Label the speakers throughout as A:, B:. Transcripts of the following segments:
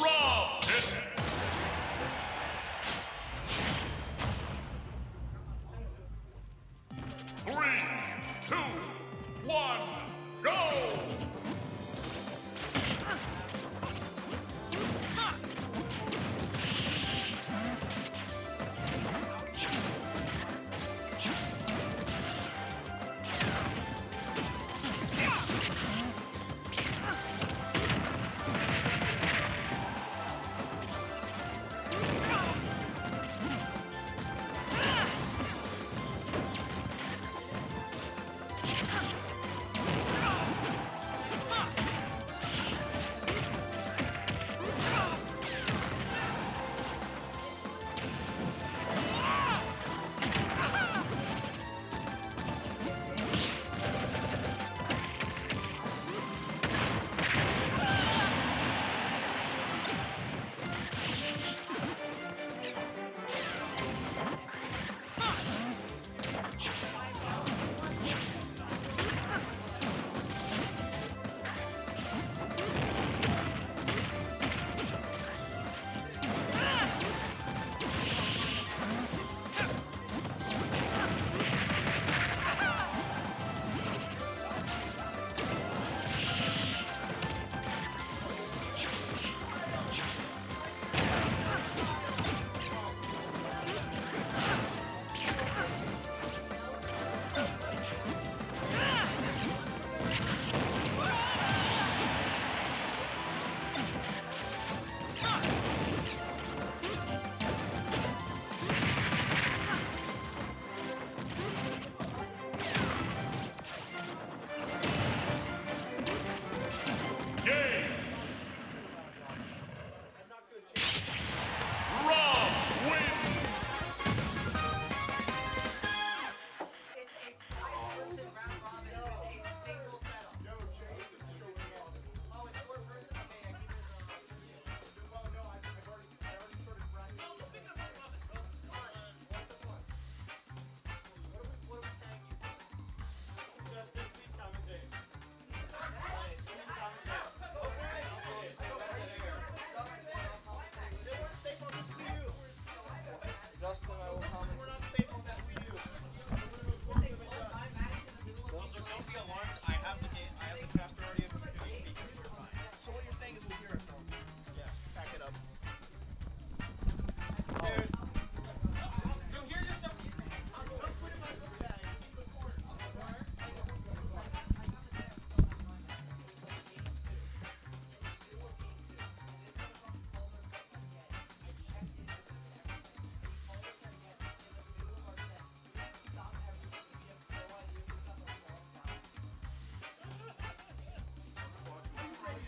A: Rob it. 3, 2, 1, go!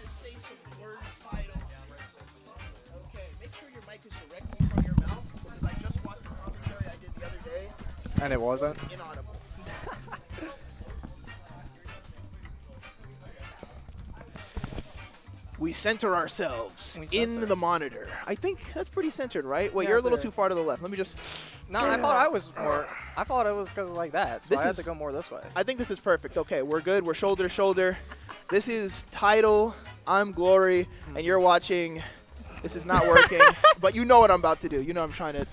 B: Say some words, title. Okay, make sure your mic is directly from your mouth because I just watched the commentary I did the other day.
C: And it wasn't?
B: Inaudible. We center ourselves in the monitor. I think that's pretty centered, right? Wait,
C: Yeah,
B: you're a little
C: fair.
B: too far to the left. Let me just...
C: No, I thought I was more. I thought it was because like that, so
B: This
C: I had
B: is-
C: to go more this way.
B: I think this is perfect. Okay, we're good. We're shoulder to shoulder. This is Title. I'm Glory, and you're watching. This is not working, but you know what I'm about to do. You know I'm trying to.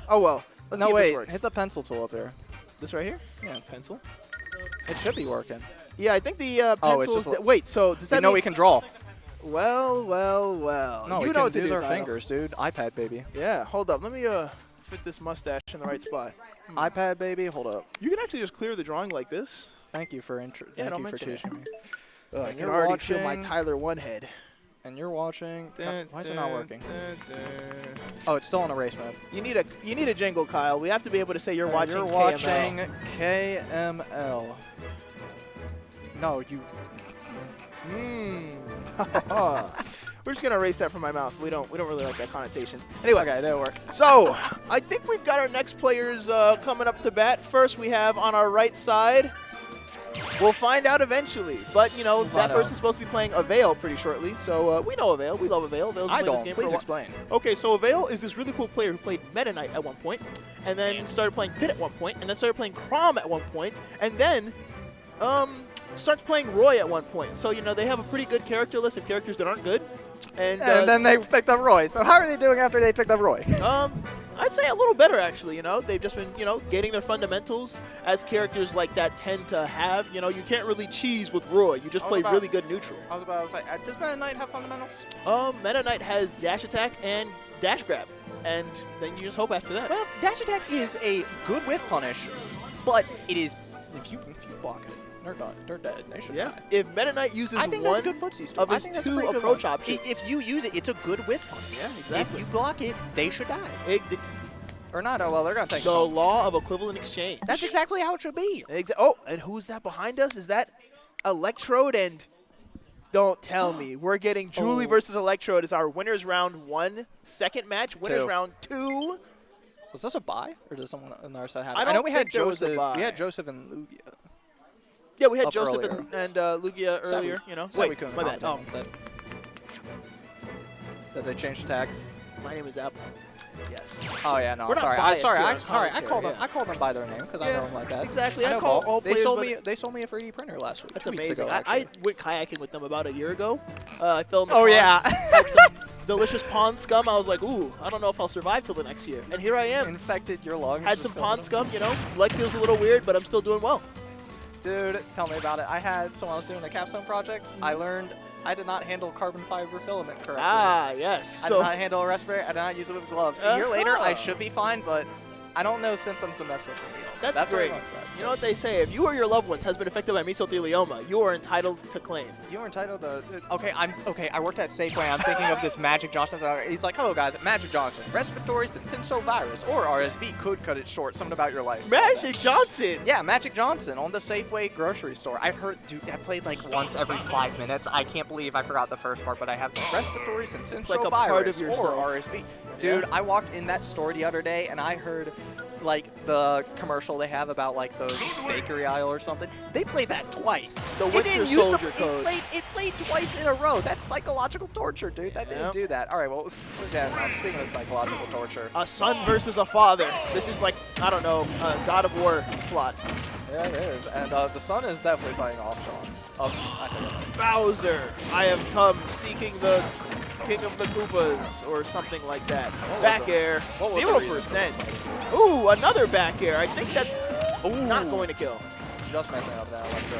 B: Oh well. Let's
C: No,
B: see if
C: wait.
B: this works.
C: Hit the pencil tool up there.
B: This right here?
C: Yeah.
B: Pencil.
C: It should be working.
B: Yeah, I think the
C: Oh, it's
B: pencils.
C: just
B: Wait, so does that
C: We know
B: mean?
C: we can draw.
B: Well.
C: No,
B: you
C: we
B: know what
C: can
B: to
C: use
B: do,
C: our
B: Title.
C: fingers, dude. iPad, baby.
B: Yeah. Hold up. Let me fit this mustache in the right spot.
C: iPad, baby. Hold up.
B: You can actually just clear the drawing like this.
C: Thank you for
B: Yeah,
C: Thank
B: don't
C: you for
B: mention it.
C: teaching me.
B: I
C: And
B: can
C: you're
B: already feel my
C: watching-
B: Tyler one head.
C: And you're watching.
B: Dun,
C: Why is it not working?
B: dun, dun.
C: Oh, it's still in erase mode.
B: You need a jingle, Kyle. We have to be able to say you're watching.
C: You're
B: KML.
C: watching KML. No, you.
B: We're just gonna erase that from my mouth. We don't really like that connotation. Anyway,
C: Okay, that'll work.
B: so I think we've got our next players coming up to bat. First, we have on our right side. We'll find out eventually, but you know that
C: find out.
B: person's supposed to be playing Avail pretty shortly. So we know Avail. We love Avail. Avail's been
C: I
B: playing this
C: don't.
B: game for a
C: Please
B: while.
C: explain.
B: Okay, so Avail is this really cool player who played Meta Knight at one point, and then started playing Pit at one point, and then started playing Chrom at one point, and then starts playing Roy at one point. So, you know, they have a pretty good character list of characters that aren't good. And
C: then they picked up Roy. So how are they doing after they picked up Roy?
B: I'd say a little better, actually. You know, they've just been, you know, getting their fundamentals as characters like that tend to have. You know, you can't really cheese with Roy. You just play really good neutral.
C: I was about to say, does Meta Knight have fundamentals?
B: Meta Knight has dash attack and dash grab, and then you just hope after that.
C: Well, dash attack is a good whiff punish, but it is if you block it, they're dead. They should die.
B: If Meta Knight uses
C: I think
B: one
C: that's a good footsie
B: of his two approach options,
C: if you use it, it's a good whiff punish.
B: Yeah, exactly.
C: If you block it, they should die. Or not? Oh well, they're gonna take
B: the law of equivalent exchange.
C: That's exactly how it should be.
B: Oh, and who's that behind us? Is that Electrode? And don't tell me we're getting Julie versus Electrode as our winners round 1, second match, winners round 2.
C: Was this a bye, or did someone on our side have?
B: I know
C: we had
B: there was a
C: Joseph.
B: bye.
C: We had Joseph and Lugia.
B: Yeah, we had
C: Up
B: Joseph
C: earlier.
B: and Lugia earlier. You know. Wait, my bad. Oh,
C: did they change the tag?
B: my name is Apple. Yes.
C: Oh yeah, no.
B: We're not
C: Sorry,
B: biased here on
C: I called them.
B: commentary,
C: I called them by their name because I know them like that.
B: Exactly.
C: I
B: I
C: know
B: call
C: Paul.
B: all players.
C: They sold me a 3D printer last week.
B: That's
C: 2 weeks
B: amazing.
C: ago,
B: I went kayaking with them about a year ago. I fell in the
C: Oh
B: pond,
C: yeah.
B: had some delicious pond scum. I was like, ooh, I don't know if I'll survive till the next year. And here I am.
C: Infected your lungs.
B: Had some pond scum, you know. Leg feels a little weird, but I'm still doing well.
C: Dude, tell me about it. So when I was doing a capstone project, I learned I did not handle carbon fiber filament correctly.
B: Ah, yes.
C: I did not handle a respirator. I did not use it with gloves. A year later, I should be fine, but I don't know symptoms of mesothelioma.
B: That's great. You know what they say? If you or your loved ones has been affected by mesothelioma, you are entitled to claim.
C: You are entitled to. Okay, I worked at Safeway. I'm thinking of this Magic Johnson. He's like, "Hello guys, Magic Johnson. Respiratory syncytial virus or RSV could cut it short. Something about your life."
B: Magic Johnson.
C: Yeah, Magic Johnson on the Safeway grocery store. I've heard, dude. I played like once every 5 minutes. I can't believe I forgot the first part, but I have the respiratory syncytial
B: like a
C: virus
B: part of yourself.
C: or RSV. Dude, I walked in that store the other day and I heard like the commercial they have about like the bakery aisle or something. They played that twice.
B: The Winter Soldier code.
C: It played twice in a row. That's psychological torture, dude. That didn't do that. All right, well, again, speaking of psychological torture.
B: A son versus a father. This is like, I don't know, a God of War plot.
C: Yeah, it is. And the son is definitely playing off Sean. I think
B: Bowser, I have come seeking the King of the Koopas, or something like that. Back air, 0%. Ooh, another back air. I think that's not going to kill.
C: Just messing up that Electro.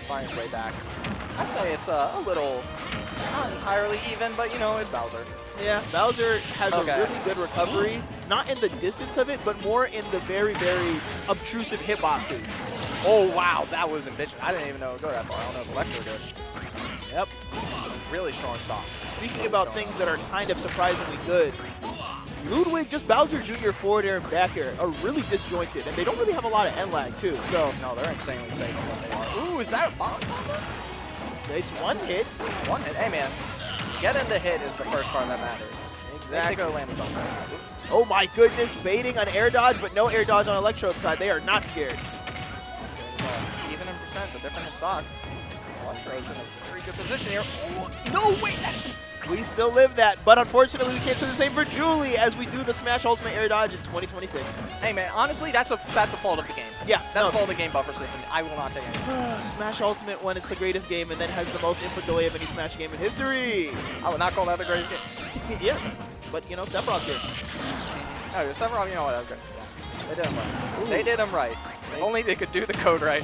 C: Finds his way back. I'd say it's a little, not entirely even, but you know, it's Bowser.
B: Yeah, Bowser has a really good recovery, not in the distance of it, but more in the very, very obtrusive hitboxes.
C: Oh, wow, that was ambitious. I didn't even know it would go that far. I don't know if Electro did.
B: Yep.
C: Really showing stock.
B: Speaking about things that are kind of surprisingly good, Ludwig, just Bowser Jr. forward air and back air are really disjointed, and they don't really have a lot of end lag, too, so.
C: No, they're insanely safe on what they are. Ooh, is that a bomb?
B: It's one hit.
C: One hit. Hey, man. Getting the hit is the first part that matters.
B: Exactly.
C: They go land the bomb.
B: Oh my goodness, baiting on air dodge, but no air dodge on Electrode's side. They are not scared.
C: Even in percent, but different in stock. Electrode's in a very good position here. Oh, no, wait.
B: We still live that, but unfortunately we can't say the same for Julie as we do the Smash Ultimate Air Dodge in 2026.
C: Hey man, honestly, that's a fault of the game.
B: Yeah,
C: that's a fault of the game buffer system. I will not take it.
B: Smash Ultimate when it's the greatest game and then has the most input delay of any Smash game in history.
C: I would not call that the greatest game.
B: Yeah, but you know, Sephiroth's here.
C: Oh, Sephiroth, you know what, that was great. Yeah. They did him right. They did him right. Only they could do the code right.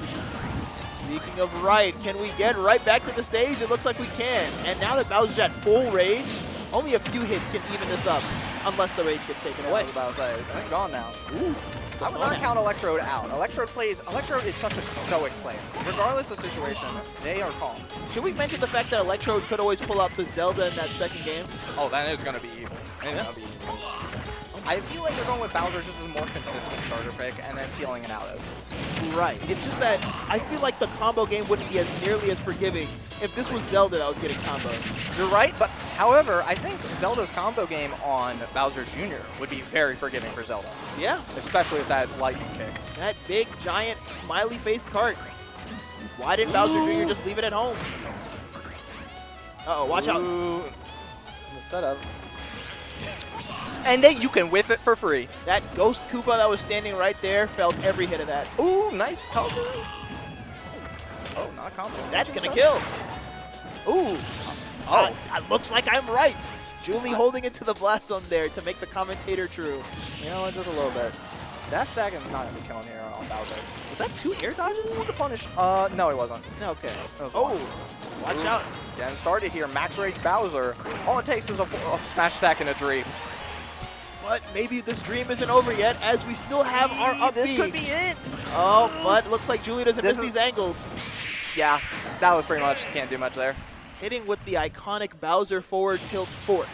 B: Speaking of right, can we get right back to the stage? It looks like we can. And now that Bowser's at full rage, only a few hits can even this up, unless the rage gets taken away.
C: That's gone now.
B: Ooh,
C: I would not count Electrode out. Electrode is such a stoic player. Regardless of situation, they are calm.
B: Should we mention the fact that Electrode could always pull out the Zelda in that second game?
C: Oh, that is going to be evil. I feel like they're going with Bowser just as a more consistent starter pick and then feeling it out as is.
B: Right. It's just that I feel like the combo game wouldn't be as nearly as forgiving if this was Zelda that was getting comboed.
C: You're right, but however, I think Zelda's combo game on Bowser Jr. would be very forgiving for Zelda.
B: Yeah.
C: Especially with that lightning kick.
B: That big, giant, smiley face cart. Why didn't Bowser Jr. just leave it at home? Uh-oh, watch out.
C: The setup. And then you can whiff it for free.
B: That Ghost Koopa that was standing right there felt every hit of that.
C: Ooh, nice cover. Oh, not a combo.
B: That's going to kill. Ooh. Oh, it looks like I'm right. Julie holding it to the blast zone there to make the commentator true.
C: You know what, just a little bit. Dash attack is not going to be killing here on Bowser.
B: Was that 2 air dodges?
C: Ooh, the punish. No, it wasn't.
B: Okay.
C: was
B: Oh,
C: one.
B: watch
C: Ooh.
B: out.
C: Getting started here. Max Rage Bowser. All it takes is a smash attack and a dream.
B: But maybe this dream isn't over yet, as we still have our up B.
C: This could be it.
B: Oh, but it looks like Julie doesn't miss
C: This
B: these angles.
C: Yeah, that was pretty much. Can't do much there.
B: Hitting with the iconic Bowser forward tilt fork.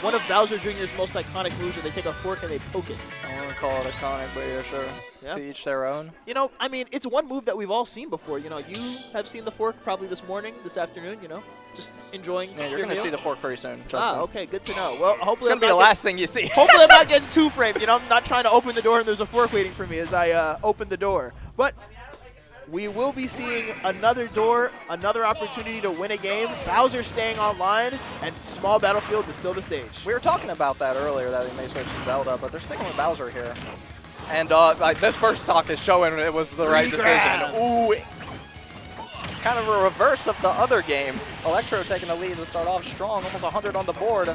B: One of Bowser Jr.'s most iconic moves where they take a fork and they poke it.
C: I want to call it iconic, but yeah, sure.
B: Yeah.
C: To each their own.
B: You know, I mean, it's one move that we've all seen before. You know, you have seen the fork probably this morning, this afternoon, you know, just enjoying
C: Yeah, you're
B: your
C: going to
B: meal.
C: see the fork pretty soon. Justin.
B: Ah, okay, good to know. Well,
C: It's
B: hopefully
C: going to be the last thing you see.
B: hopefully I'm not getting 2-framed. You know, I'm not trying to open the door and there's a fork waiting for me as I open the door. But we will be seeing another door, another opportunity to win a game. Bowser staying online, and Small Battlefield is still the stage.
C: We were talking about that earlier, that they may switch to Zelda, but they're sticking with Bowser here. And this first stock is showing it was the right decision. Ooh, kind of a reverse of the other game. Electro taking the lead to start off strong, almost 100 on the board.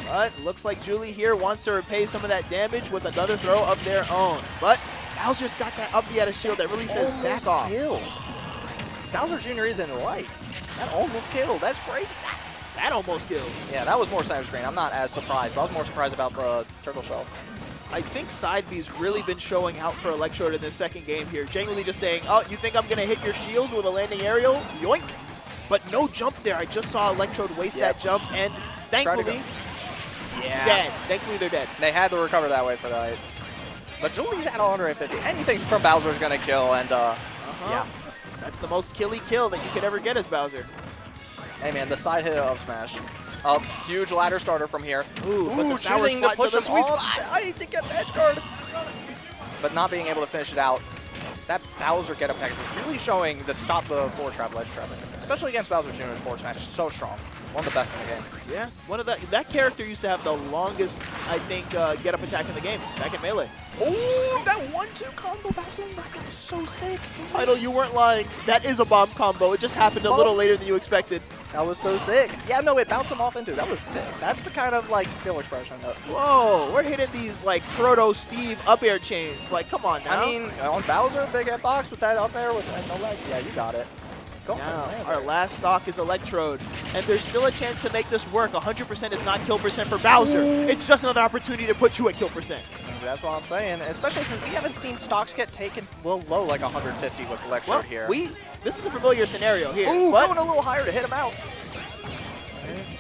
B: But looks like Julie here wants to repay some of that damage with another throw of their own. But Bowser's got that up B at a shield that really says back off.
C: Killed. Bowser Jr. isn't right. That almost killed. That's crazy.
B: That almost killed.
C: Yeah, that was more center screen. I'm not as surprised, but I was more surprised about the turtle shell.
B: I think Side B's really been showing out for Electrode in this second game here. Genuinely just saying, oh, you think I'm going to hit your shield with a landing aerial? Yoink. But no jump there. I just saw Electrode waste that jump, and thankfully, dead. Thankfully, they're dead.
C: They had to recover that way for that. But Julie's at 150. Anything from Bowser's going to kill, and yeah.
B: That's the most killy kill that you could ever get as Bowser.
C: Hey, man, the side hit of Smash. Huge ladder starter from here.
B: Ooh, but the sour
C: choosing to
B: spot
C: push
B: to the
C: him
B: sweet
C: off.
B: spot.
C: I to get the edge guard. But not being able to finish it out. That Bowser get up package is really showing the stop the forward trap, ledge trap, especially against Bowser Jr.'s forward smash. So strong. One of the best in the game.
B: Yeah, one of that character used to have the longest, I think, get up attack in the game back in Melee.
C: Ooh, that 1-2 combo Bowser, that was so sick.
B: Title, you weren't lying. That is a bomb combo. It just happened a little later than you expected.
C: That was so sick. Yeah, no, it bounced him off into. That was sick. That's the kind of like skill expression.
B: Whoa, we're hitting these like Proto Steve up air chains. Like, come on now.
C: I mean, on Bowser, big hitbox with that up air with no leg. Yeah, you got it. Go
B: now, our last stock is Electrode, and there's still a chance to make this work. 100% is not kill percent for Bowser. It's just another opportunity to put you at kill percent.
C: That's what I'm saying, especially since we haven't seen stocks get taken a little low, like 150 with Electrode here.
B: This is a familiar scenario here.
C: Ooh,
B: but
C: going a little higher to hit him out.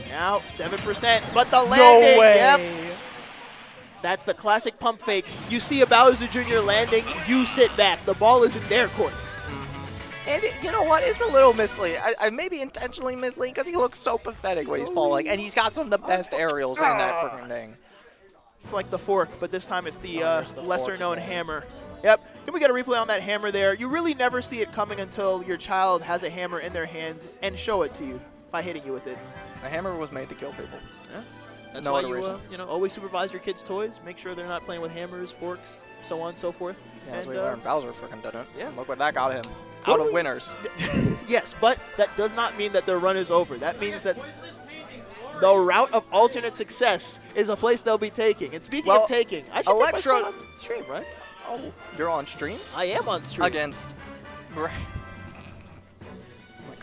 B: Now 7%, but the landing.
C: No way.
B: Yep. That's the classic pump fake. You see a Bowser Jr. landing, you sit back. The ball is in their courts.
C: And you know what? It's a little misleading. I maybe intentionally misleading because he looks so pathetic when he's falling, and he's got some of the best aerials in that freaking thing.
B: It's like the fork, but this time it's the lesser-known hammer. Yep. Can we get a replay on that hammer there? You really never see it coming until your child has a hammer in their hands and show it to you by hitting you with it.
C: The hammer was made to kill people.
B: Yeah. That's
C: No
B: why
C: other
B: you,
C: reason.
B: always supervise your kids' toys. Make sure they're not playing with hammers, forks, so on and so forth.
C: Yeah, as
B: and,
C: we learned, Bowser freaking didn't.
B: Yeah.
C: Look what that got him.
B: What
C: Out
B: do
C: of
B: we-
C: winners.
B: Yes, but that does not mean that their run is over. That means that the route of alternate success is a place they'll be taking. And speaking of taking, I should take my spot on stream, right?
C: Oh, you're on stream?
B: I am on stream.
C: Against...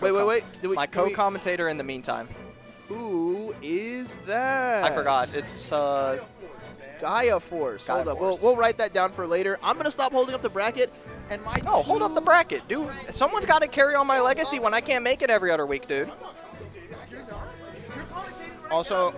B: Wait.
C: My co-commentator in the meantime.
B: Who is that?
C: I forgot. It's
B: Gaia Force.
C: Gaia
B: Hold up.
C: Force.
B: We'll write that down for later. I'm going to stop holding up the bracket. And my
C: No, hold up the bracket, dude. Someone's got to carry on my legacy when I can't make it every other week, dude. Also,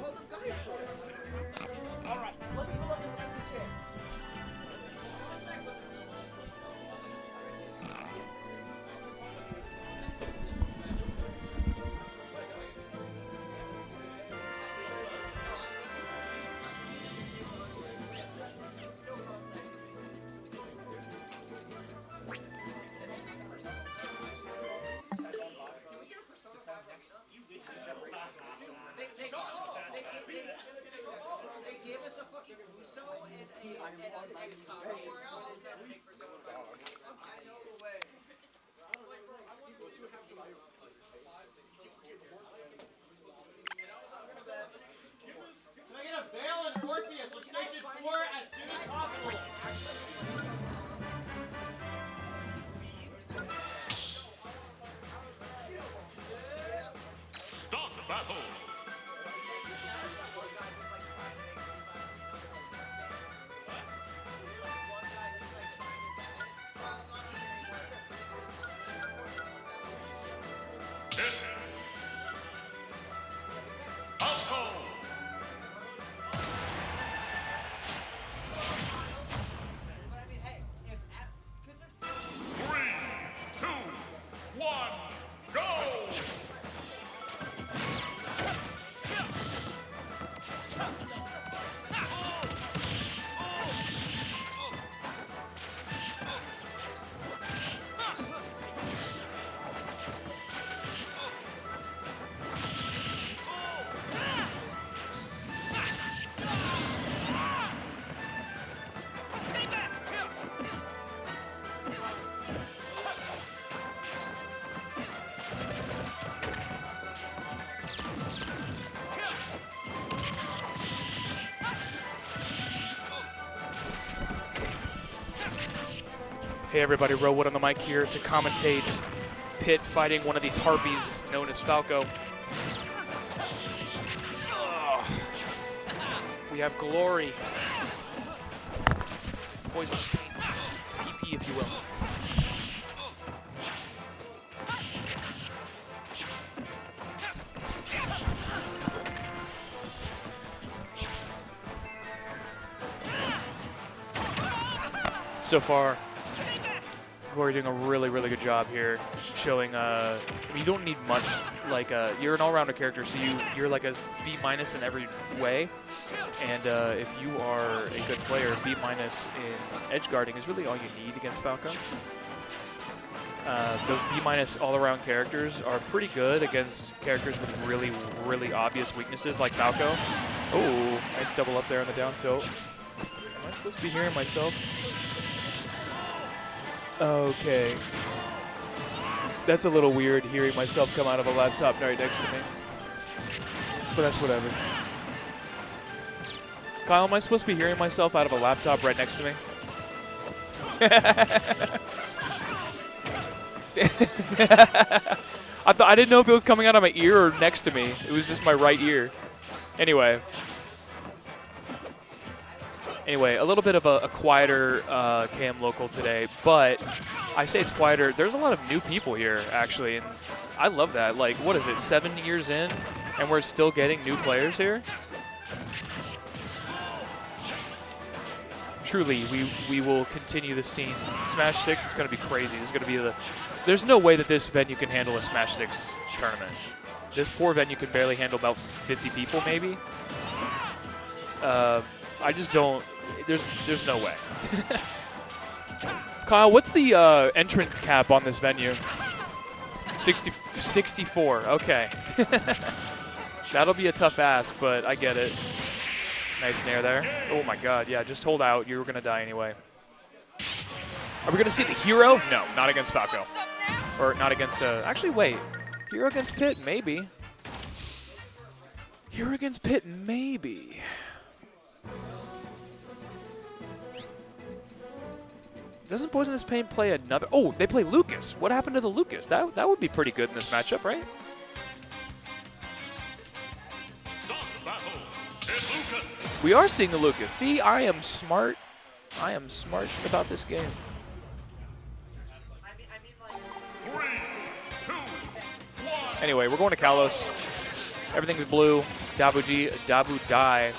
A: battle.
D: Hey everybody, Rowood on the mic here to commentate Pitt fighting one of these harpies known as Falco. We have Glory. Poison paint. PP if you will. So far, Glory doing a really, really good job here, showing you don't need much. Like you're an all-rounder character, so you're like a B- in every way. And if you are a good player, B- in edge guarding is really all you need against Falco. Those B- all-around characters are pretty good against characters with really, really obvious weaknesses like Falco. Oh, nice double up there on the down tilt. Am I supposed to be hearing myself? Okay. That's a little weird, hearing myself come out of a laptop right next to me. But that's whatever. Kyle, am I supposed to be hearing myself out of a laptop right next to me? I didn't know if it was coming out of my ear or next to me. It was just my right ear. Anyway, a little bit of a quieter KMLocal today, but I say it's quieter. There's a lot of new people here, actually, and I love that. Like, what is it, 7 years in, and we're still getting new players here? Truly, we will continue the scene. Smash 6 is going to be crazy. This is going to be there's no way that this venue can handle a Smash 6 tournament. This poor venue can barely handle about 50 people, maybe. I just don't. There's no way. Kyle, what's the entrance cap on this venue? 64. Okay. That'll be a tough ask, but I get it. Nice nair there. Oh my God, yeah, just hold out. You were gonna die anyway. Are we gonna see the hero? No, not against Falco. Or not against, actually wait. Hero against Pitt, maybe. Hero against Pitt, maybe. Doesn't Poisonous Pain play another? Oh, they play Lucas. What happened to the Lucas? That would be pretty good in this matchup, right? We are seeing the Lucas. See, I am smart. I am smart about this game.
A: 3, 2, 1.
D: Anyway, we're going to Kalos. Everything's blue. Dabu die.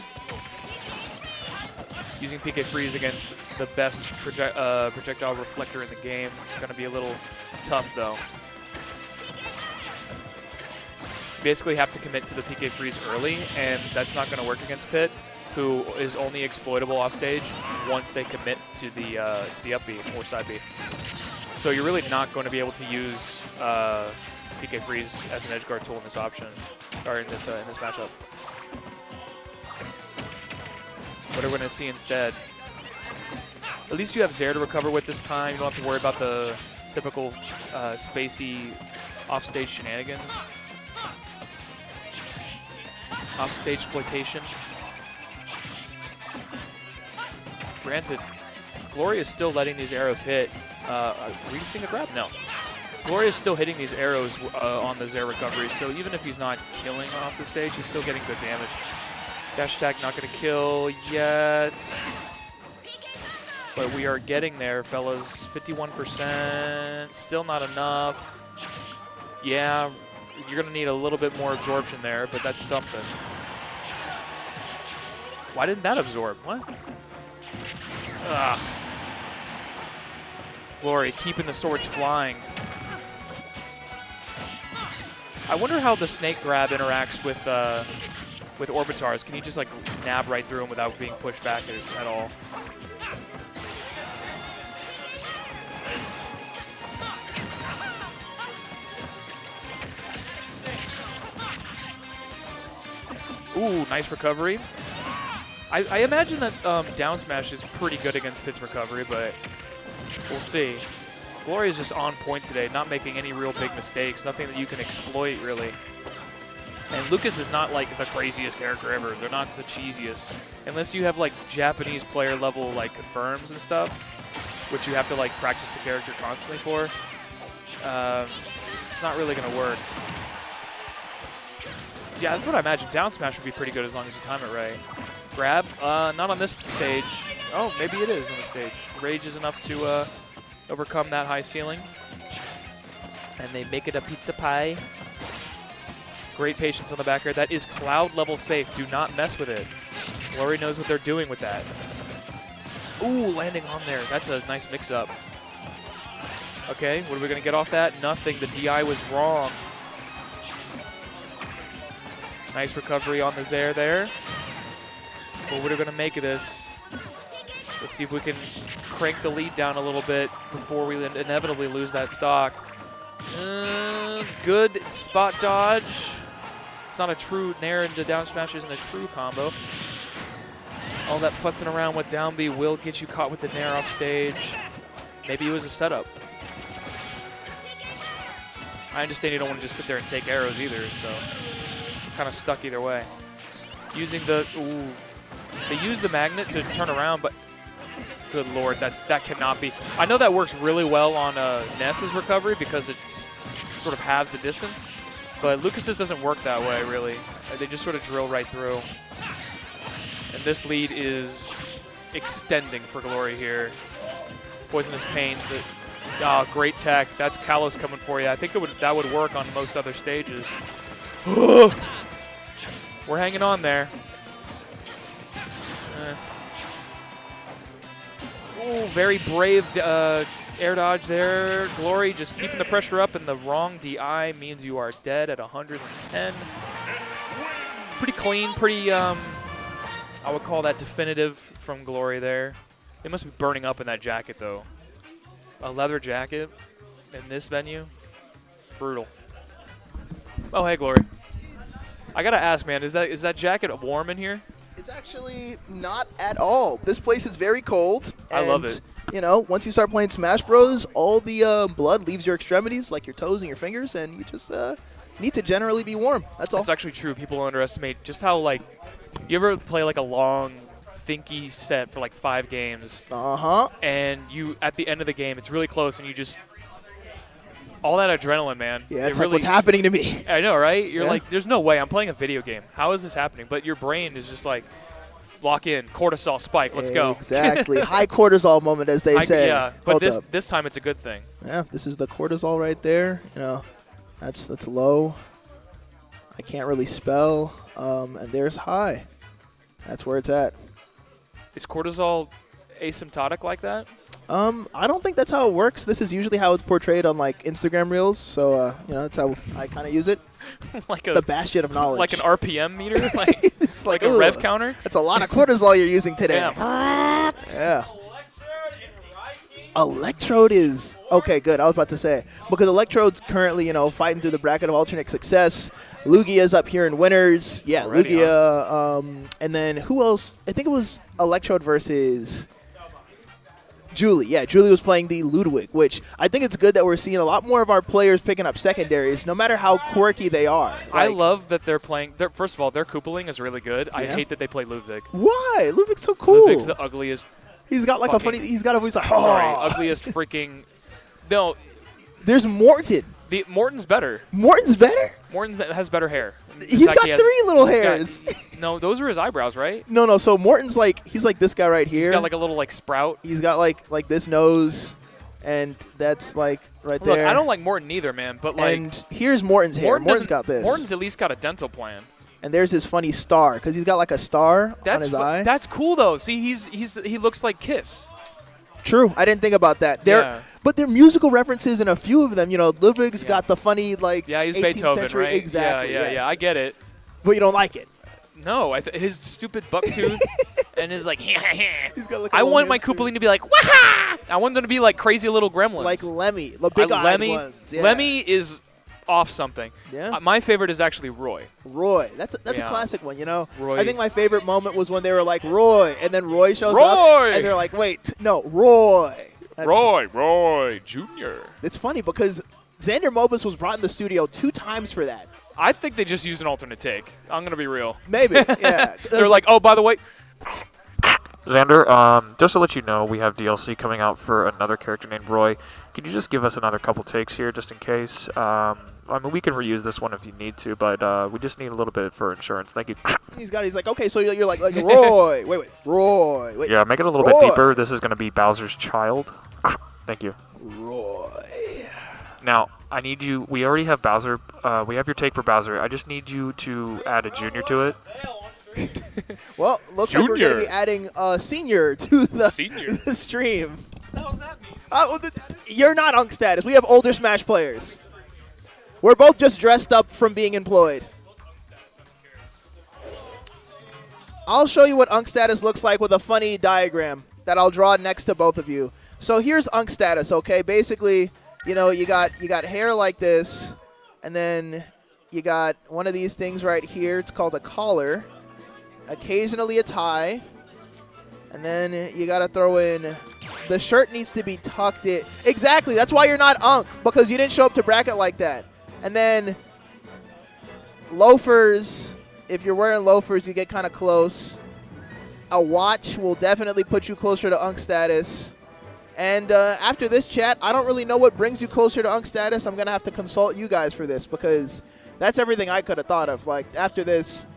D: Using PK Freeze against the best projectile reflector in the game. Going to be a little tough, though. Basically have to commit to the PK Freeze early, and that's not going to work against Pitt, who is only exploitable off stage once they commit to the up B or side B. So you're really not going to be able to use PK Freeze as an edge guard tool in this option, or in this matchup. What are we going to see instead? At least you have Zaire to recover with this time. You don't have to worry about the typical spacey offstage shenanigans. Offstage exploitation. Granted, Glory is still letting these arrows hit. Are we seeing a grab? No. Gloria's still hitting these arrows on the Zair recovery, so even if he's not killing off the stage, he's still getting good damage. Dash attack not going to kill yet. But we are getting there, fellas. 51%, still not enough. Yeah, you're going to need a little bit more absorption there, but that's something. Why didn't that absorb? What? Ugh. Glory keeping the swords flying. I wonder how the snake grab interacts with Orbitars. Can you just like nab right through him without being pushed back at all? Ooh, nice recovery. I imagine that down smash is pretty good against Pit's recovery, but we'll see. Glory is just on point today, not making any real big mistakes, nothing that you can exploit, really. And Lucas is not like the craziest character ever. They're not the cheesiest. Unless you have like Japanese player level like confirms and stuff, which you have to like practice the character constantly for, it's not really going to work. Yeah, that's what I imagine. Down smash would be pretty good as long as you time it right. Grab, not on this stage. Oh, maybe it is on the stage. Rage is enough to overcome that high ceiling. And they make it a pizza pie. Great patience on the back air. That is cloud level safe. Do not mess with it. Glory knows what they're doing with that. Ooh, landing on there. That's a nice mix-up. Okay, what are we going to get off that? Nothing. The DI was wrong. Nice recovery on the Zair there. But what are we going to make of this? Let's see if we can crank the lead down a little bit before we inevitably lose that stock. Good spot dodge. It's not a true nair into down smash isn't a true combo. All that futzing around with down B will get you caught with the nair off stage. Maybe it was a setup. I understand you don't want to just sit there and take arrows either, so kind of stuck either way. Using the they use the magnet to turn around, but good lord, that cannot be. I know that works really well on Ness's recovery because it sort of halves the distance, but Lucas's doesn't work that way really. They just sort of drill right through. And this lead is extending for Glory here. Poisonous Pain. Oh, great tech. That's Kalos coming for you. I think that would work on most other stages. We're hanging on there. Ooh, very brave air dodge there. Glory just keeping the pressure up, and the wrong DI means you are dead at 110. Pretty clean, pretty, I would call that definitive from Glory there. They must be burning up in that jacket, though. A leather jacket in this venue, brutal. Oh, hey, Glory. I gotta ask, man, is that jacket warm in here?
B: It's actually not at all. This place is very cold.
D: I love it.
B: You know, once you start playing Smash Bros, all the blood leaves your extremities, like your toes and your fingers, and you just need to generally be warm. That's all.
D: It's actually true. People underestimate just how, like, you ever play like a long, thinky set for like 5 games. And you, at the end of the game, it's really close, and you just, all that adrenaline, man.
B: Yeah, it's like what's happening to me.
D: I know, right? You're like, there's no way I'm playing a video game. How is this happening? But your brain is just like, lock in, cortisol spike, let's go.
B: Exactly. High cortisol moment, as they say.
D: Yeah, but this time it's a good thing.
B: Yeah, this is the cortisol right there. You know, that's low. I can't really spell. And there's high. That's where it's at.
D: Is cortisol asymptotic like that?
B: I don't think that's how it works. This is usually how it's portrayed on like Instagram Reels. So you know, that's how I kind of use it.
D: Like
B: the bastion of knowledge.
D: Like an RPM meter, like
B: it's like
D: a rev counter.
B: That's a lot of cortisol you're using today.
D: Yeah.
B: Yeah. Electrode is okay. Good. I was about to say because Electrode's currently, you know, fighting through the bracket of alternate success. Lugia's up here in winners. Yeah, already, Lugia. And then who else? I think it was Electrode versus Julie. Yeah, Julie was playing the Ludwig, which I think it's good that we're seeing a lot more of our players picking up secondaries, no matter how quirky they are. Like,
D: I love that they're playing. First of all, their Koopaling is really good.
B: Yeah.
D: I hate that they play Ludwig.
B: Why? Ludwig's so cool.
D: Ludwig's the ugliest.
B: He's got like a funny. He's got a voice like.
D: Sorry, ugliest freaking. No,
B: There's Morton.
D: Morton's better.
B: Morton's better?
D: Morton has better hair. In
B: He's
D: fact,
B: got
D: he has-
B: 3 little
D: he's got-
B: hairs.
D: no, those are his eyebrows, right?
B: No. So Morton's like, he's like this guy right here.
D: He's got like a little like sprout.
B: He's got like this nose, and that's like right
D: Look,
B: there.
D: I don't like Morton either, man. But like,
B: And here's Morton's hair.
D: Morton's
B: Morton's got this.
D: Morton's at least got a dental plan.
B: And there's his funny star, because he's got like a star on his eye.
D: That's cool though. See, he looks like Kiss.
B: True. I didn't think about that.
D: Yeah.
B: But there are musical references in a few of them. You know, Ludwig's got the funny, like,
D: Yeah, he's
B: 18th
D: Beethoven,
B: century.
D: right?
B: Exactly.
D: Yeah,
B: yes.
D: I get it.
B: But you don't like it.
D: No, his stupid buck tooth and his like.
B: He's got like a
D: I
B: little
D: want my
B: hamster.
D: Koopaline to be like waha! I want them to be like crazy little gremlins.
B: Like Lemmy, the big-eyed
D: Lemmy.
B: ones. Yeah.
D: Lemmy is off something.
B: Yeah.
D: My favorite is actually Roy.
B: Roy. That's a
D: Yeah.
B: classic one, you know?
D: Roy.
B: I think my favorite moment was when they were like, Roy, and then Roy shows
D: Roy!
B: up, and they're like, wait, no, Roy. That's,
D: Roy Jr.
B: It's funny because Xander Mobus was brought in the studio 2 times for that.
D: I think they just used an alternate take. I'm gonna be real.
B: Maybe, yeah.
D: They're like, oh, by the way,
E: Xander, just to let you know, we have DLC coming out for another character named Roy. Could you just give us another couple takes here, just in case? I mean, we can reuse this one if you need to, but we just need a little bit for insurance. Thank you.
B: he's like, okay, so you're like Roy. Wait, Roy. Wait,
E: Yeah, make it a little
B: Roy.
E: bit deeper. This is going to be Bowser's child. Thank you.
B: Roy.
E: Now, I need you. We already have Bowser. We have your take for Bowser. I just need you to add a junior to it.
B: Well, looks like we're going to be
D: Junior.
B: adding a senior to the,
D: Senior?
B: the stream.
D: what the hell does that mean?
B: Well, you're not Unk status. We have older Smash players. We're both just dressed up from being employed. I'll show you what Unk status looks like with a funny diagram that I'll draw next to both of you. So here's Unk status, okay? Basically, you know, you got hair like this, and then you got one of these things right here. It's called a collar. Occasionally a tie. And then you got to throw in, the shirt needs to be tucked in. Exactly. That's why you're not Unk, because you didn't show up to bracket like that. And then loafers, if you're wearing loafers, you get kind of close. A watch will definitely put you closer to Unk status. And after this chat, I don't really know what brings you closer to Unk status. I'm going to have to consult you guys for this, because that's everything I could have thought of. Like, after this,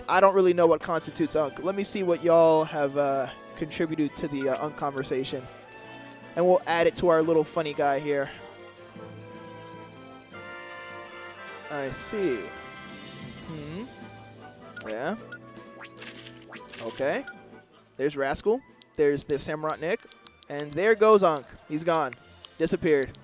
B: I don't really know what constitutes Unk. Let me see what y'all have contributed to the Unk conversation. And we'll add it to our little funny guy here. I see. Yeah. Okay. There's Rascal. There's the Samurott Nick. And there goes Unk. He's gone. Disappeared.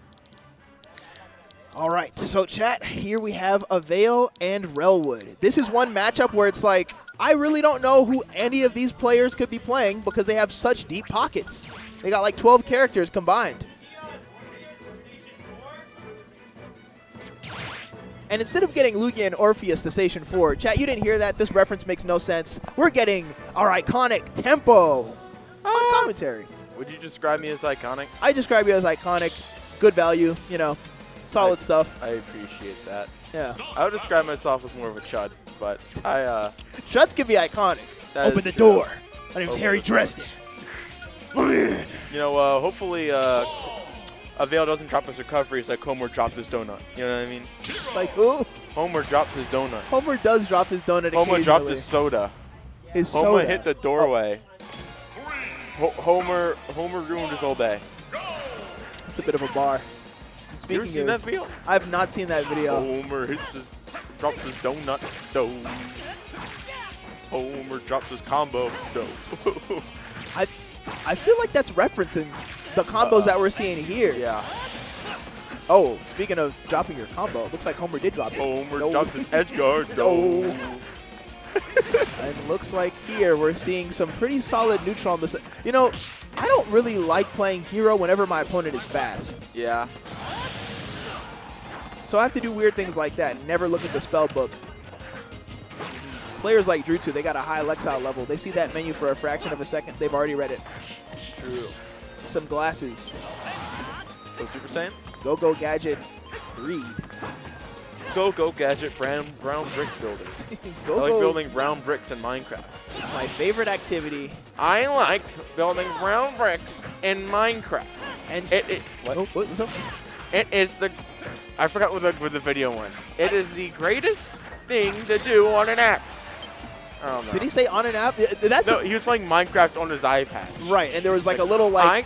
B: All right. So, chat, here we have Avail and Relwood. This is one matchup where it's like, I really don't know who any of these players could be playing because they have such deep pockets. They got like 12 characters combined. And instead of getting Lugia and Orpheus to Station 4, chat, you didn't hear that. This reference makes no sense. We're getting our iconic tempo on commentary.
F: Would you describe me as iconic?
B: I describe you as iconic, good value, you know, solid stuff.
F: I appreciate that.
B: Yeah.
F: I would describe myself as more of a chud, but I,
B: Shuts can be iconic.
F: That
B: Open
F: is
B: the
F: true.
B: door. My name's
F: Open
B: Harry
F: the door.
B: Dresden.
F: you know, hopefully, Avail doesn't drop his recoveries like Homer dropped his donut. You know what I mean?
B: Like who?
F: Homer dropped his donut.
B: Homer does drop his donut
F: Homer
B: occasionally.
F: dropped his soda.
B: His
F: Homer
B: soda.
F: hit the doorway. Homer ruined his whole day.
B: It's a bit of a bar.
F: You
B: Speaking
F: ever seen
B: of,
F: that video?
B: I have not seen that video.
F: Homer drops his donut dough. Homer drops his combo dough.
B: I feel like that's referencing the combos that we're seeing here.
F: yeah.
B: Oh, speaking of dropping your combo, looks like Homer did drop it.
F: Homer
B: No.
F: drops his edge guard
B: No.
F: dough.
B: And looks like here we're seeing some pretty solid neutral on this. You know, I don't really like playing hero whenever my opponent is fast.
F: Yeah.
B: So I have to do weird things like that and never look at the spell book. Players like Drew 2, they got a high Lexile level. They see that menu for a fraction of a second. They've already read it.
F: True.
B: Some glasses.
F: Go Super Saiyan.
B: Go Gadget. Read.
F: Go Gadget brown brick building. I like building brown bricks in Minecraft.
B: It's my favorite activity.
F: I like building brown bricks in Minecraft.
B: And
F: What?
B: oh, what's up?
F: It is the. I forgot what the video went. It is the greatest thing to do on an app. I don't know.
B: Did he say on an app? That's
F: No, he was playing Minecraft on his iPad.
B: right, and there was like a little like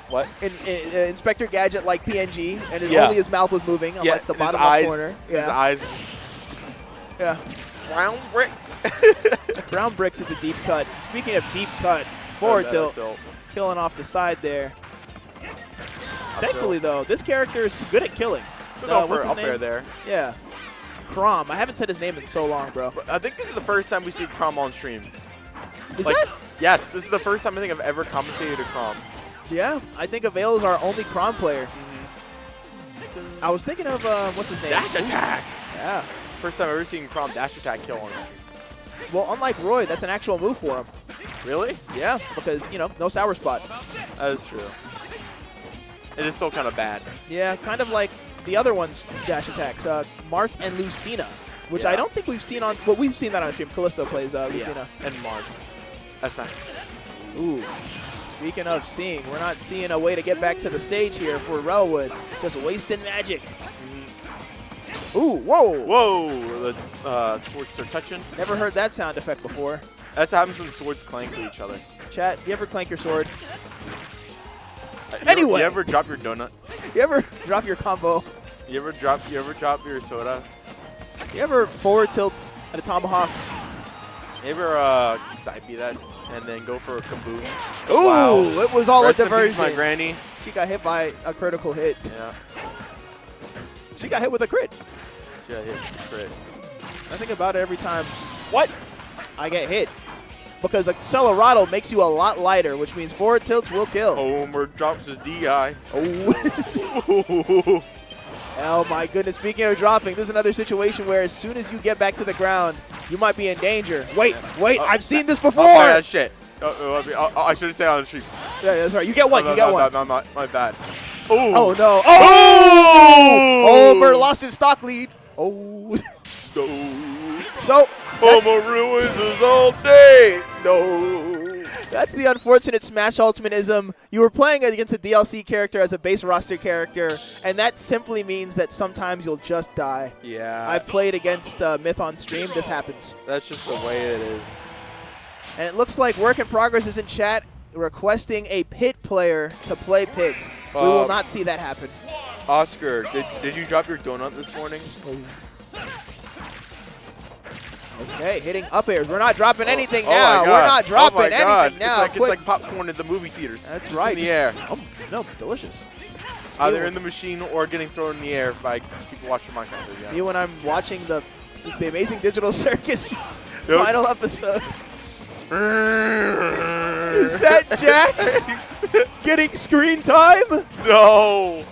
F: what?
B: Inspector Gadget like PNG, and
F: Yeah.
B: only his mouth was moving on like the
F: and his
B: bottom
F: eyes,
B: left corner.
F: His
B: Yeah,
F: eyes.
B: yeah.
F: Brown brick.
B: Brown bricks is a deep cut. Speaking of deep cut, forward tilt, killing off the side there. Thankfully, though, this character is good at killing.
F: Took off
B: what's
F: for
B: his
F: up
B: name?
F: air there.
B: Yeah. Crom. I haven't said his name in so long, bro.
F: I think this is the first time we see Crom on stream.
B: Is
F: Like,
B: that?
F: Yes, this is the first time I think I've ever commentated a Crom.
B: Yeah. I think Avail is our only Crom player.
F: Mm-hmm.
B: I was thinking of, what's his name?
F: Dash attack.
B: Yeah.
F: First time I've ever seen Crom dash attack kill on stream.
B: Well, unlike Roy, that's an actual move for him.
F: Really?
B: Yeah, because, you know, no sour spot.
F: That is true. It is still kind of bad.
B: Yeah, kind of like the other one's dash attacks, Marth and Lucina, which I
F: Yeah.
B: don't think we've seen on. Well, we've seen that on stream. Callisto plays Lucina.
F: Yeah. And Mark. That's nice.
B: Ooh. Speaking of seeing, we're not seeing a way to get back to the stage here for Relwood. Just wasting magic. Ooh, whoa.
F: Whoa! The swords start touching.
B: Never heard that sound effect before.
F: That's what happens when swords clank to each other.
B: Chat, you ever clank your sword?
F: You ever drop your donut?
B: You ever drop your combo?
F: You ever drop your soda?
B: You ever forward tilt at a tomahawk?
F: You ever side B that and then go for a kaboom?
B: Ooh, it was all
F: Rest
B: a
F: in peace,
B: diversion.
F: my granny.
B: She got hit by a critical hit.
F: Yeah.
B: She got hit with a crit.
F: Yeah, hit crit.
B: I think about it every time
F: What?
B: I get hit. Because Accelerado makes you a lot lighter, which means forward tilts will kill.
F: Homer drops his DI.
B: Oh. Oh my goodness, speaking of dropping, this is another situation where as soon as you get back to the ground, you might be in danger. Wait, I've seen this before!
F: Oh, yeah, shit. I should have said on the street.
B: Yeah, that's right. You get one, you get one.
F: No, my bad.
B: Oh no. Oh! Homer lost his stock lead. Oh. So,
F: Homer ruins us all day. No.
B: that's the unfortunate Smash Ultimatism. You were playing against a DLC character as a base roster character, and that simply means that sometimes you'll just die.
F: Yeah.
B: I've played against Myth on stream. This happens.
F: That's just the way it is.
B: And it looks like Work in Progress is in chat requesting a Pit player to play Pit. We will not see that happen.
F: Oscar, did you drop your donut this morning?
B: Okay, hitting up airs. We're not dropping anything
F: Oh
B: now.
F: my God.
B: We're not dropping
F: Oh my God.
B: anything now.
F: It's like popcorn at the movie theaters.
B: That's
F: Just
B: right.
F: in the air.
B: Oh, no, delicious. It's
F: Either
B: me
F: in the machine or getting thrown in the air by people watching my country. Yeah.
B: me when I'm watching the Amazing Digital Circus
F: Yep.
B: final episode. Is that Jax getting screen time?
F: No.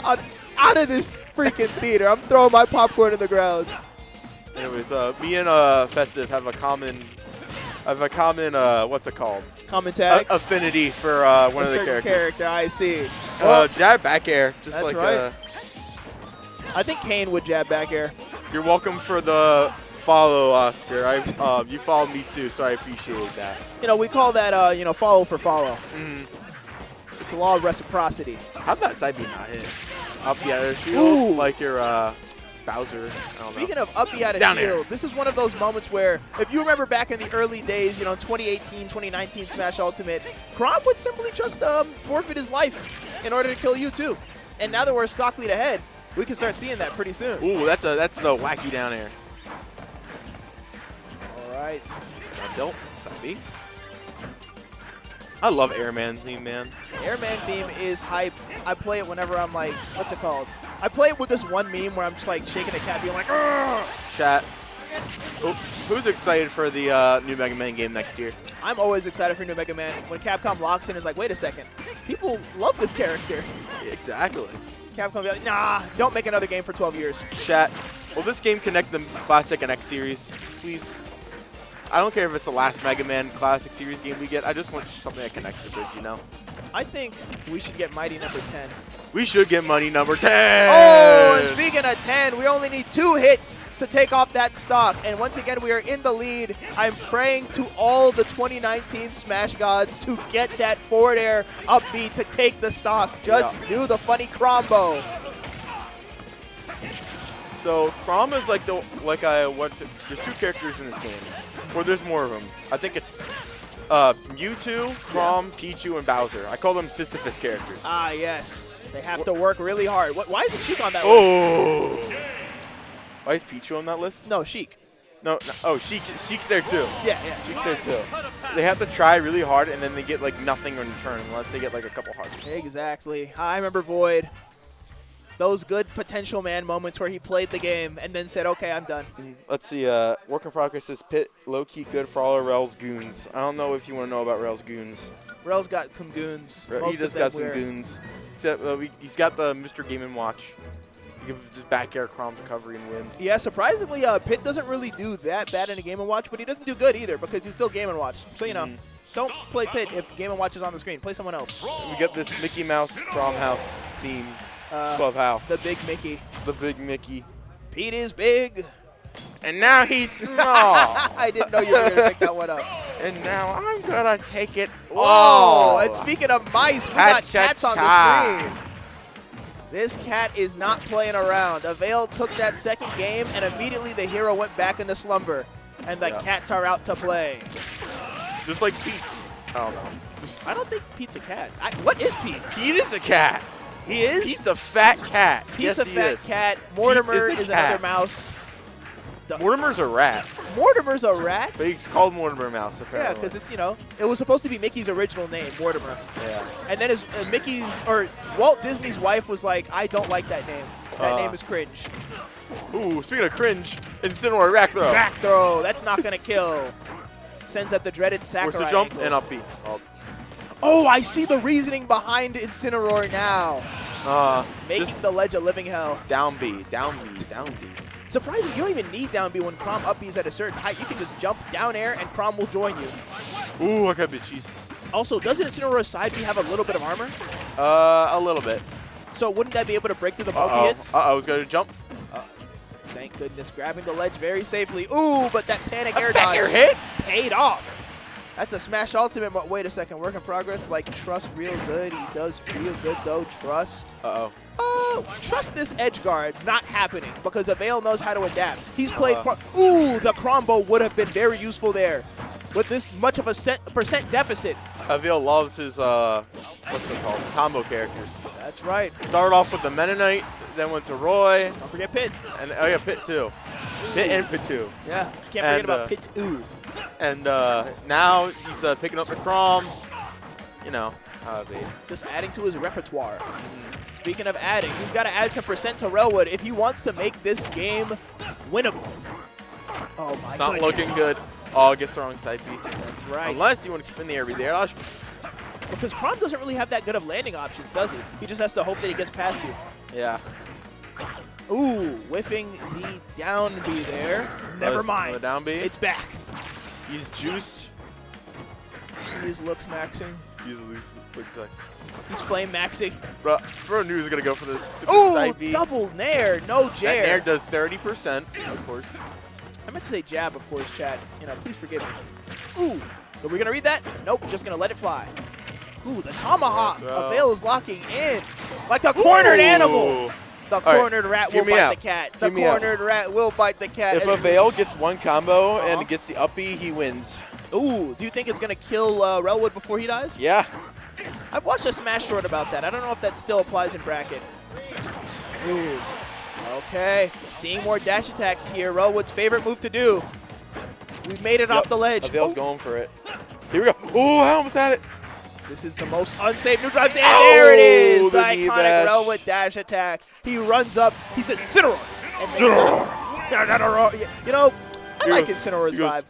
B: Out of this freaking theater. I'm throwing my popcorn in the ground.
F: Anyways, me and Festive have a common, what's it called?
B: Common tag.
F: Affinity for one
B: a
F: of the
B: certain
F: characters.
B: character, I see. Well,
F: Jab back air, just
B: that's
F: like
B: right. I think Kane would jab back air.
F: you're welcome for the follow, Oscar. You followed me too, so I appreciate that.
B: You know, we call that, follow for follow.
F: Mm.
B: It's the law of reciprocity.
F: How about side B not hit? Up the other shield,
B: Ooh.
F: like your Bowser. I don't
B: Speaking
F: know.
B: of up out of
F: Down
B: shield,
F: air.
B: this is one of those moments where, if you remember back in the early days, 2018, 2019 Smash Ultimate, Crom would simply just forfeit his life in order to kill you too. And now that we're a stock lead ahead, we can start seeing that pretty soon.
F: Ooh, that's the wacky down air.
B: All right.
F: Tilt, side B. I love Airman theme, man.
B: Airman theme is hype. I play it whenever I'm like, what's it called? I play it with this one meme where I'm just like shaking a cat being like, "Argh!"
F: Chat. Oh, who's excited for the new Mega Man game next year?
B: I'm always excited for new Mega Man. When Capcom locks in, it's like, wait a second. People love this character.
F: Exactly.
B: Capcom be like, nah, don't make another game for 12 years.
F: Chat. Will this game connect the classic and X series, please? I don't care if it's the last Mega Man Classic Series game we get. I just want something that connects the bridge, you know?
B: I think we should get Mighty number 10.
F: We should get money number 10.
B: Oh, and speaking of 10, we only need 2 hits to take off that stock. And once again, we are in the lead. I'm praying to all the 2019 Smash gods to get that forward air up B to take the stock. Just do the funny combo.
F: So Chrom is like there's 2 characters in this game, or there's more of them. I think it's Mewtwo, Chrom, Pichu, and Bowser. I call them Sisyphus characters.
B: Ah, yes. They have to work really hard. Why isn't Sheik on that list?
F: Oh! Why is Pichu on that list?
B: No, Sheik.
F: No. Oh, Sheik's there too.
B: Yeah.
F: Sheik's there too. They have to try really hard, and then they get like nothing in return unless they get like a couple hearts.
B: Exactly. I remember Void. Those good potential man moments where he played the game and then said, okay, I'm done.
F: Let's see. Work in progress is Pit, low-key good for all of Rel's goons. I don't know if you want to know about Rel's goons.
B: Rel's got some goons.
F: He just got some goons. Except he's got the Mr. Game & Watch. You can just back air Chrom recovery and win.
B: Yeah, surprisingly, Pit doesn't really do that bad in a Game & Watch, but he doesn't do good either because he's still Game & Watch. So, you know, don't play Pit if Game & Watch is on the screen. Play someone else.
F: We got this Mickey Mouse Chrom House theme. Clubhouse.
B: The Big Mickey.
F: The Big Mickey.
B: Pete is big.
F: And now he's small.
B: I didn't know you were going to pick that one up.
F: And now I'm going to take it.
B: Oh, and speaking of mice, we got cats on the
F: Ha-cha-cha.
B: screen. This cat is not playing around. Avail took that second game, and immediately the hero went back into slumber. And the cats are out to play.
F: Just like Pete. I don't know.
B: I don't think Pete's a cat. What is Pete?
F: Pete is a cat.
B: He is?
F: Pete's a fat cat.
B: Pete's
F: Yes,
B: a
F: he
B: fat
F: is.
B: cat. Mortimer
F: Pete
B: is
F: a cat.
B: another mouse.
F: Mortimer's a rat.
B: Mortimer's a rat?
F: But he's called Mortimer Mouse,
B: Yeah,
F: apparently.
B: because it's, you know, it was supposed to be Mickey's original name, Mortimer.
F: Yeah.
B: And then his Walt Disney's wife was like, I don't like that name. That name is cringe.
F: Ooh, speaking of cringe, Incineroar rack throw.
B: Back throw. That's not going to kill. Sends up the dreaded Sakurai.
F: Where's the jump?
B: angle.
F: And up B.
B: Oh, I see the reasoning behind Incineroar now. Making
F: Just
B: the ledge a living hell.
F: down B, down B, down B.
B: Surprising, you don't even need down B when Chrom up B is at a certain height. You can just jump down air and Chrom will join you.
F: Ooh, I got a bit cheesy.
B: Also, doesn't Incineroar's side B have a little bit of armor?
F: A little bit.
B: So wouldn't that be able to break through the multi-hits?
F: Uh-oh, he's going to jump.
B: Thank goodness, grabbing the ledge very safely. Ooh, but that panic air
F: back
B: dodge
F: air hit?
B: paid off. That's a Smash Ultimate. Wait a second, work in progress. Like, Trust real good. He does real good, though. Trust.
F: Uh-oh.
B: Trust this edge guard not happening because Avail knows how to adapt. He's played. Ooh, the combo would have been very useful there with this much of a percent deficit.
F: Avail loves his, what's it called? Combo characters.
B: That's right.
F: Started off with the Mennonite, then went to Roy,
B: Don't forget Pit.
F: and oh yeah, Pit too. Pit and Pitu.
B: Yeah, can't forget
F: And,
B: about Pit. Ooh.
F: And now he's picking up the Chrom. You know, how it be.
B: Just adding to his repertoire. Speaking of adding, he's got to add some percent to Relwood if he wants to make this game winnable. Oh my
F: It's not
B: goodness.
F: looking good. Oh, gets the wrong side B.
B: That's right.
F: Unless you want to keep in the air, there.
B: Because Chrom doesn't really have that good of landing options, does he? He just has to hope that he gets past you.
F: Yeah.
B: Ooh, whiffing the down B there. Never mind.
F: The down B.
B: It's back.
F: He's juiced.
B: He's looks maxing.
F: He's loose.
B: He's flame maxing.
F: Bro knew he was gonna go for the
B: Ooh,
F: side B.
B: double nair. No
F: That
B: jair.
F: nair does 30%, of course.
B: I meant to say jab, of course, chat. You know, please forgive me. Ooh, are we gonna read that? Nope, just gonna let it fly. Ooh, the tomahawk.
F: Yes, bro.
B: Avail is locking in. Like the cornered animal.
F: Ooh.
B: The
F: right,
B: cornered rat
F: hear
B: will
F: me
B: bite
F: out.
B: the cat. The
F: Hear me out.
B: cornered rat will bite the cat.
F: If
B: As-
F: Avail gets one combo and gets the up B, he wins.
B: Ooh, do you think it's gonna kill Relwood before he dies?
F: Yeah.
B: I've watched a Smash short about that. I don't know if that still applies in bracket. Ooh. Okay, seeing more dash attacks here. Relwood's favorite move to do. We've made it off the ledge.
F: Avail's
B: Ooh.
F: going for it. Here we go. Oh, I almost had it.
B: This is the most unsafe new drives, and there it is!
F: Oh,
B: The
F: the knee
B: iconic
F: bash.
B: Relwood dash attack. He runs up, he says, Incineroar! And Incineroar! You know, I like Incineroar's vibe.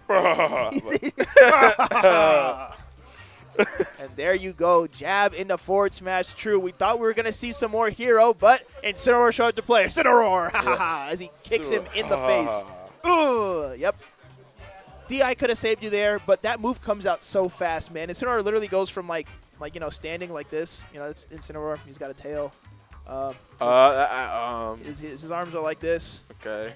B: And there you go, jab into forward smash. True, we thought we were going to see some more hero, but Incineroar showed up to play. Incineroar! As he kicks him in the face. Ugh, yep. DI could have saved you there, but that move comes out so fast, man. Incineroar literally goes from like standing like this. You know, it's Incineroar. He's got a tail. His arms are like this.
F: Okay.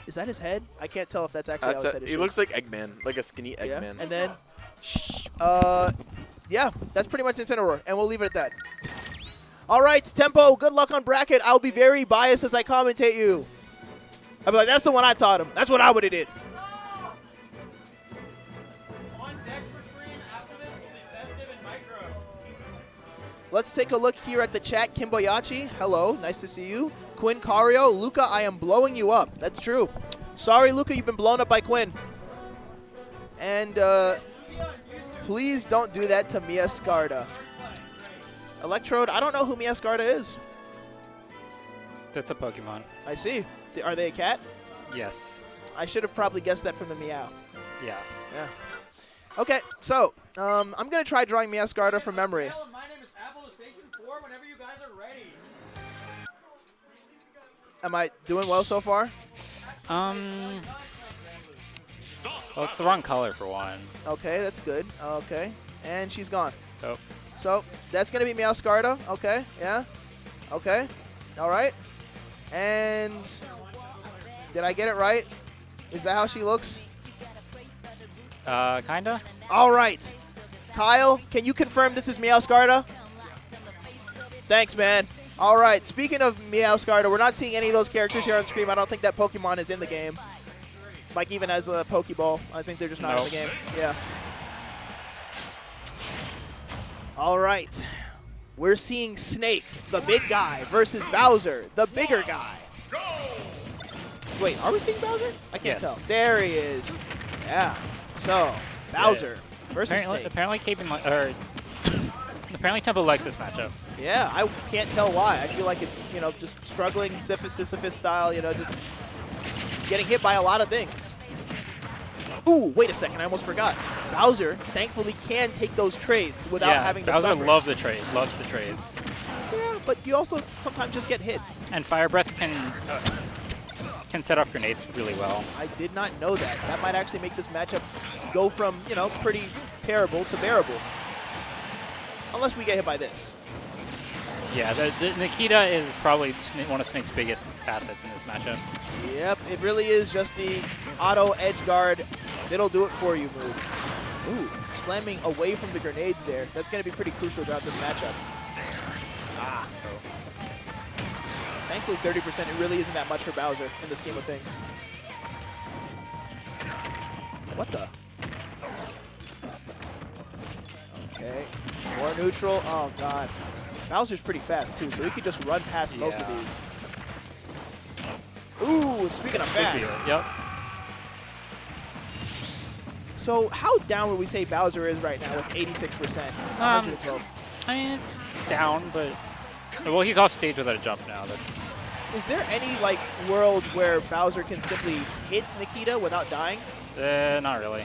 B: Is that his head? I can't tell if that's actually how his head is.
F: He
B: shaped.
F: looks like Eggman, like a skinny
B: Yeah.
F: Eggman.
B: And then, yeah, that's pretty much Incineroar, and we'll leave it at that. All right, Tempo, good luck on bracket. I'll be very biased as I commentate you. I'll be like, that's the one I taught him. That's what I would have did.
A: On deck for stream after this will be Festive and Micro.
B: Let's take a look here at the chat. Kimboyachi, hello, nice to see you. Quinn Cario, Luca, I am blowing you up. That's true. Sorry, Luca, you've been blown up by Quinn. And please don't do that to Mia Scarda. Electrode, I don't know who Mia Scarda is.
G: That's a Pokemon.
B: I see. Are they a cat?
G: Yes.
B: I should have probably guessed that from the meow.
G: Yeah.
B: Yeah. Okay, so I'm going to try drawing Mia Scarda from memory.
A: My name is Apple to Station 4 whenever you guys are ready.
B: Am I doing well so far?
G: Well, it's the wrong color for one.
B: Okay, that's good. Okay. And she's gone.
G: Oh.
B: So that's going to be Meow Scarda. Okay, yeah. Okay. All right. And did I get it right? Is that how she looks?
G: Kinda.
B: All right. Kyle, can you confirm this is Meow Scarda? Thanks, man. All right. Speaking of Meow Scarda, we're not seeing any of those characters here on screen. I don't think that Pokemon is in the game. Like even as a Pokeball, I think they're just not in the game. Yeah. All right. We're seeing Snake, the big guy, versus Bowser, the bigger guy. Wait, are we seeing Bowser? I can't tell. There he is. Yeah. So, Bowser versus Snake.
G: Apparently Tempo likes this matchup.
B: Yeah, I can't tell why. I feel like it's, you know, just struggling Sisyphus style, you know, just getting hit by a lot of things. Ooh, wait a second, I almost forgot. Bowser, thankfully, can take those trades without having to
G: Bowser
B: suffer.
G: loves the trades.
B: Yeah, but you also sometimes just get hit.
G: And Fire Breath can set up grenades really well.
B: I did not know that. That might actually make this matchup go from, you know, pretty terrible to bearable. Unless we get hit by this.
G: Yeah, the Nikita is probably one of Snake's biggest assets in this matchup.
B: Yep, it really is just the auto edge guard. It'll do it for you move. Ooh, slamming away from the grenades there. That's going to be pretty crucial throughout this matchup. Ah. Thankfully, 30%, it really isn't that much for Bowser in the scheme of things. What the? Okay, more neutral. Oh, God. Bowser's pretty fast, too, so he could just run past most of these. Ooh, and speaking of fast.
G: Yep.
B: So how down would we say Bowser is right now with 86%? 112.
G: I mean, it's down, but... Well, he's off stage without a jump now.
B: Is there any, like, world where Bowser can simply hit Nikita without dying?
G: Not really.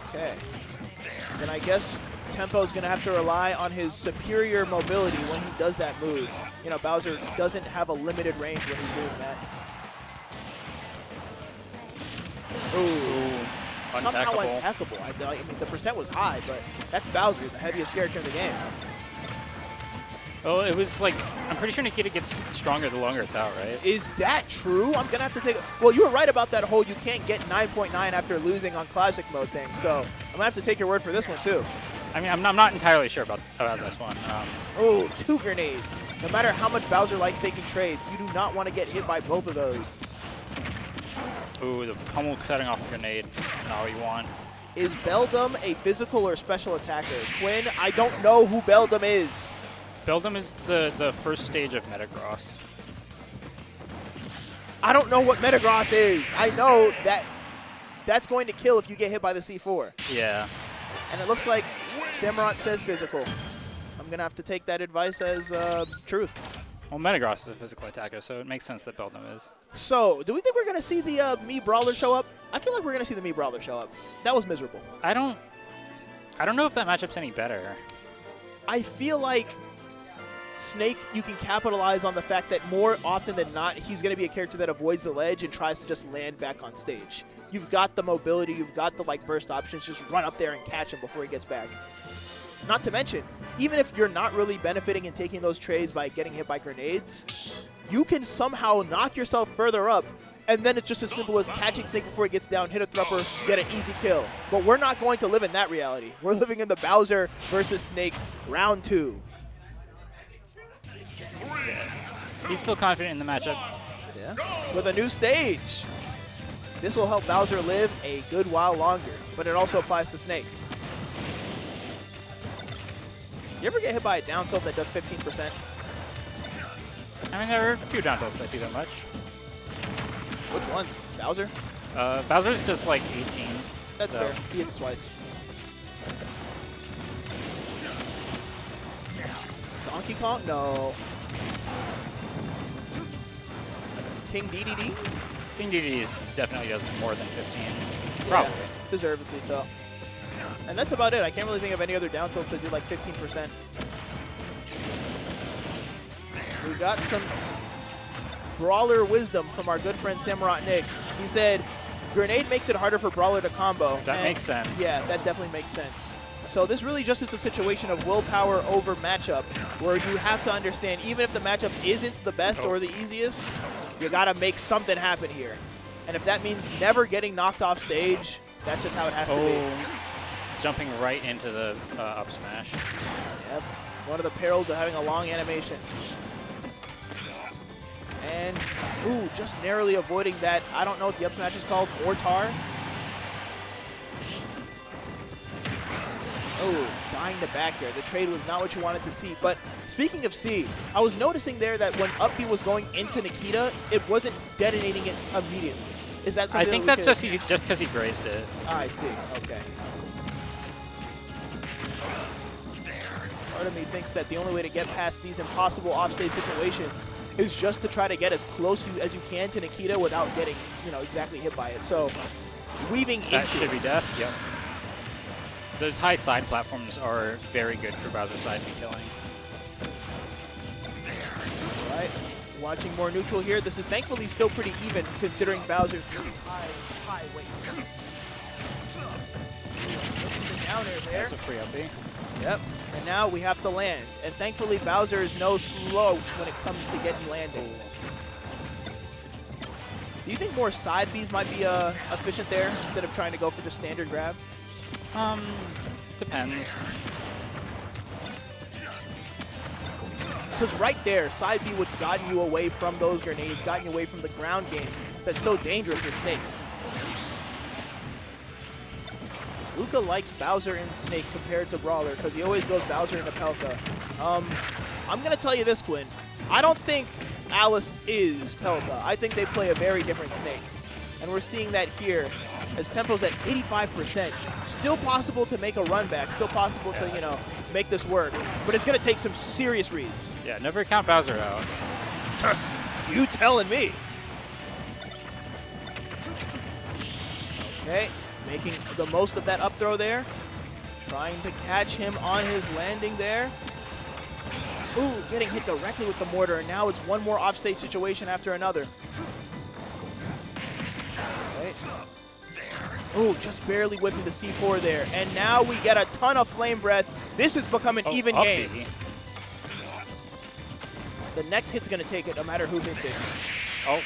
B: Okay. Then I guess Tempo's going to have to rely on his superior mobility when he does that move. You know, Bowser doesn't have a limited range when he's doing that. Ooh. Somehow unattackable. I mean, the percent was high, but that's Bowser, the heaviest character in the game.
G: Oh, it was like, I'm pretty sure Nikita gets stronger the longer it's out, right?
B: Is that true? I'm going to have to take well, you were right about that whole you can't get 9.9 after losing on Classic mode thing, so I'm going to have to take your word for this one, too.
G: I mean, I'm not entirely sure about this one.
B: Oh, 2 grenades. No matter how much Bowser likes taking trades, you do not want to get hit by both of those.
G: Ooh, the pummel cutting off the grenade. Not what you want.
B: Is Beldum a physical or special attacker? Quinn, I don't know who Beldum is.
G: Beldum is the first stage of Metagross.
B: I don't know what Metagross is. I know that that's going to kill if you get hit by the C4.
G: Yeah.
B: And it looks like Samurott says physical. I'm going to have to take that advice as truth.
G: Well, Metagross is a physical attacker, so it makes sense that Beldum is.
B: So, do we think we're going to see the Mii Brawler show up? I feel like we're going to see the Mii Brawler show up. That was miserable.
G: I don't know if that matchup's any better.
B: I feel like Snake, you can capitalize on the fact that more often than not, he's going to be a character that avoids the ledge and tries to just land back on stage. You've got the mobility, you've got the like burst options, just run up there and catch him before he gets back. Not to mention, even if you're not really benefiting and taking those trades by getting hit by grenades, you can somehow knock yourself further up, and then it's just as simple as catching Snake before he gets down, hit a thrupper, get an easy kill. But we're not going to live in that reality. We're living in the Bowser versus Snake round 2.
G: He's still confident in the matchup.
B: Yeah. With a new stage. This will help Bowser live a good while longer, but it also applies to Snake. You ever get hit by a down tilt that does 15%?
G: I mean, there are a few down tilts that do that much.
B: Which ones? Bowser?
G: Bowser's just like 18.
B: That's
G: so.
B: fair. He hits twice. Donkey Kong? No. King DDD?
G: King DD's definitely does more than 15. Probably.
B: Yeah, deservedly so. And that's about it. I can't really think of any other down tilts that do like 15%. We got some Brawler wisdom from our good friend Samurott Nick. He said, grenade makes it harder for Brawler to combo.
G: That makes sense.
B: Yeah, that definitely makes sense. So this really just is a situation of willpower over matchup, where you have to understand, even if the matchup isn't the best or the easiest, you gotta make something happen here. And if that means never getting knocked off stage, that's just how it has to be.
G: Jumping right into the up smash.
B: Yep, one of the perils of having a long animation. And, ooh, just narrowly avoiding that, I don't know what the up smash is called, Mortar. Oh, dying to back here. The trade was not what you wanted to see. But speaking of C, I was noticing there that when up B was going into Nikita, it wasn't detonating it immediately. Is that something
G: I think
B: that
G: that's just because he grazed it.
B: I see. Okay. Part of me thinks that the only way to get past these impossible offstage situations is just to try to get as close as you can to Nikita without getting, exactly hit by it. So, weaving into
G: That should be death, yep. Those high side platforms are very good for Bowser side B killing.
B: All right, watching more neutral here. This is thankfully still pretty even considering Bowser's high weight. Down air there.
G: That's a free up B.
B: Yep, and now we have to land. And thankfully Bowser is no slouch when it comes to getting landings. Do you think more side Bs might be efficient there instead of trying to go for the standard grab?
G: Depends.
B: Because right there, side B would have gotten you away from those grenades, gotten you away from the ground game that's so dangerous with Snake. Luca likes Bowser and Snake compared to Brawler because he always goes Bowser into Pelka. I'm going to tell you this, Quinn. I don't think Alice is Pelka. I think they play a very different Snake. And we're seeing that here as tempo's at 85%. Still possible to make a run back. Still possible to, make this work. But it's going to take some serious reads.
G: Yeah, never count Bowser out.
B: You telling me. Okay. Making the most of that up throw there. Trying to catch him on his landing there. Ooh, getting hit directly with the mortar, and now it's one more offstage situation after another. Okay. Ooh, just barely whipping the C4 there. And now we get a ton of flame breath. This has become an even game.
G: B.
B: The next hit's going to take it no matter who hits it.
G: Oh,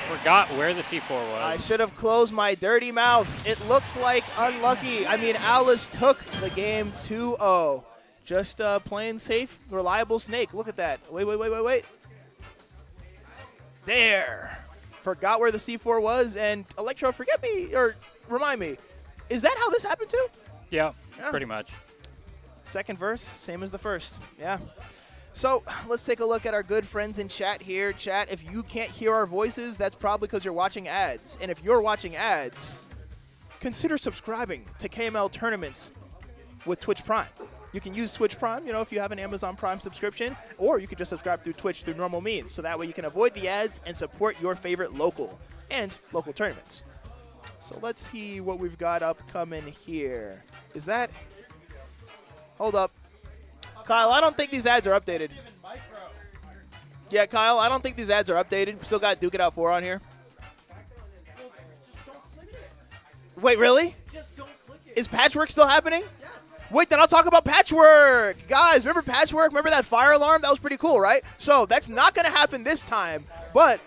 G: forgot where the C4 was.
B: I should have closed my dirty mouth. It looks like unlucky. I mean, Alice took the game 2-0. Just playing safe, reliable Snake. Look at that. Wait. There. Forgot where the C4 was. And Electro, remind me, is that how this happened too?
G: Yeah, pretty much.
B: Second verse, same as the first. Yeah. So let's take a look at our good friends in chat here. Chat, if you can't hear our voices, that's probably because you're watching ads. And if you're watching ads, consider subscribing to KML tournaments with Twitch Prime. You can use Twitch Prime, if you have an Amazon Prime subscription, or you can just subscribe through Twitch through normal means. So that way you can avoid the ads and support your favorite local tournaments. So let's see what we've got upcoming here. Is that? Hold up. Kyle, I don't think these ads are updated. Yeah, Kyle, I don't think these ads are updated. We still got Duke It Out 4 on here. Wait, really? Is Patchwork still happening? Wait, then I'll talk about Patchwork. Guys, remember Patchwork? Remember that fire alarm? That was pretty cool, right? So that's not going to happen this time, but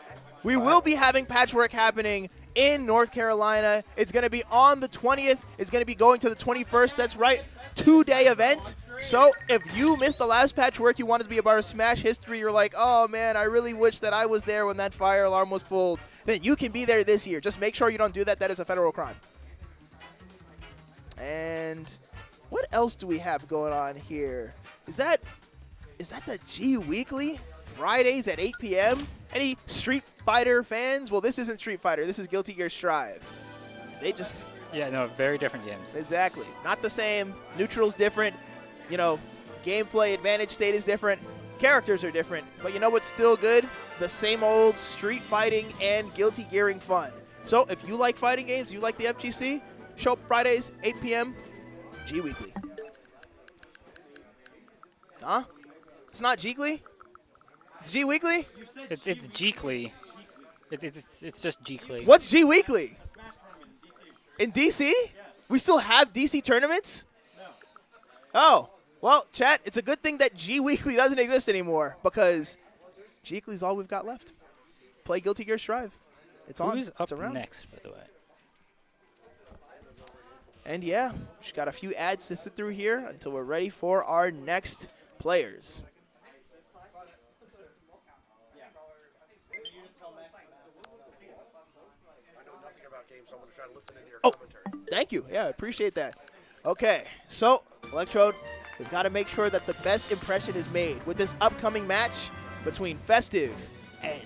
B: we will be having Patchwork happening in North Carolina. It's going to be on the 20th. It's going to be going to the 21st. That's right, 2-day event. So if you missed the last Patchwork, you wanted to be a part of Smash history, you're like, oh, man, I really wish that I was there when that fire alarm was pulled, then you can be there this year. Just make sure you don't do that. That is a federal crime. And what else do we have going on here? Is that the G Weekly? Fridays at 8 p.m.? Any Street Fighter fans? Well, this isn't Street Fighter. This is Guilty Gear Strive. They just...
G: Yeah, no, very different games.
B: Exactly. Not the same. Neutral's different. You know, gameplay advantage state is different. Characters are different. But you know what's still good? The same old street fighting and Guilty Gearing fun. So if you like fighting games, you like the FGC, show up Fridays, 8 p.m., G Weekly. Huh? It's not Geekly? It's G Weekly?
G: It's Geekly. It's just Geekly.
B: What's G Weekly? In DC? We still have DC tournaments? Oh. Well, chat, it's a good thing that G Weekly doesn't exist anymore because G Weekly's all we've got left. Play Guilty Gear Strive. It's on.
G: Who's
B: It's
G: up
B: around.
G: next, by the way?
B: And yeah, just got a few ads to sit through here until we're ready for our next players. Oh, thank you. Yeah, I appreciate that. Okay, so Electrode, we've got to make sure that the best impression is made with this upcoming match between Festive and,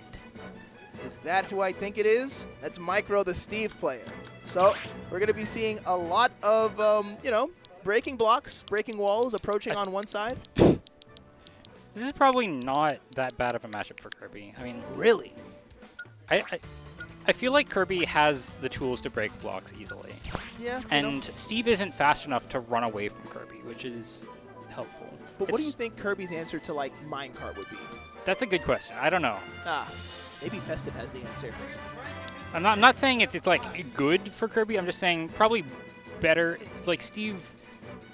B: is that who I think it is? That's Micro, the Steve player. So we're going to be seeing a lot of, you know, breaking blocks, breaking walls, approaching on one side.
G: This is probably not that bad of a matchup for Kirby. I mean,
B: Really?
G: I feel like Kirby has the tools to break blocks easily.
B: Yeah. you know.
G: And Steve isn't fast enough to run away from Kirby, which is helpful.
B: But what do you think Kirby's answer to, like, Minecart would be?
G: That's a good question. I don't know.
B: Maybe Festive has the answer.
G: I'm not saying it's like good for Kirby. I'm just saying probably better. Like Steve,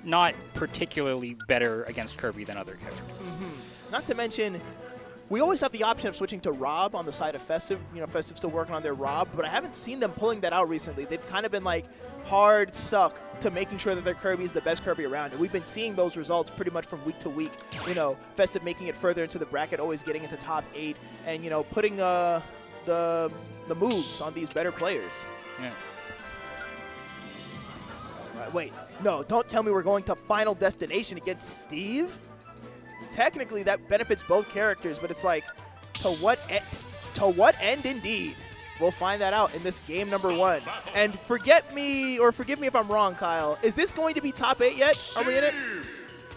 G: not particularly better against Kirby than other characters.
B: Not to mention, we always have the option of switching to Rob on the side of Festive. You know, Festive's still working on their Rob, but I haven't seen them pulling that out recently. They've kind of been like hard stuck to making sure that their Kirby is the best Kirby around. And we've been seeing those results pretty much from week to week. You know, Festive making it further into the bracket, always getting into top 8, and, you know, putting the moves on these better players.
G: Yeah.
B: All right, wait, no, don't tell me we're going to Final Destination against Steve? Technically, that benefits both characters, but it's like, to what end indeed? We'll find that out in this game number 1. And forgive me if I'm wrong, Kyle. Is this going to be top 8 yet? Are we in it?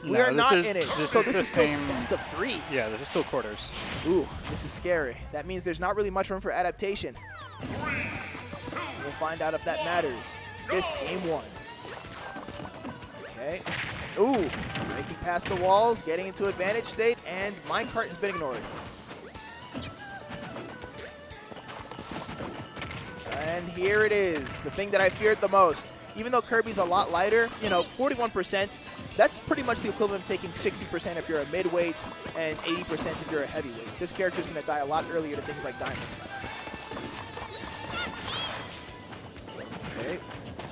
B: We
G: No,
B: are not in it.
G: This
B: So
G: is
B: this
G: the
B: is still
G: same.
B: best of 3.
G: Yeah, this is still quarters.
B: Ooh, this is scary. That means there's not really much room for adaptation. We'll find out if that matters. This game 1. Okay. Ooh, breaking past the walls, getting into advantage state, and Minecart has been ignored. And here it is, the thing that I feared the most. Even though Kirby's a lot lighter, you know, 41%, that's pretty much the equivalent of taking 60% if you're a midweight and 80% if you're a heavyweight. This character's going to die a lot earlier to things like Diamond. Okay,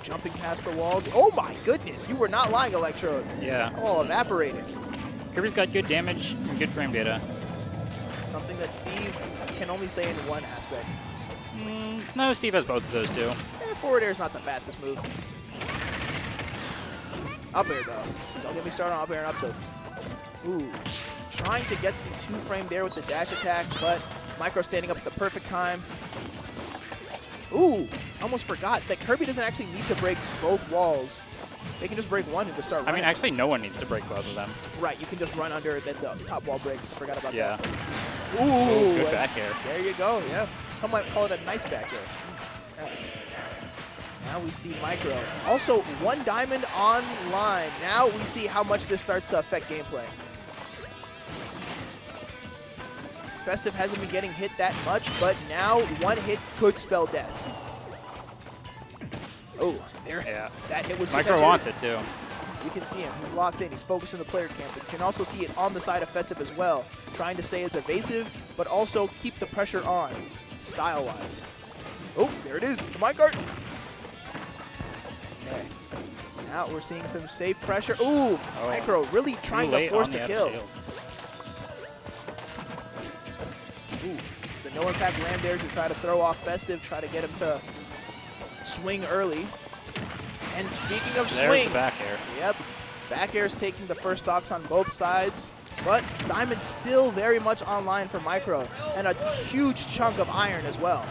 B: jumping past the walls. Oh my goodness, you were not lying, Electrode.
G: Yeah.
B: Oh, evaporated.
G: Kirby's got good damage and good frame data.
B: Something that Steve can only say in one aspect.
G: No, Steve has both of those too.
B: Forward air is not the fastest move. Up air, though. Don't get me started on up air and up tilt. Ooh. Trying to get the 2-frame there with the dash attack, but Micro standing up at the perfect time. Ooh. Almost forgot that Kirby doesn't actually need to break both walls. They can just break one and just start running.
G: I mean, actually, no one needs to break both of them.
B: Right, you can just run under, then the top wall breaks. Forgot about
G: Yeah.
B: that. Ooh.
G: Good back air.
B: There you go, yeah. Some might call it a nice back air. Yeah. Now we see Micro. Also, 1 diamond online. Now we see how much this starts to affect gameplay. Festive hasn't been getting hit that much, but now one hit could spell death. Oh, there.
G: Yeah.
B: That hit was
G: Micro
B: potentially-
G: wants it too.
B: You can see him. He's locked in. He's focused on the player camp. But you can also see it on the side of Festive as well, trying to stay as evasive, but also keep the pressure on, style-wise. Oh, there it is. The minecart. Okay. Now we're seeing some safe pressure. Ooh, Micro really trying to force the kill. Ooh, the no-impact land there to try to throw off Festive, try to get him to swing early. And speaking of
G: There's
B: swing,
G: the back air.
B: Yep, back air is taking the first stocks on both sides, but Diamond's still very much online for Micro, and a huge chunk of iron as well.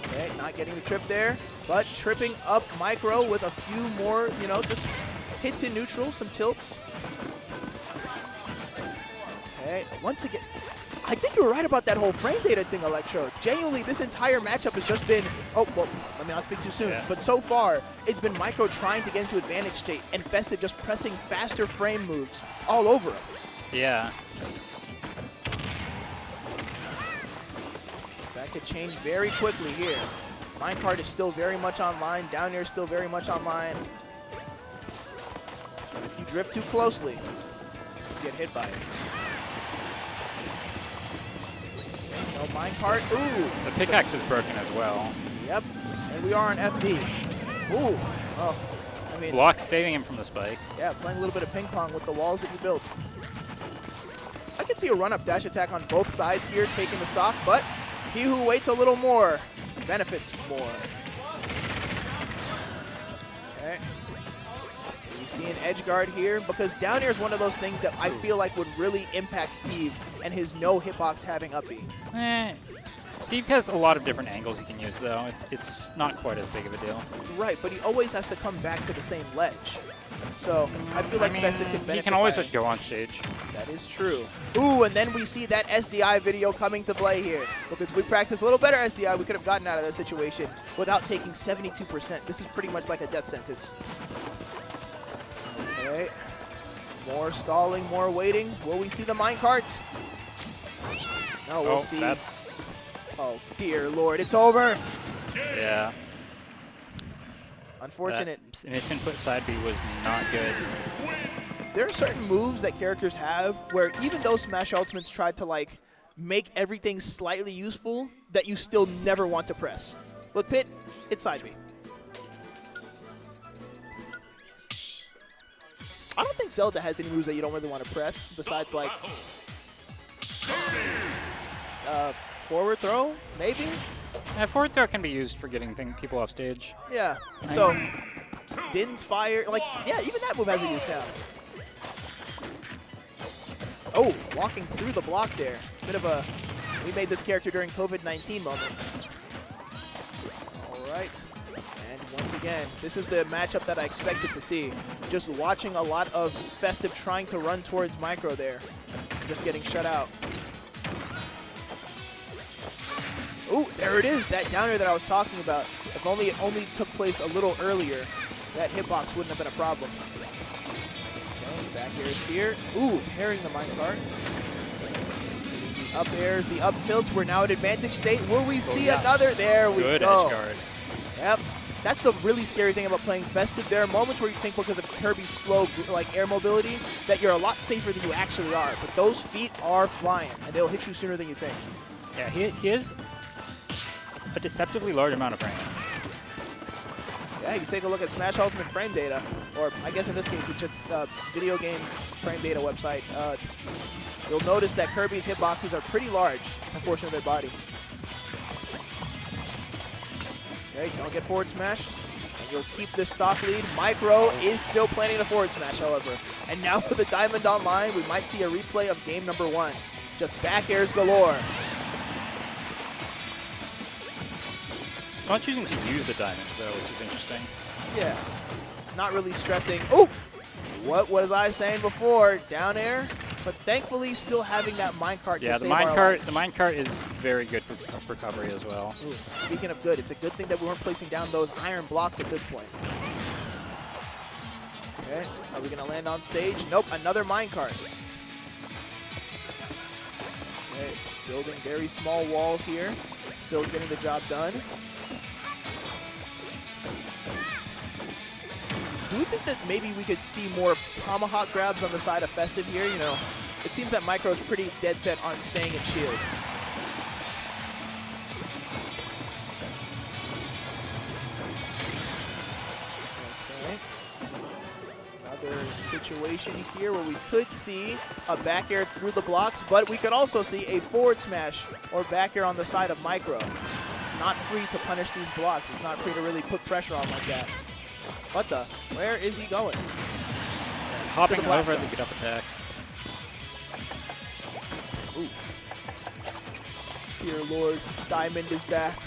B: Okay, not getting the trip there, but tripping up Micro with a few more, you know, just hits in neutral, some tilts. Okay, once again, I think you were right about that whole frame data thing, Electro. Genuinely, this entire matchup has just been, oh, well, let me not speak too soon,
G: Yeah.
B: but so far, it's been Micro trying to get into advantage state and Festive just pressing faster frame moves all over him.
G: Yeah.
B: That could change very quickly here. Minecart is still very much online. Down here is still very much online. But if you drift too closely, you get hit by it. No minecart. Ooh.
G: The pickaxe is broken as well.
B: Yep. And we are on FD. Ooh. Oh. I mean,
G: Block's saving him from the spike.
B: yeah, playing a little bit of ping pong with the walls that you built. I could see a run-up dash attack on both sides here, taking the stock, but he who waits a little more benefits more. Okay. You see an edge guard here, because down air is one of those things that I feel like would really impact Steve and his no hitbox having up B.
G: Steve has a lot of different angles he can use, though. It's not quite as big of a deal.
B: Right, but he always has to come back to the same ledge. So I feel like Festive can benefit.
G: he can always
B: by
G: just go on stage.
B: That is true. Ooh, and then we see that SDI video coming to play here. Because we practiced a little better SDI, we could have gotten out of that situation without taking 72%. This is pretty much like a death sentence. Okay. More stalling, more waiting. Will we see the minecarts? No, we'll see.
G: That's...
B: Oh, dear Lord, it's over.
G: Yeah.
B: Unfortunate.
G: That misinput side B was not good.
B: There are certain moves that characters have where even though Smash Ultimates tried to like make everything slightly useful, that you still never want to press. With Pit, it's side B. I don't think Zelda has any moves that you don't really want to press besides like forward throw, maybe?
G: Forward throw can be used for getting people off stage.
B: Yeah. So Din's fire, like, yeah, even that move has a use now. Oh, walking through the block there. Bit of a, we made this character during COVID-19 moment. All right. And once again, this is the matchup that I expected to see. Just watching a lot of Festive trying to run towards Micro there. Just getting shut out. Ooh, there it is, that downer that I was talking about. If only it only took place a little earlier, that hitbox wouldn't have been a problem. Okay, back air is here. Ooh, parrying the minecart. The up airs, the up tilts. We're now at advantage state. Will we see another? There we
G: Good
B: go.
G: edge guard.
B: Yep. That's the really scary thing about playing Festive. There are moments where you think because of Kirby's slow like air mobility that you're a lot safer than you actually are. But those feet are flying, and they'll hit you sooner than you think.
G: Yeah, he is a deceptively large amount of frame.
B: Yeah, you take a look at Smash Ultimate frame data, or I guess in this case it's just video game frame data website. You'll notice that Kirby's hitboxes are pretty large proportion of their body. Okay, don't get forward smashed, and you'll keep this stock lead. Micro is still planning to forward smash, however. And now with the Diamond online, we might see a replay of game number 1. Just back airs galore.
G: He's not choosing to use the diamond, though, which is interesting.
B: Yeah, not really stressing. Oh, what was I saying before? Down air, but thankfully still having that minecart
G: Yeah,
B: to
G: the
B: save our life.
G: minecart is very good for recovery as well.
B: Ooh, speaking of good, it's a good thing that we weren't placing down those iron blocks at this point. Okay, are we gonna land on stage? Nope, another minecart. Okay, building very small walls here. Still getting the job done. Do we think that maybe we could see more tomahawk grabs on the side of Festive here? You know, it seems that Micro's pretty dead set on staying in shield. Okay. Another situation here where we could see a back air through the blocks, but we could also see a forward smash or back air on the side of Micro. It's not free to punish these blocks. It's not free to really put pressure on like that. What the? Where is he going?
G: Hopping
B: the
G: over
B: side.
G: the get up attack.
B: Ooh. Dear Lord, Diamond is back.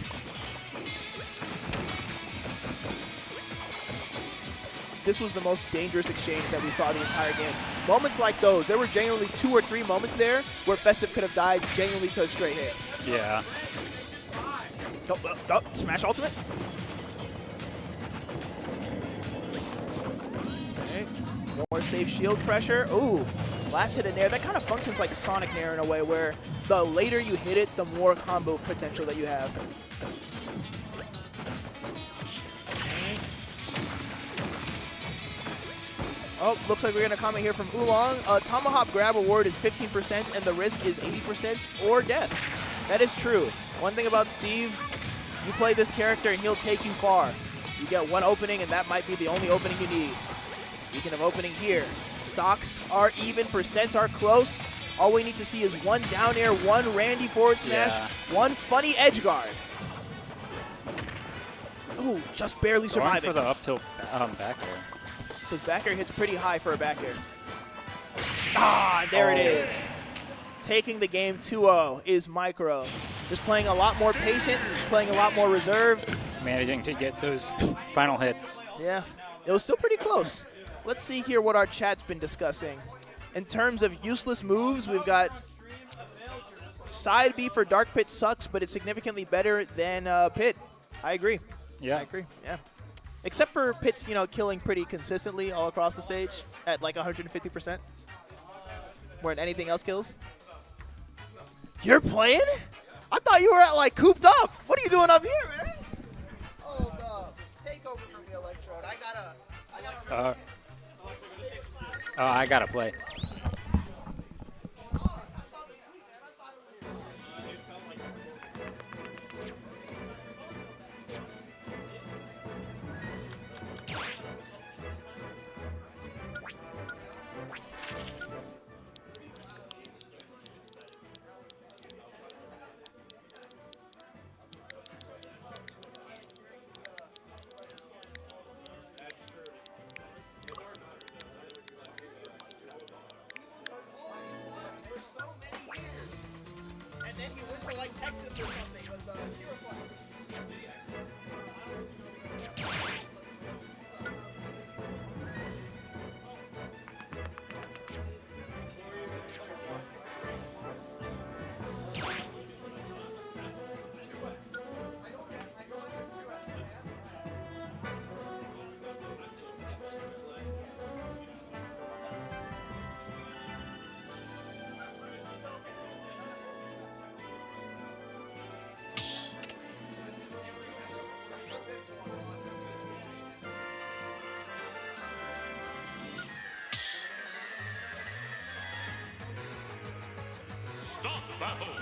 B: This was the most dangerous exchange that we saw the entire game. Moments like those, there were genuinely 2 or 3 moments there where Festive could have died genuinely to a straight hit.
G: Yeah.
B: Oh, smash ultimate. Okay. More safe shield pressure. Ooh, last hit in Nair. That kind of functions like Sonic Nair in a way where the later you hit it, the more combo potential that you have. Oh, looks like we're going to comment here from Oolong. Tomahawk grab reward is 15% and the risk is 80% or death. That is true. One thing about Steve, you play this character and he'll take you far. You get one opening and that might be the only opening you need. Speaking of opening here, stocks are even, percents are close. All we need to see is one down air, one Randy forward smash, one funny edge guard. Ooh, just barely
G: Going
B: surviving.
G: for the up tilt back air.
B: His back air hits pretty high for a back air. Ah, there it is. Taking the game 2-0 is Micro. Just playing a lot more patient, playing a lot more reserved.
G: Managing to get those final hits.
B: Yeah, it was still pretty close. Let's see here what our chat's been discussing. In terms of useless moves, we've got side B for Dark Pit sucks, but it's significantly better than Pit. I agree.
G: Yeah.
B: I agree, yeah. Except for Pit's, you know, killing pretty consistently all across the stage at like 150%. More than anything else kills. You're playing? I thought you were at like cooped up. What are you doing up here, man? Hold up. Take over from me, Electrode. I gotta
G: I gotta play.
B: Texas or something with Hero
H: Stop battle!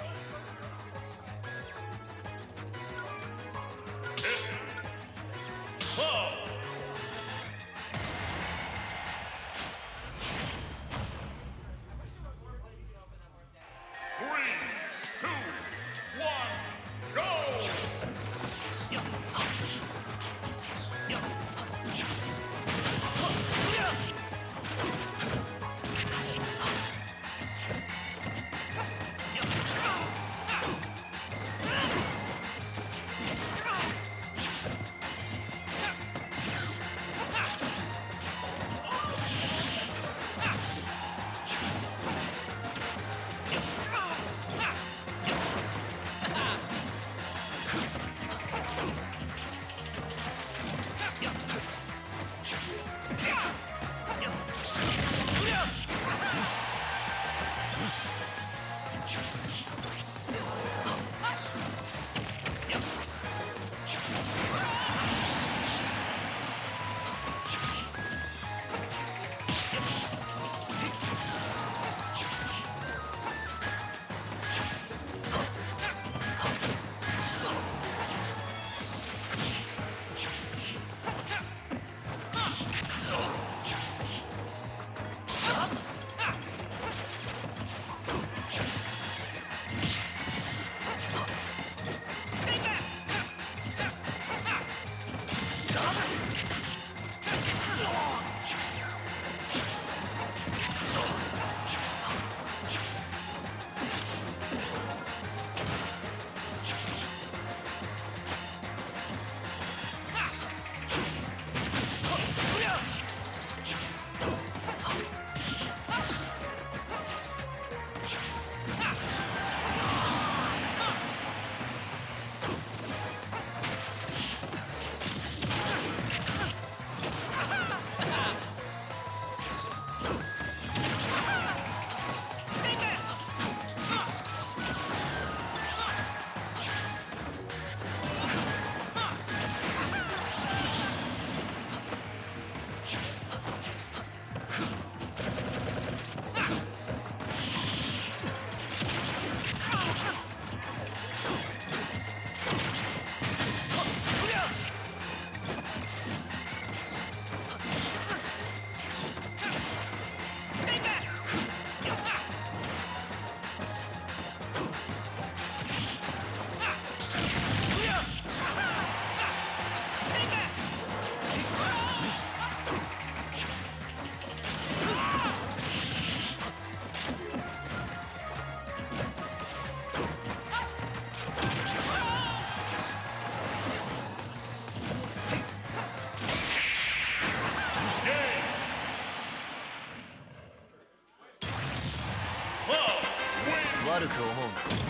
H: 悪く思うな。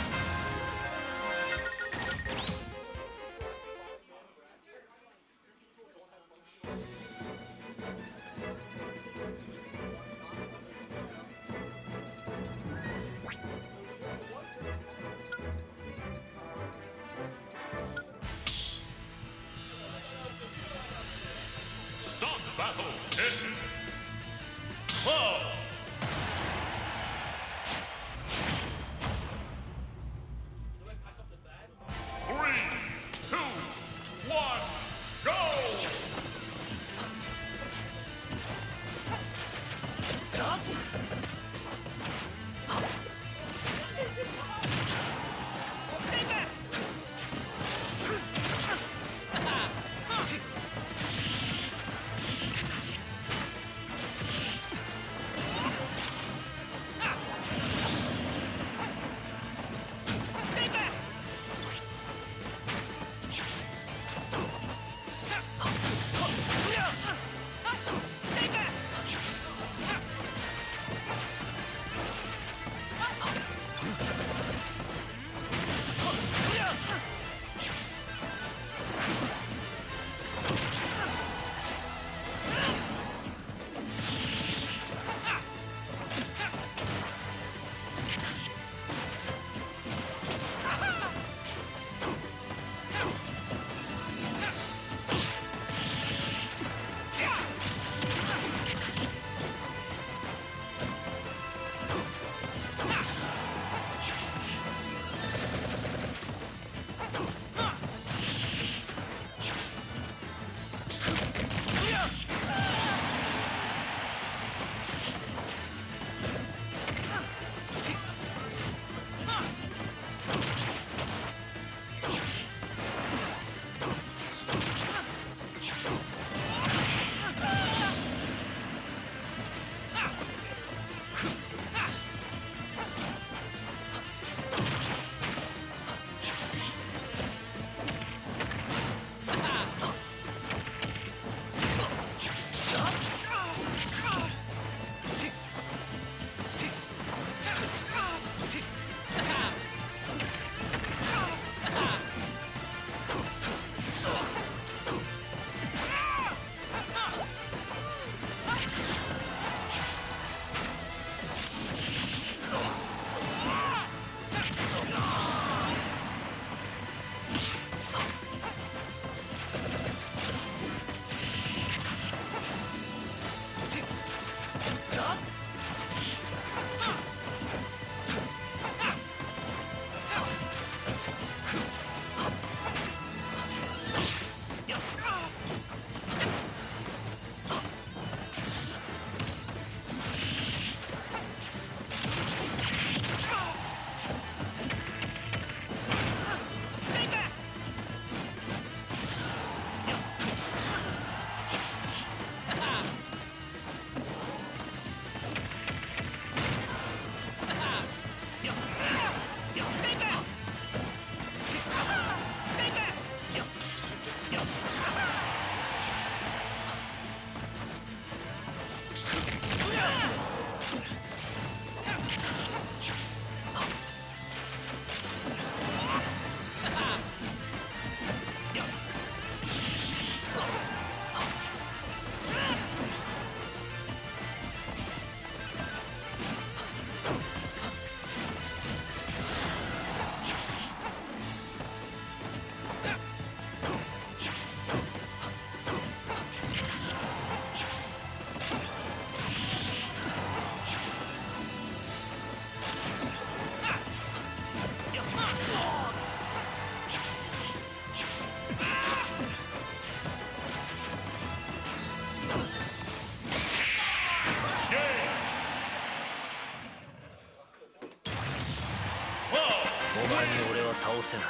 H: 倒せない。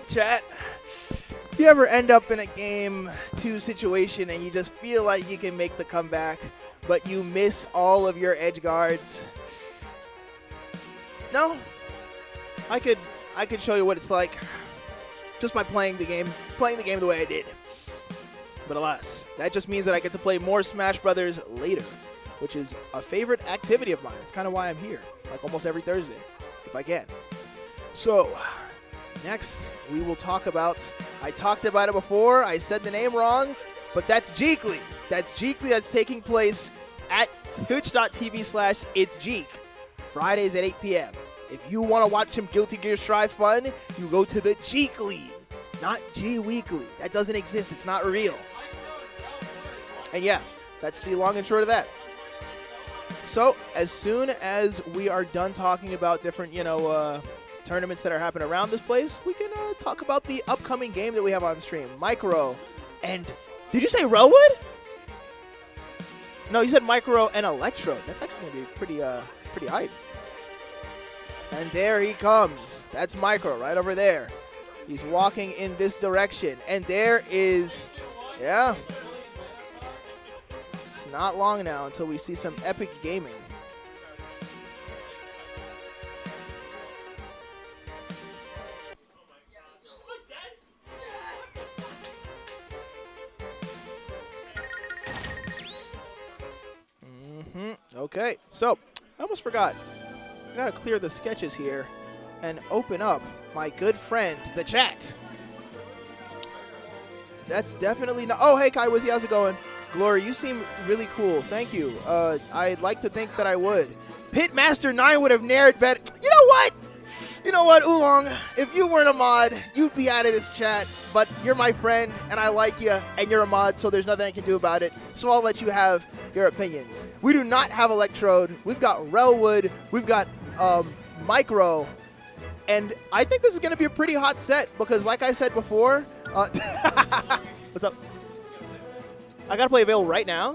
B: Chat, if you ever end up in a game 2 situation and you just feel like you can make the comeback, but you miss all of your edge guards, no, I could show you what it's like just by playing the game the way I did. But alas, that just means that I get to play more Smash Brothers later, which is a favorite activity of mine. It's kind of why I'm here, like almost every Thursday, if I can. So, next we will talk about, I talked about it before, I said the name wrong, but that's Geekly. That's Geekly that's taking place at twitch.tv/itsgeek, Fridays at 8 p.m. If you want to watch some Guilty Gear Strive fun, you go to the Geekly, not G Weekly. That doesn't exist. It's not real. And yeah, that's the long and short of that. So, as soon as we are done talking about different, tournaments that are happening around this place, we can talk about the upcoming game that we have on stream, Micro. And did you say Relwood? No, you said Micro and Electrode. That's actually going to be pretty hype. And there he comes. That's Micro right over there. He's walking in this direction. And there is, yeah. It's not long now until we see some epic gaming. Okay, so I almost forgot. I gotta clear the sketches here and open up my good friend, the chat. That's definitely not. Oh, hey, Kai Wizzy, how's it going? Glory, you seem really cool. Thank you. I'd like to think that I would. Pitmaster 9 would have nared better. You know what? You know what, Oolong? If you weren't a mod, you'd be out of this chat. But you're my friend, and I like you, and you're a mod, so there's nothing I can do about it. So I'll let you have your opinions. We do not have Electrode. We've got Relwood. We've got Micro. And I think this is going to be a pretty hot set because, like I said before, what's up? I got to play Avail right now.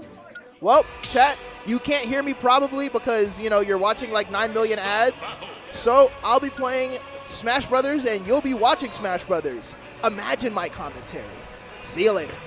B: Well, chat, you can't hear me probably because, you're watching like 9 million ads. So I'll be playing Smash Brothers and you'll be watching Smash Brothers. Imagine my commentary. See you later.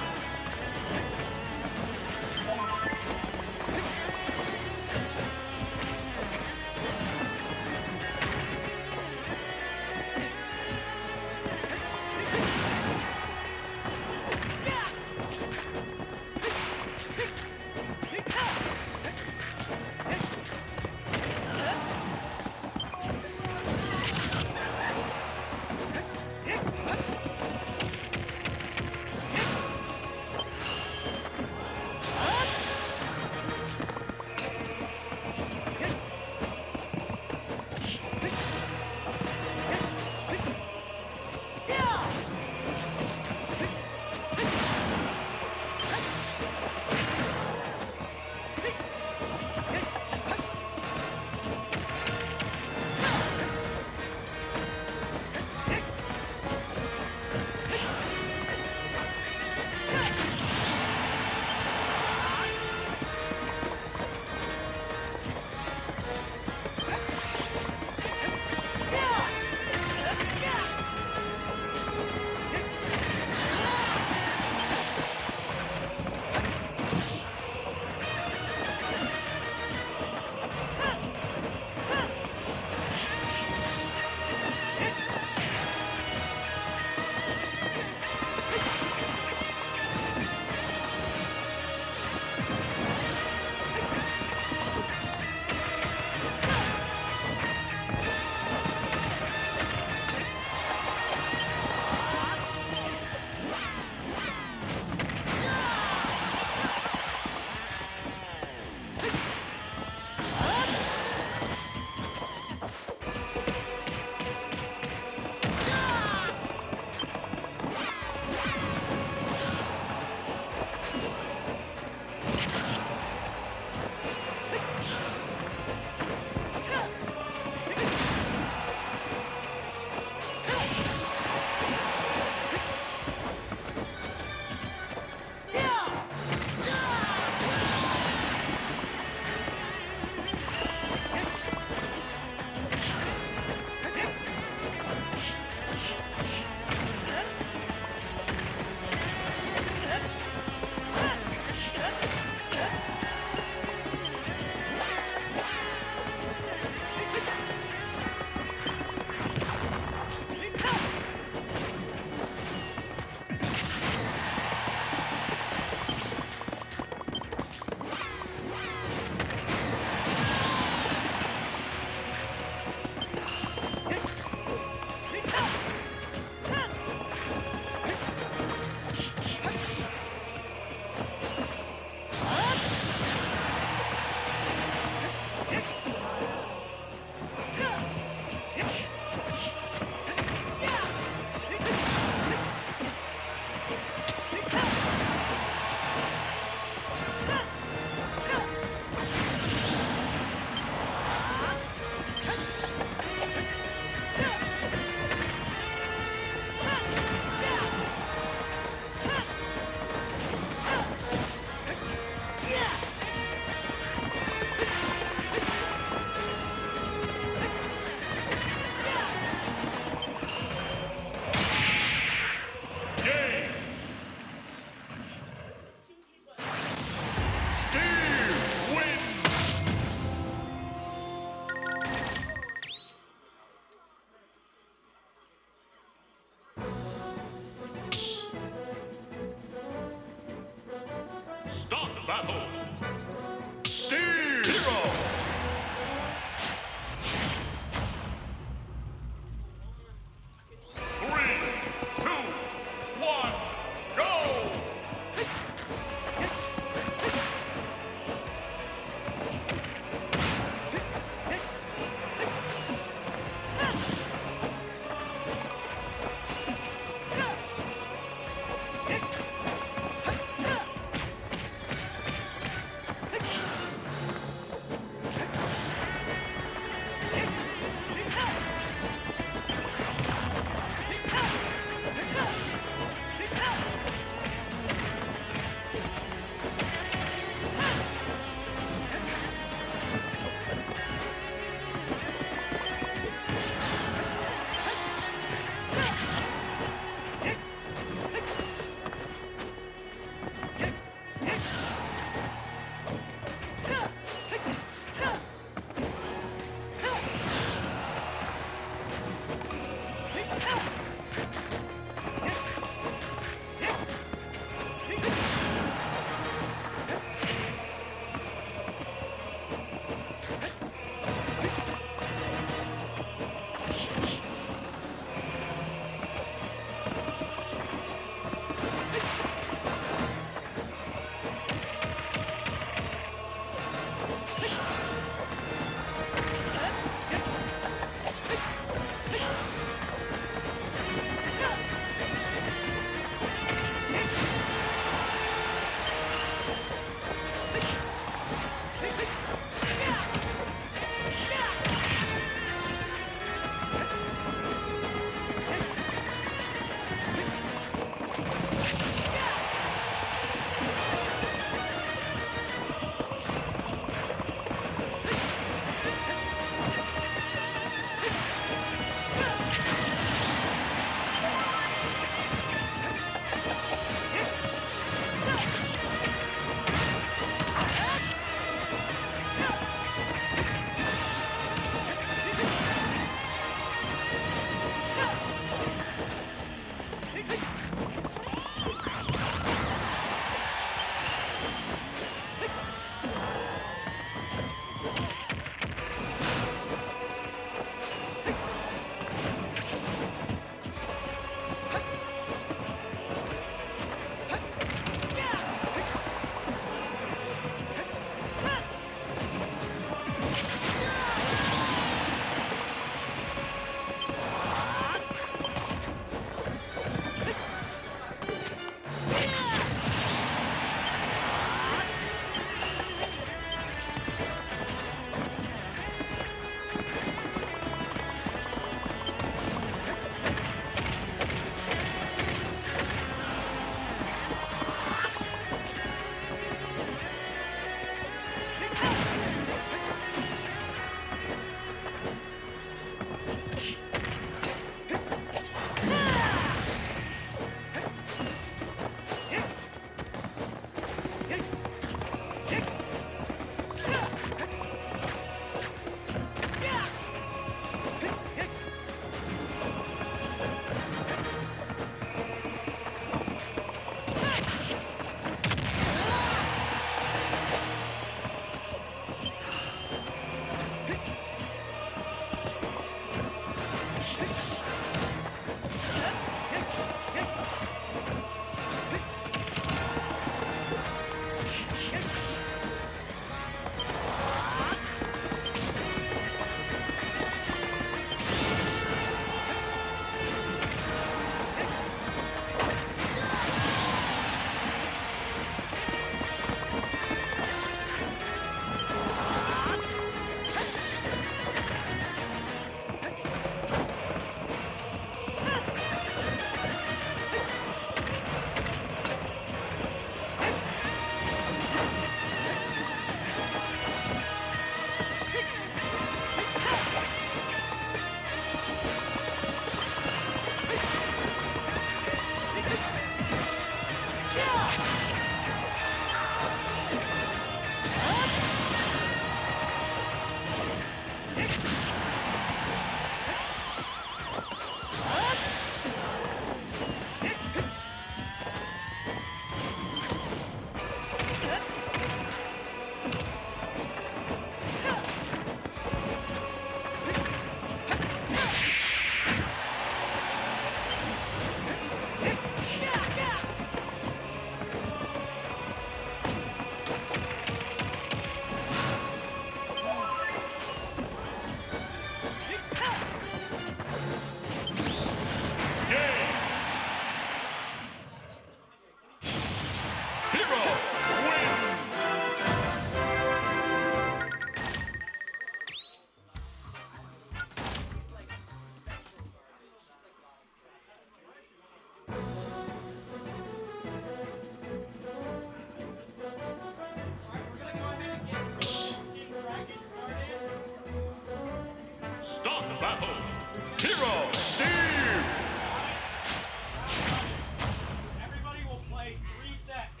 A: Everybody will play 3 sets.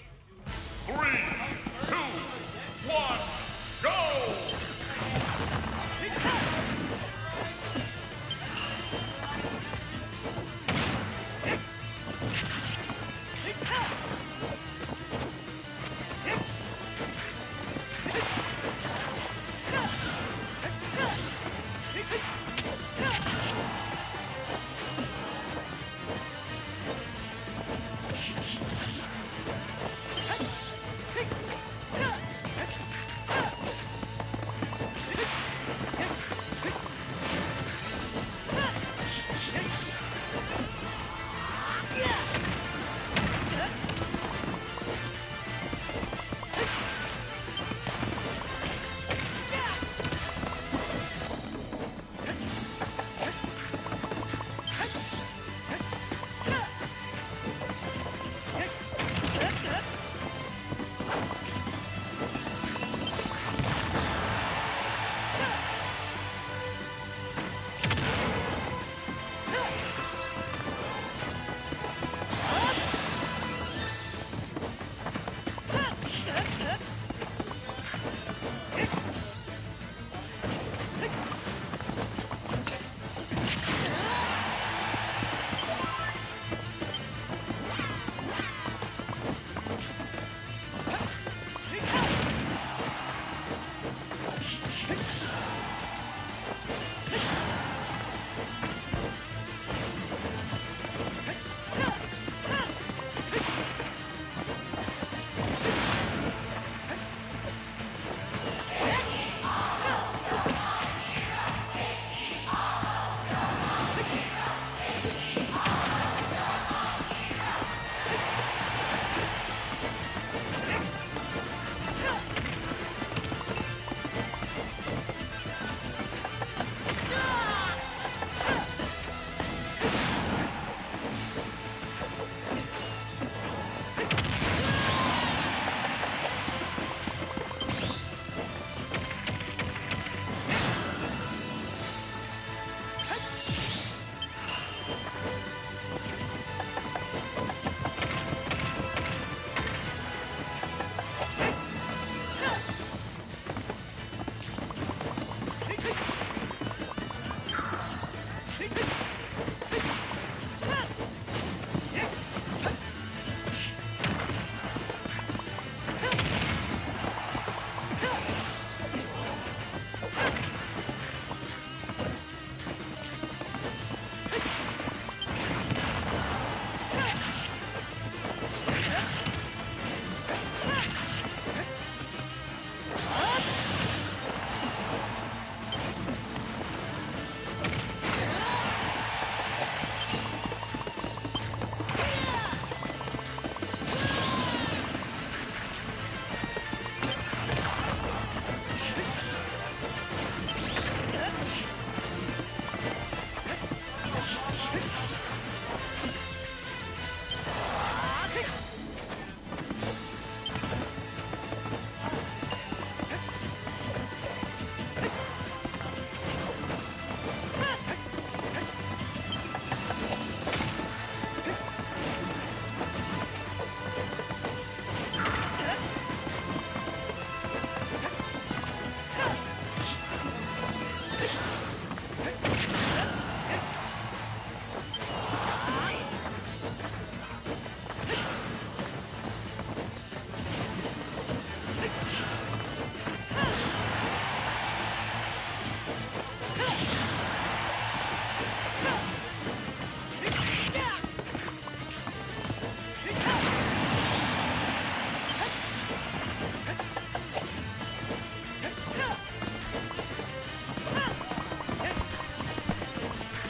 I: 3, 2, 1, go!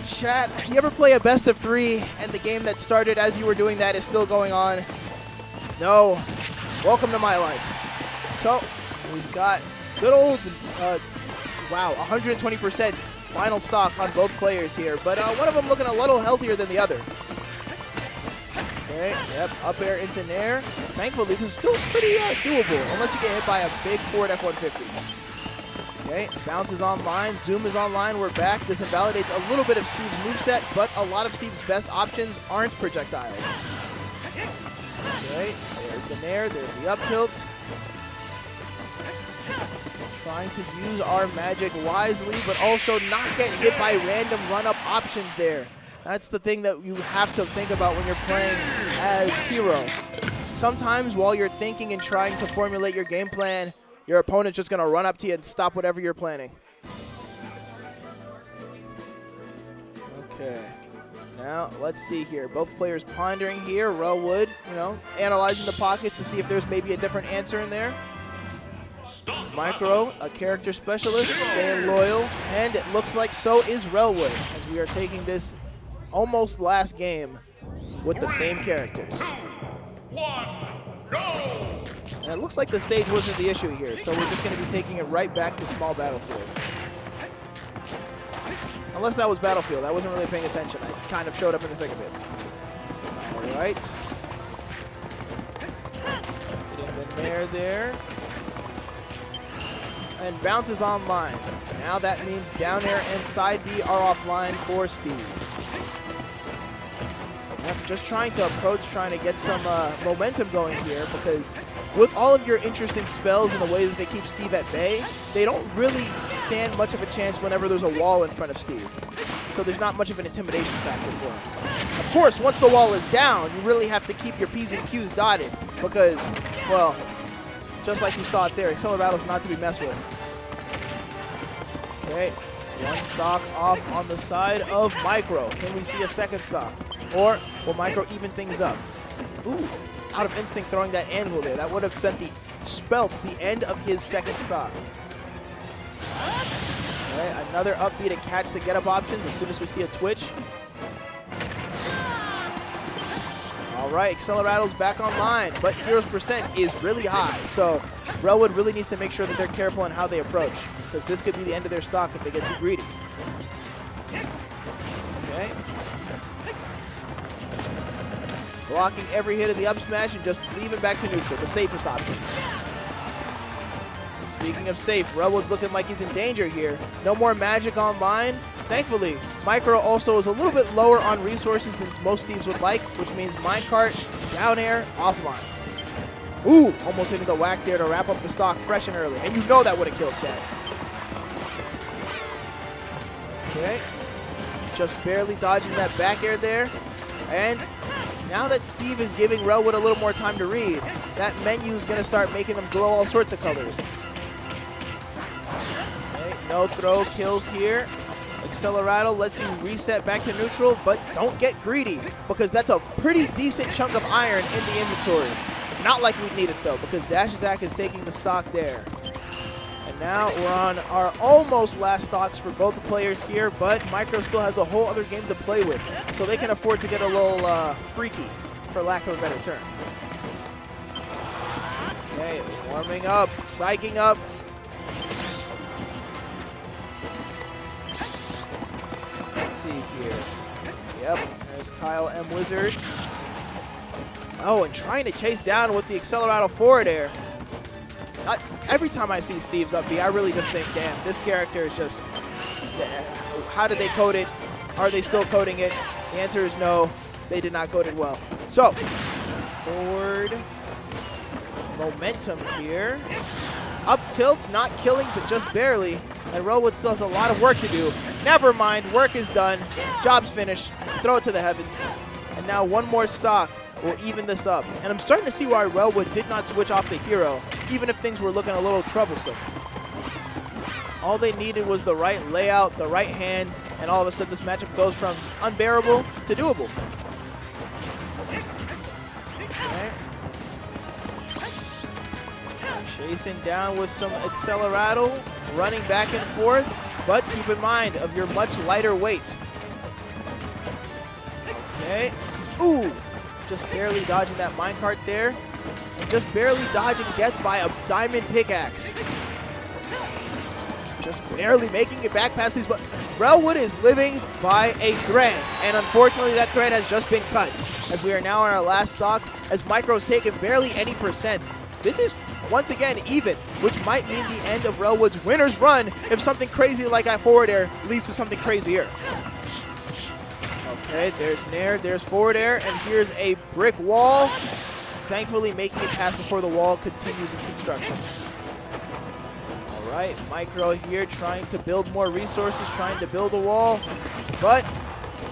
B: Chat, you ever play a best of 3 and the game that started as you were doing that is still going on? No. Welcome to my life. So, we've got good old, wow, 120% final stock on both players here, but one of them looking a little healthier than the other. Okay, yep, up air into nair. Thankfully, this is still pretty doable, unless you get hit by a big forward F-150. Okay, bounce is online, zoom is online, we're back. This invalidates a little bit of Steve's moveset, but a lot of Steve's best options aren't projectiles. Okay, there's the nair, there's the up tilt. Trying to use our magic wisely, but also not get hit by random run-up options there. That's the thing that you have to think about when you're playing as hero. Sometimes while you're thinking and trying to formulate your game plan, your opponent's just going to run up to you and stop whatever you're planning. Okay. Now, let's see here. Both players pondering here. Relwood, analyzing the pockets to see if there's maybe a different answer in there. Micro, a character specialist, staying loyal. And it looks like so is Relwood, as we are taking this almost last game with the same characters.
I: 1, go!
B: And it looks like the stage wasn't the issue here, so we're just going to be taking it right back to small battlefield. Unless that was battlefield. I wasn't really paying attention. I kind of showed up in the thick of it. All right. Getting the nair there. And bounce is online. Now that means down air and side B are offline for Steve. Just trying to approach, trying to get some momentum going here, because with all of your interesting spells and the way that they keep Steve at bay, they don't really stand much of a chance whenever there's a wall in front of Steve. So there's not much of an intimidation factor for him. Of course, once the wall is down, you really have to keep your P's and Q's dotted because, well, just like you saw it there, Accelerado's not to be messed with. Okay, one stock off on the side of Micro. Can we see a second stock? Or will Micro even things up? Ooh, out of instinct throwing that anvil there. That would have been the end of his second stock. Okay, another up B to catch the get-up options as soon as we see a twitch. All right, Accelerado's back online, but Hero's percent is really high. So Relwood really needs to make sure that they're careful on how they approach, because this could be the end of their stock if they get too greedy. Okay. Blocking every hit of the up smash and just leaving back to neutral, the safest option. Speaking of safe, Relwood's looking like he's in danger here. No more magic online. Thankfully, Micro also is a little bit lower on resources than most Steves would like, which means minecart, down air, offline. Ooh, almost hitting the whack there to wrap up the stock fresh and early. And you know that would have killed Chad. Okay. Just barely dodging that back air there. And now that Steve is giving Relwood a little more time to read, that menu is going to start making them glow all sorts of colors. Okay, no throw kills here. Accelerado lets you reset back to neutral, but don't get greedy, because that's a pretty decent chunk of iron in the inventory. Not like we need it, though, because dash attack is taking the stock there. And now we're on our almost last stocks for both the players here, but Micro still has a whole other game to play with, so they can afford to get a little freaky, for lack of a better term. Okay, warming up, psyching up. Let's see here. Yep, there's Kyle M. Wizard. Oh, and trying to chase down with the Accelerado forward air. Every time I see Steve's up B, I really just think, damn, this character is just, how did they code it? Are they still coding it? The answer is no, they did not code it well. So, forward momentum here. Up tilts, not killing, but just barely. And Relwood still has a lot of work to do. Never mind, work is done. Job's finished. Throw it to the heavens. And now one more stock will even this up. And I'm starting to see why Relwood did not switch off the hero, even if things were looking a little troublesome. All they needed was the right layout, the right hand, and all of a sudden this matchup goes from unbearable to doable. Okay. Chasing down with some Accelerado, running back and forth, but keep in mind of your much lighter weight. Okay. Ooh, just barely dodging that minecart there. And just barely dodging death by a diamond pickaxe. Just barely making it back past these, but Relwood is living by a thread, and unfortunately that thread has just been cut, as we are now on our last stock, as Micro's taken barely any percent. This is, once again, even, which might mean the end of Relwood's winner's run if something crazy like that forward air leads to something crazier. Okay, there's Nair, there's forward air, and here's a brick wall. Thankfully making it past before the wall continues its construction. All right, Micro here trying to build more resources, trying to build a wall, but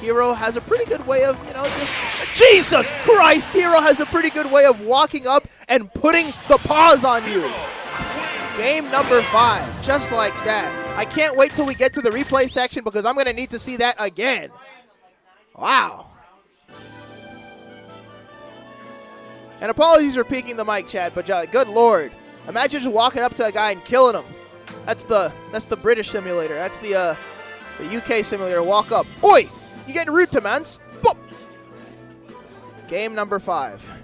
B: Hero has a pretty good way of, just, Jesus Christ, Hero has a pretty good way of walking up and putting the pause on you. Game number 5, just like that. I can't wait till we get to the replay section because I'm going to need to see that again. Wow. And apologies for peeking the mic, Chad, but good Lord. Imagine just walking up to a guy and killing him. That's the British simulator. That's the UK simulator. Walk up. Oi! You getting rude to mans? Boop! Game number 5.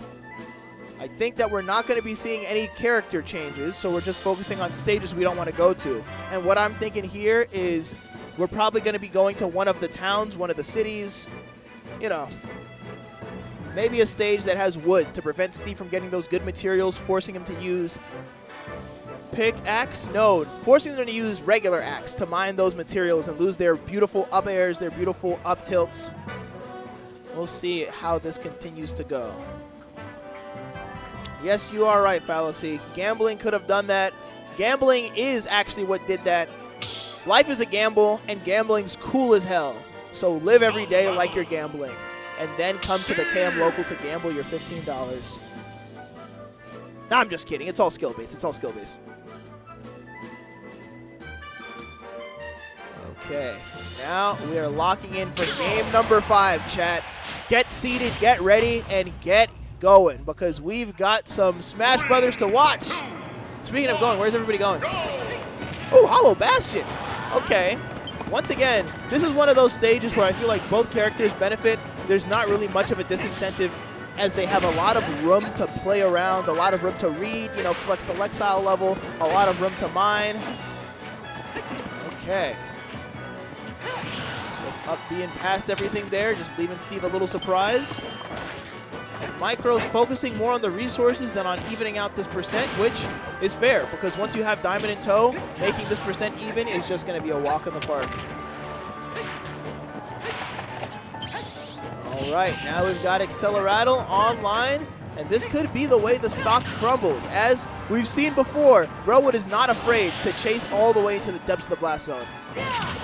B: I think that we're not going to be seeing any character changes, so we're just focusing on stages we don't want to go to. And what I'm thinking here is we're probably going to be going to one of the towns, one of the cities, maybe a stage that has wood to prevent Steve from getting those good materials, forcing him to use pickaxe? No, forcing them to use regular axe to mine those materials and lose their beautiful up airs, their beautiful up tilts. We'll see how this continues to go. Yes, you are right, Fallacy. Gambling could have done that. Gambling is actually what did that. Life is a gamble, and gambling's cool as hell. So live every day like you're gambling. And then come to the KMLocal to gamble your $15. No, I'm just kidding. It's all skill-based. It's all skill-based. Okay. Now we are locking in for game number 5, chat. Get seated, get ready, and get going, because we've got some Smash Brothers to watch. Speaking of going, where's everybody going? Oh, Hollow Bastion. Okay. Once again, this is one of those stages where I feel like both characters benefit. There's not really much of a disincentive, as they have a lot of room to play around, a lot of room to read, flex the Lexile level, a lot of room to mine. Okay. Just up being past everything there, just leaving Steve a little surprise. And Micro's focusing more on the resources than on evening out this percent, which is fair, because once you have Diamond in tow, making this percent even is just going to be a walk in the park. All right, now we've got Acceleraddle online, and this could be the way the stock crumbles. As we've seen before, Relwood is not afraid to chase all the way into the depths of the Blast Zone.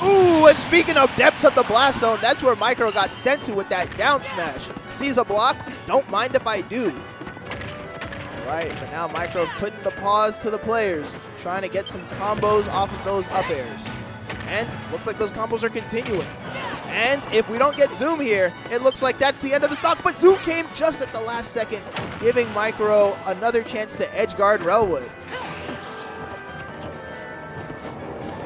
B: Ooh, and speaking of depths of the Blast Zone, that's where Micro got sent to with that down smash. Sees a block, don't mind if I do. All right, but now Micro's putting the pause to the players, trying to get some combos off of those up airs. And looks like those combos are continuing. And if we don't get Zoom here, it looks like that's the end of the stock, but Zoom came just at the last second, giving Micro another chance to edge guard Relwood.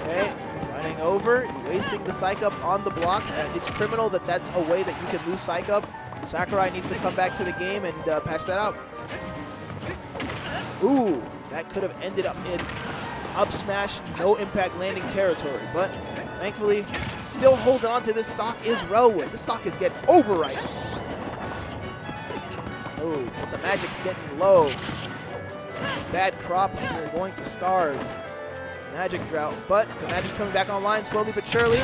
B: Okay, running over, wasting the Psych Up on the blocks. It's criminal that that's a way that you can lose Psych Up. Sakurai needs to come back to the game and patch that out. Ooh, that could have ended up in up smash, no impact landing territory, but thankfully still holding on to this stock is Relwood. This stock is getting over right now. Oh, but the magic's getting low. Bad crop, we're going to starve. Magic drought, but the magic's coming back online slowly but surely.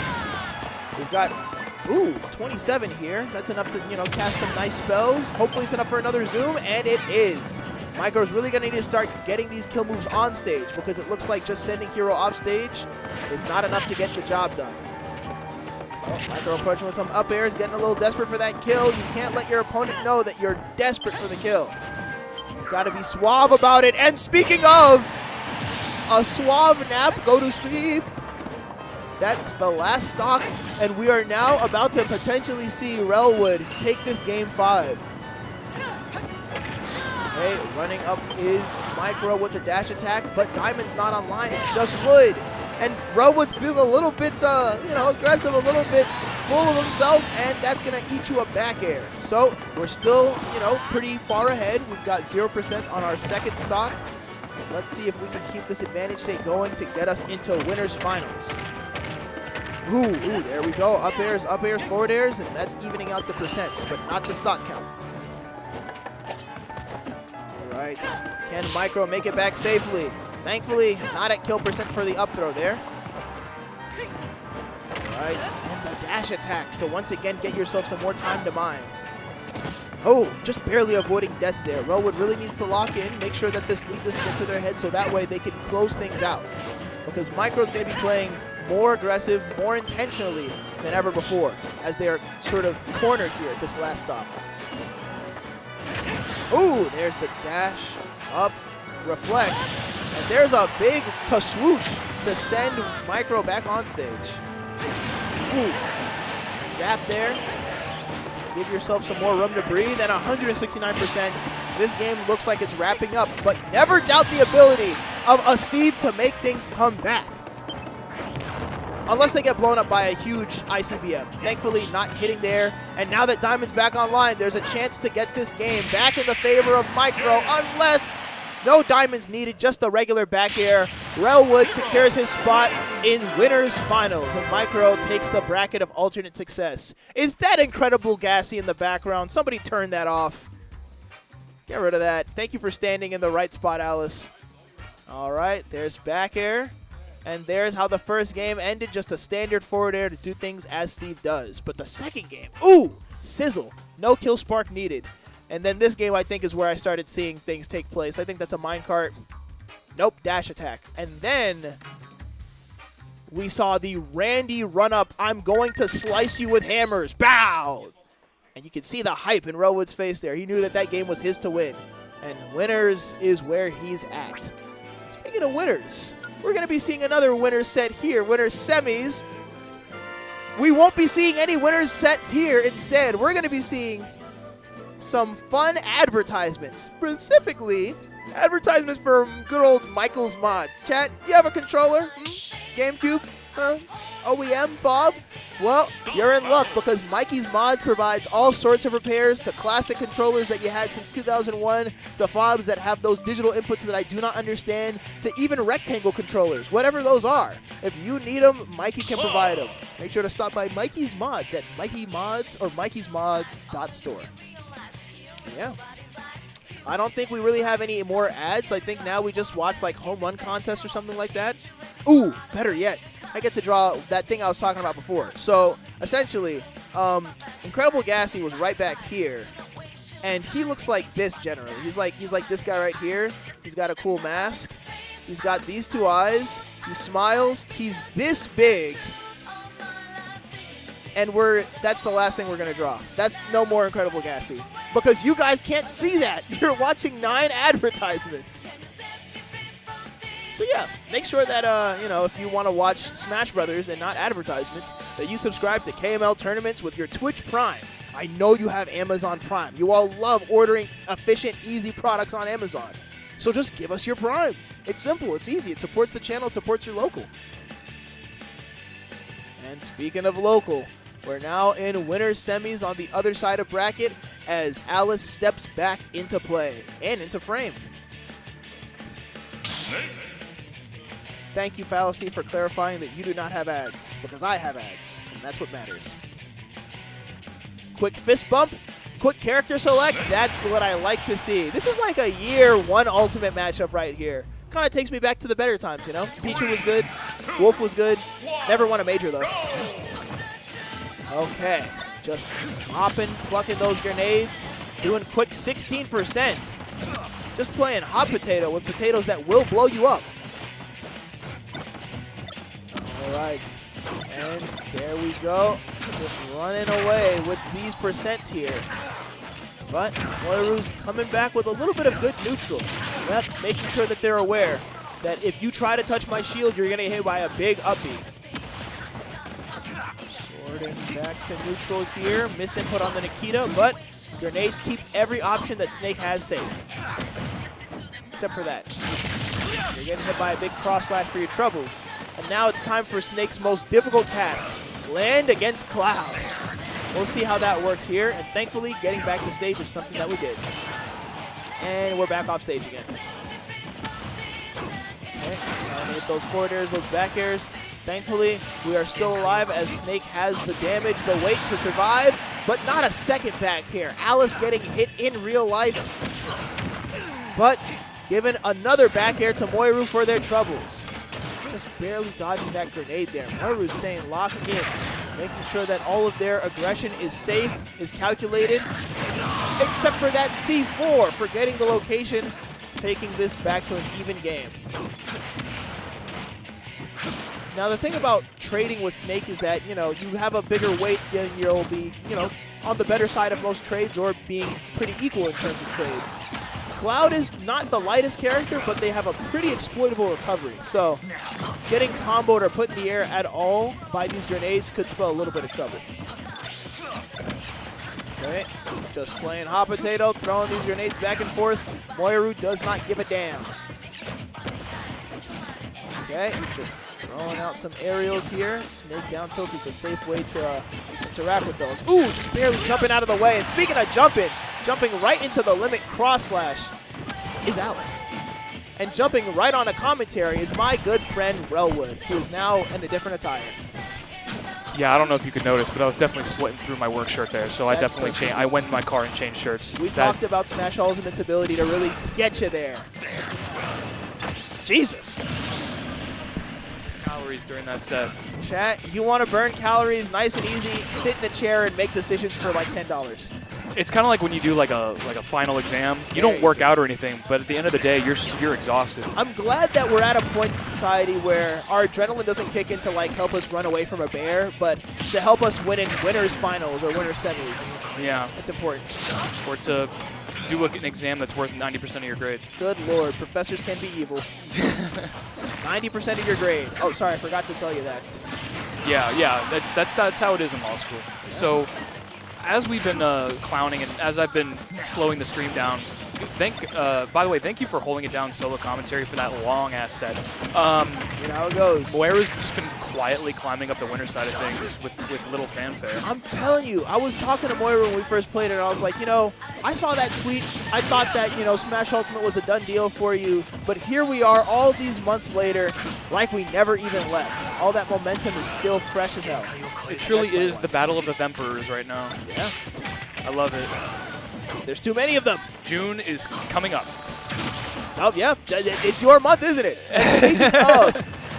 B: We've got, 27 here. That's enough to, cast some nice spells. Hopefully it's enough for another Zoom, and it is. Micro's really going to need to start getting these kill moves on stage, because it looks like just sending Hero off stage is not enough to get the job done. So Micro approaching with some up airs, getting a little desperate for that kill. You can't let your opponent know that you're desperate for the kill. You've got to be suave about it. And speaking of a suave nap, go to sleep. That's the last stock, and we are now about to potentially see Relwood take this game 5. Okay, running up is Micro with the dash attack, but Diamond's not online, it's just Wood. And Relwood's feeling a little bit, aggressive, a little bit full of himself, and that's going to eat you a back air. So we're still, pretty far ahead. We've got 0% on our second stock. Let's see if we can keep this advantage state going to get us into winners finals. Ooh, there we go. Up airs, forward airs, and that's evening out the percents, but not the stock count. All right. Can Micro make it back safely? Thankfully, not at kill percent for the up throw there. All right, and the dash attack to once again get yourself some more time to mine. Oh, just barely avoiding death there. Relwood really needs to lock in, make sure that this lead doesn't get to their head so that way they can close things out. Because Micro's going to be playing more aggressive, more intentionally than ever before as they are sort of cornered here at this last stop. Ooh, there's the dash, up, reflect, and there's a big swoosh to send Micro back on stage. Ooh, zap there. Give yourself some more room to breathe, and 169%. This game looks like it's wrapping up, but never doubt the ability of a Steve to make things come back. Unless they get blown up by a huge ICBM. Thankfully, not hitting there. And now that Diamond's back online, there's a chance to get this game back in the favor of Micro, unless no diamonds needed, just a regular back air. Relwood secures his spot in winners finals, and Micro takes the bracket of alternate success. Is that incredible gassy in the background? Somebody turn that off. Get rid of that. Thank you for standing in the right spot, Alice. All right, there's back air. And there's how the first game ended, just a standard forward air to do things as Steve does. But the second game, ooh, sizzle, no kill spark needed. And then this game, I think, is where I started seeing things take place. I think that's a minecart. Nope, dash attack. And then we saw the Randy run-up, I'm going to slice you with hammers, bow! And you can see the hype in Relwood's face there. He knew that that game was his to win. And winners is where he's at. Speaking of winners, we're going to be seeing another winners set here, winners semis. We won't be seeing any winners sets here. Instead, we're going to be seeing some fun advertisements, specifically advertisements for good old Michael's Mods. Chat, you have a controller? GameCube? OEM fob? Well, you're in luck because Mikey's Mods provides all sorts of repairs to classic controllers that you had since 2001, to fobs that have those digital inputs that I do not understand, to even rectangle controllers, whatever those are. If you need them, Mikey can provide them. Make sure to stop by Mikey's Mods at Mikey Mods or MikeysMods.store. Yeah. I don't think we really have any more ads. I think now we just watch like home run contests or something like that. Ooh, better yet, I get to draw that thing I was talking about before. So essentially, Incredible Gassy was right back here, and he looks like this generally. He's like this guy right here. He's got a cool mask. He's got these two eyes. He smiles. He's this big. And that's the last thing we're going to draw. That's no more Incredible Gassy. Because you guys can't see that. You're watching 9 advertisements. So yeah, make sure that, if you want to watch Smash Brothers and not advertisements, that you subscribe to KML Tournaments with your Twitch Prime. I know you have Amazon Prime. You all love ordering efficient, easy products on Amazon. So just give us your Prime. It's simple. It's easy. It supports the channel. It supports your local. And speaking of local, we're now in winners semis on the other side of bracket as Alice steps back into play and into frame. Thank you, Fallacy, for clarifying that you do not have ads, because I have ads, and that's what matters. Quick fist bump, quick character select, that's what I like to see. This is like a year 1 ultimate matchup right here. Kind of takes me back to the better times, Pichu was good, Wolf was good, never won a major though. Okay, just dropping, plucking those grenades, doing quick 16%. Just playing hot potato with potatoes that will blow you up. All right, and there we go. Just running away with these percents here. But Moiru's coming back with a little bit of good neutral. Yep, making sure that they're aware that if you try to touch my shield, you're going to get hit by a big uppie. Back to neutral here. Misinput on the Nikita, but grenades keep every option that Snake has safe. Except for that. You're getting hit by a big cross slash for your troubles. And now it's time for Snake's most difficult task. land against Cloud. We'll see how that works here. And thankfully, getting back to stage is something that we did. And we're back off stage again. Okay, eliminate those forward airs, those back airs. Thankfully, we are still alive as Snake has the damage, the weight to survive, but not a second back here. Alice getting hit in real life, but given another back air to Moiru for their troubles. Just barely dodging that grenade there. Moiru staying locked in, making sure that all of their aggression is safe, is calculated, except for that C4, forgetting the location, taking this back to an even game. Now, the thing about trading with Snake is that, you know, you have a bigger weight, then you'll be, you know, on the better side of most trades or being pretty equal in terms of trades. Cloud is not the lightest character, but they have a pretty exploitable recovery. So getting comboed or put in the air at all by these grenades could spell a little bit of trouble. Okay, just playing hot potato, throwing these grenades back and forth. Moiru does not give a damn. Okay, just throwing out some aerials here. Snake down tilt is a safe way to interact with those. Ooh, just barely jumping out of the way. And speaking of jumping right into the limit cross slash is Alice. And jumping right on a commentary is my good friend Relwood, who is now in a different attire.
D: Yeah, I don't know if you could notice, but I was definitely sweating through my work shirt there, so I
B: That's
D: definitely changed. I went in my car and changed shirts.
B: We talked about Smash Ultimate's ability to really get you there. Jesus.
D: Calories during that set.
B: Chat, you want to burn calories nice and easy, sit in a chair and make decisions for like $10.
D: It's kind of like when you do like a final exam. You don't work out or anything, but at the end of the day, you're exhausted.
B: I'm glad that we're at a point in society where our adrenaline doesn't kick in to like help us run away from a bear, but to help us win in winners finals or winners semis.
D: Yeah.
B: It's important.
D: Or to do an exam that's worth 90% of your grade.
B: Good Lord, professors can be evil. 90% of your grade. Oh, sorry, I forgot to tell you that.
D: Yeah, that's how it is in law school. Yeah. So, as we've been clowning and as I've been slowing the stream down, by the way, thank you for holding it down solo commentary for that long ass set.
B: You know how it goes.
D: Moiru's just been quietly climbing up the winner side of things with little fanfare.
B: I'm telling you, I was talking to Moiru when we first played it, and I was like, you know, I saw that tweet. I thought that, you know, Smash Ultimate was a done deal for you, but here we are all these months later, like we never even left. All that momentum is still fresh as hell.
D: It truly is the battle of the Emperors right now.
B: Yeah.
D: I love it.
B: There's too many of them.
D: June is coming up.
B: Oh, yeah. It's your month, isn't it? And speaking of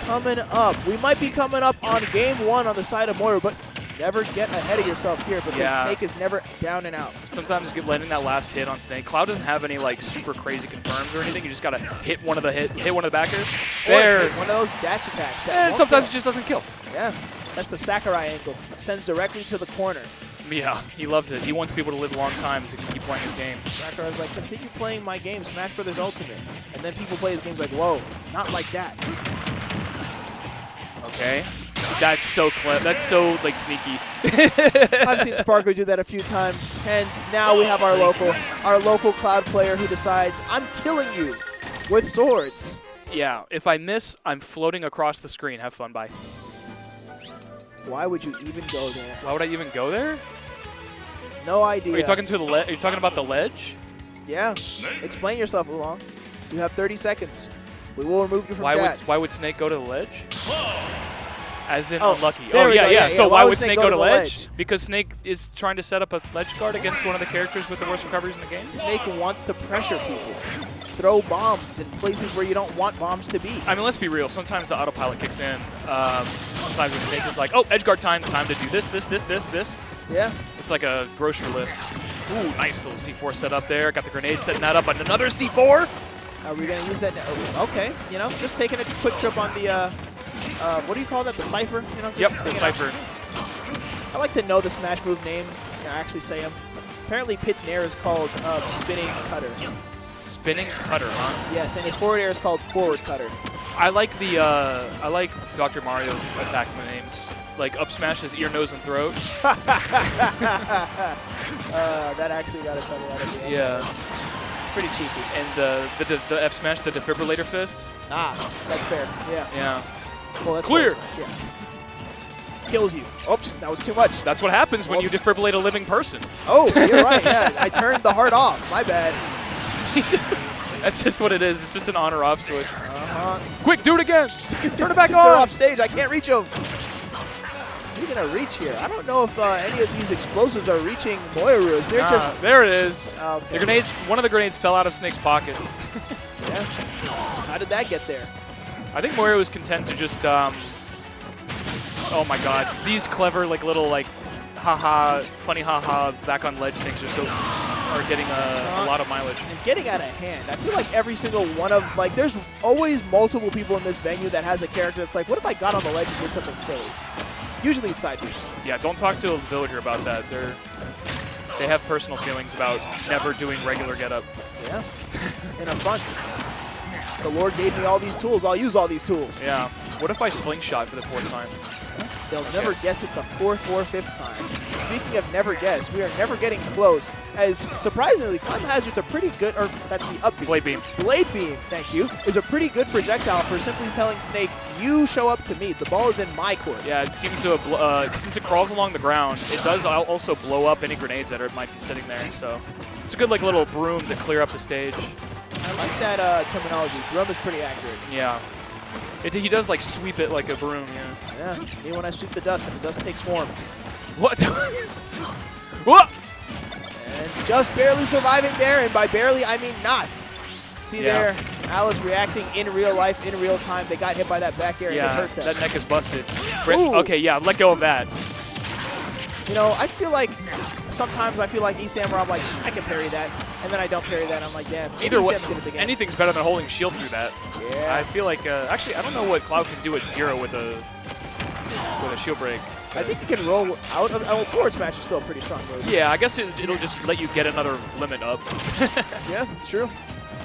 B: coming up, we might be coming up on game one on the side of Moiru, but never get ahead of yourself here because Snake is never down and out.
D: Sometimes letting that last hit on Snake. Cloud doesn't have any like super crazy confirms or anything. You just gotta hit one of the backers. There.
B: One of those dash attacks.
D: And sometimes it just doesn't kill.
B: Yeah. That's the Sakurai angle. Sends directly to the corner.
D: Yeah, he loves it. He wants people to live a long time so he can keep playing his game.
B: Sakurai's like, continue playing my game, Smash Brothers Ultimate. And then people play his games like, whoa, not like that.
D: Okay. That's so clever. That's so, like, sneaky.
B: I've seen Sparker do that a few times. And now we have our local Cloud player who decides, I'm killing you with swords.
D: Yeah, if I miss, I'm floating across the screen. Have fun, bye.
B: Why would you even go there?
D: Why would I even go there?
B: No idea.
D: Are you talking to the Are you talking about the ledge?
B: Yeah. Explain yourself, Oolong. You have 30 seconds. We will remove you from chat.
D: Why would Snake go to the ledge? As in unlucky.
B: Oh,
D: yeah. So why would Snake go to the ledge? Because Snake is trying to set up a ledge guard against one of the characters with the worst recoveries in the game?
B: Snake wants to pressure people. Throw bombs in places where you don't want bombs to be.
D: I mean, let's be real. Sometimes the autopilot kicks in. Sometimes the Snake is like, oh, edge guard time to do this.
B: Yeah.
D: It's like a grocery list. Ooh, nice little C4 set up there. Got the grenade setting that up on another C4.
B: Are we going to use that now? Okay. You know, just taking a quick trip on the, what do you call that? The Cypher? You know, just,
D: the Cypher.
B: I like to know the Smash move names. I actually say them. Apparently, Pit's Nair is called Spinning Cutter.
D: Spinning Cutter, huh?
B: Yes, and his forward air is called Forward Cutter.
D: I like the I like Dr. Mario's attack names. Like up smash his ear, nose, and throat.
B: That actually got a chuckle out of me.
D: Yeah.
B: It's pretty cheeky.
D: And the F smash, the defibrillator fist.
B: Ah, that's fair. Yeah.
D: Yeah.
B: Well, that's
D: clear.
B: Yeah. kills you. Oops, that was too much.
D: That's what happens when you defibrillate a living person.
B: Oh, you're right. Yeah, I turned the heart off. My bad.
D: That's just what it is. It's just an on or off switch.
B: Uh-huh.
D: Quick, do it again. Turn it back
B: They're
D: on.
B: off stage. I can't reach them. Speaking of reach here, I don't know if any of these explosives are reaching Moirus. They're just...
D: There it is.
B: Okay.
D: The grenades. One of the grenades fell out of Snake's pockets.
B: Yeah. How did that get there?
D: I think Moira was content to just, oh my god, these clever, like, little, like, haha, funny haha, back on ledge things are getting a lot of mileage.
B: And getting out of hand. I feel like every single one of, like, there's always multiple people in this venue that has a character that's like, what if I got on the ledge and did something silly? Usually it's side B.
D: Yeah, don't talk to a villager about that. They have personal feelings about never doing regular get-up.
B: Yeah, in a front. The Lord gave me all these tools. I'll use all these tools.
D: Yeah. What if I slingshot for the 4th time?
B: They'll never guess it the 4th or 5th time. Speaking of never guess, we are never getting close. As surprisingly, Climb Hazard's a pretty good, or that's the up beam.
D: Blade beam.
B: Blade beam, thank you, is a pretty good projectile for simply telling Snake, you show up to me. The ball is in my court.
D: Yeah, it seems to, since it crawls along the ground, it does also blow up any grenades that might be sitting there. So it's a good like little broom to clear up the stage.
B: I like that terminology. Broom is pretty accurate.
D: Yeah. He does like sweep it like a broom, yeah.
B: Yeah, me when I sweep the dust and the dust takes form.
D: What? What?
B: And just barely surviving there, and by barely I mean not. See there, Alice reacting in real life, in real time. They got hit by that back air and it hurt them.
D: That neck is busted.
B: Ooh.
D: Okay, yeah, let go of that.
B: You know, I feel like sometimes I feel like ESAM where I'm like, I can parry that, and then I don't parry that. I'm like, damn,
D: Either way,
B: ESAM's gonna begin.
D: anything's better than holding shield through that.
B: Yeah.
D: I feel like, actually, I don't know what Cloud can do at 0 with a shield break.
B: I think you can roll out of forward smash is still a pretty strong move.
D: Yeah, I guess it'll just let you get another limit up.
B: Yeah, it's true.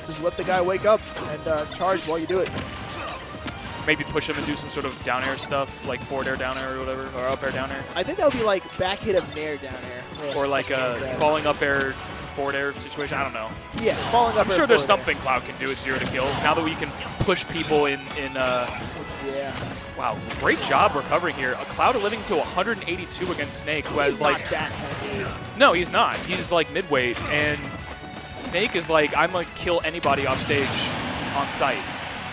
B: Just let the guy wake up and charge while you do it.
D: Maybe push him and do some sort of down air stuff, like forward air down air or whatever, or up air down air.
B: I think that would be like back hit of nair down air.
D: Or like a falling up air, forward air situation. I don't know.
B: Yeah, falling up
D: I'm
B: air.
D: sure there's
B: forward
D: something Cloud can do at 0 to kill. Now that we can push people in
B: yeah.
D: Wow, great job recovering here. A Cloud living to 182 against Snake, who has like
B: not that heavy.
D: No, he's not. He's like midweight, and Snake is like, I'm gonna kill anybody off stage on site.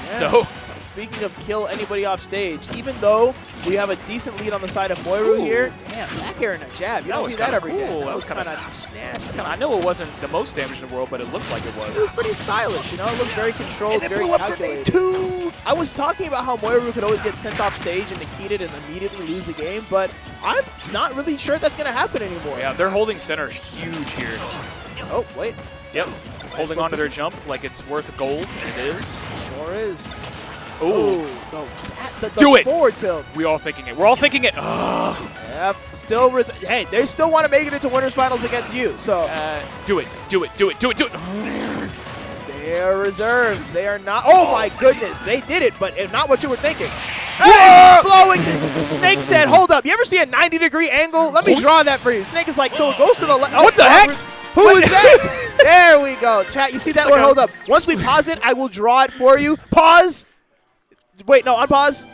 B: Yeah.
D: So.
B: Speaking of kill anybody off stage, even though we have a decent lead on the side of Moiru here, damn, back air and a jab. You don't see that every day.
D: That was kind of nasty. I know it wasn't the most damage in the world, but it looked like it was.
B: It was pretty stylish, you know? It looked very controlled,
F: And it
B: very
F: blew up
B: calculated.
F: grenade too.
B: I was talking about how Moiru could always get sent off stage and Nikita and immediately lose the game, but I'm not really sure that's going to happen anymore.
D: Yeah, they're holding center huge here.
B: Oh, wait.
D: Yep. Holding on to their jump like it's worth gold. It is.
B: Sure is.
D: Ooh.
B: No, the
D: Do it.
B: forward tilt.
D: We're all thinking it. We're all thinking it. Ugh.
B: Yep. Still, hey, they still want to make it into winners finals against you. So
D: do it. Do it. Do it. Do it. Do it.
B: they are reserves. They are not. Oh my goodness, they did it, but not what you were thinking. Hey, blowing. Snake said, "Hold up. You ever see a 90-degree angle? Let me draw that for you." Snake is like, so it goes to the left.
D: What the heck?
B: Who is that? There we go. Chat, you see that one? Hold up. Once we pause it, I will draw it for you. Pause. Wait, no, unpause.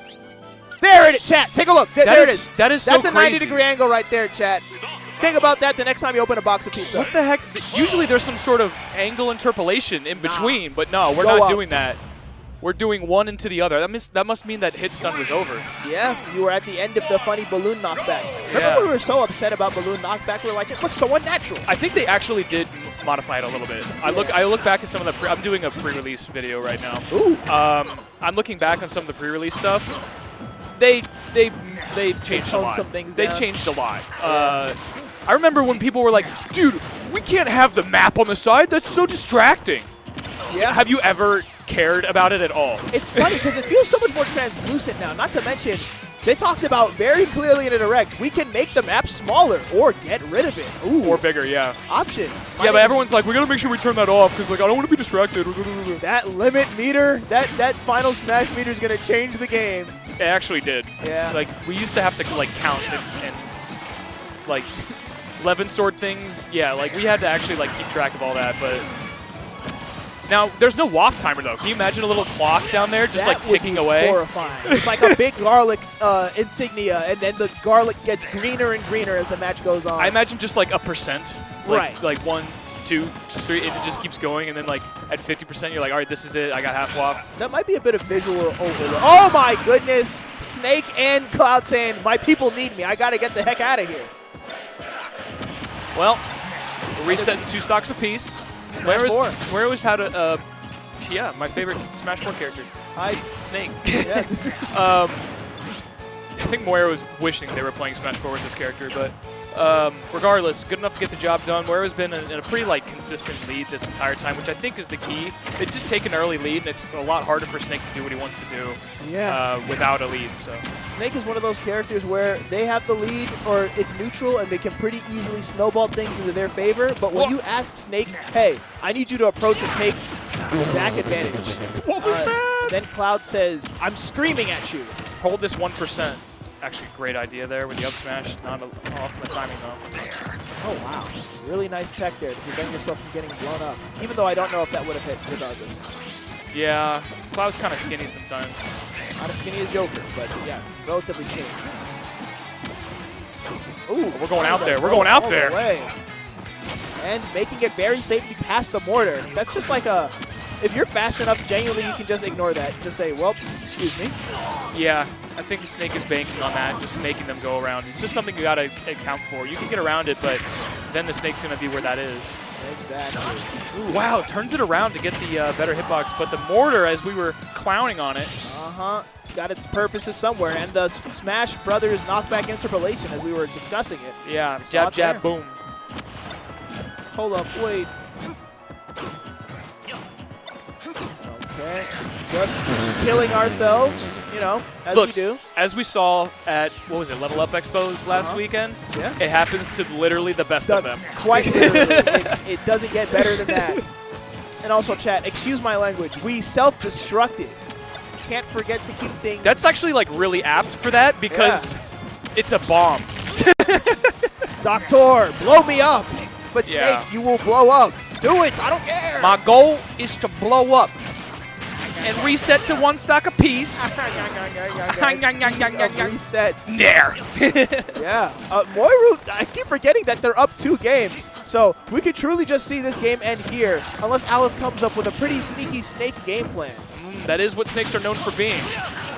B: There it is, chat. Take a look. There it is.
D: That is so
B: That's a
D: crazy.
B: 90-degree angle right there, chat. Think about that the next time you open a box of pizza.
D: What the heck? Usually there's some sort of angle interpolation in between, but no, we're
B: Go
D: not
B: up.
D: doing that. We're doing one into the other. That must mean that hit stun was over.
B: Yeah, you were at the end of the funny balloon knockback. Remember
D: Yeah.
B: when we were so upset about balloon knockback? We were like, it looks so unnatural.
D: I think they actually did modify it a little bit. I look back at some of the I'm doing a pre-release video right now.
B: Ooh.
D: I'm looking back on some of the pre-release stuff. They changed a lot.
B: Some things
D: They've
B: down.
D: changed a lot. I remember when people were like, dude, we can't have the map on the side. That's so distracting.
B: Yeah.
D: Have you ever cared about it at all?
B: It's funny because it feels so much more translucent now. Not to mention, they talked about very clearly in a direct, we can make the map smaller or get rid of it. Ooh.
D: Or bigger, yeah.
B: Options.
D: Yeah, but everyone's like, we gotta make sure we turn that off because like I don't want to be distracted.
B: That limit meter, that final smash meter is going to change the game.
D: It actually did.
B: Yeah.
D: Like we used to have to like count and like 11 sword things. Yeah, like we had to actually like keep track of all that, but Now, there's no waft timer, though. Can you imagine a little clock down there just,
B: That
D: like,
B: would
D: ticking
B: be
D: away?
B: Horrifying. It's like a big garlic insignia, and then the garlic gets greener and greener as the match goes on.
D: I imagine just, like, a percent. Like,
B: Right.
D: Like 1, 2, 3, and it just keeps going, and then, like, at 50%, you're like, all right, this is it. I got half waft.
B: That might be a bit of visual overload. Oh my goodness! Snake and Cloud saying, my people need me. I got to get the heck out of here.
D: Well, we're resetting 2 stocks apiece.
B: Smash 4.
D: Where always had a, yeah, my favorite Smash 4 character.
B: Hi.
D: Snake.
B: Yeah.
D: I think Moira was wishing they were playing Smash 4 with this character, but regardless, good enough to get the job done. Moira's been in a pretty like consistent lead this entire time, which I think is the key. It's just take an early lead, and it's a lot harder for Snake to do what he wants to do without a lead. So
B: Snake is one of those characters where they have the lead or it's neutral and they can pretty easily snowball things into their favor. But when you ask Snake, hey, I need you to approach and take back advantage, then Cloud says, I'm screaming at you.
D: Hold this 1%. Actually, great idea there with the up smash. Not off from the timing, though.
B: Oh, wow. Really nice tech there to prevent yourself from getting blown up. Even though I don't know if that would have hit regardless.
D: Yeah, Cloud's kind of skinny sometimes.
B: Not as skinny as Joker, but yeah, relatively skinny. Ooh,
D: we're going out there. We're going out
B: all
D: there.
B: The way. And making it very safely past the mortar. That's just like a... If you're fast enough, genuinely, you can just ignore that. Just say, well, excuse me.
D: Yeah, I think the Snake is banking on that, just making them go around. It's just something you got to account for. You can get around it, but then the Snake's going to be where that is.
B: Exactly.
D: Ooh, wow, turns it around to get the better hitbox, but the mortar, as we were clowning on it.
B: It's got its purposes somewhere, and the Smash Brothers knockback interpolation, as we were discussing it.
D: Yeah, jab, jab, boom.
B: Hold up, wait. Okay, just killing ourselves, you know, as we do.
D: As we saw at, what was it, Level Up Expo last weekend?
B: Yeah.
D: It happens to literally the best of them.
B: Quite literally. it doesn't get better than that. And also, chat, excuse my language, we self-destructed. Can't forget to keep things...
D: That's actually, like, really apt for that because it's a bomb.
B: Doctor, blow me up. But
D: Yeah.
B: Snake, you will blow up. Do it, I don't care.
D: My goal is to blow up and reset to 1 stock apiece.
B: Resets.
D: There.
B: Yeah. Moiru, I keep forgetting that they're up 2 games. So we could truly just see this game end here unless Alice comes up with a pretty sneaky Snake game plan.
D: That is what Snakes are known for being.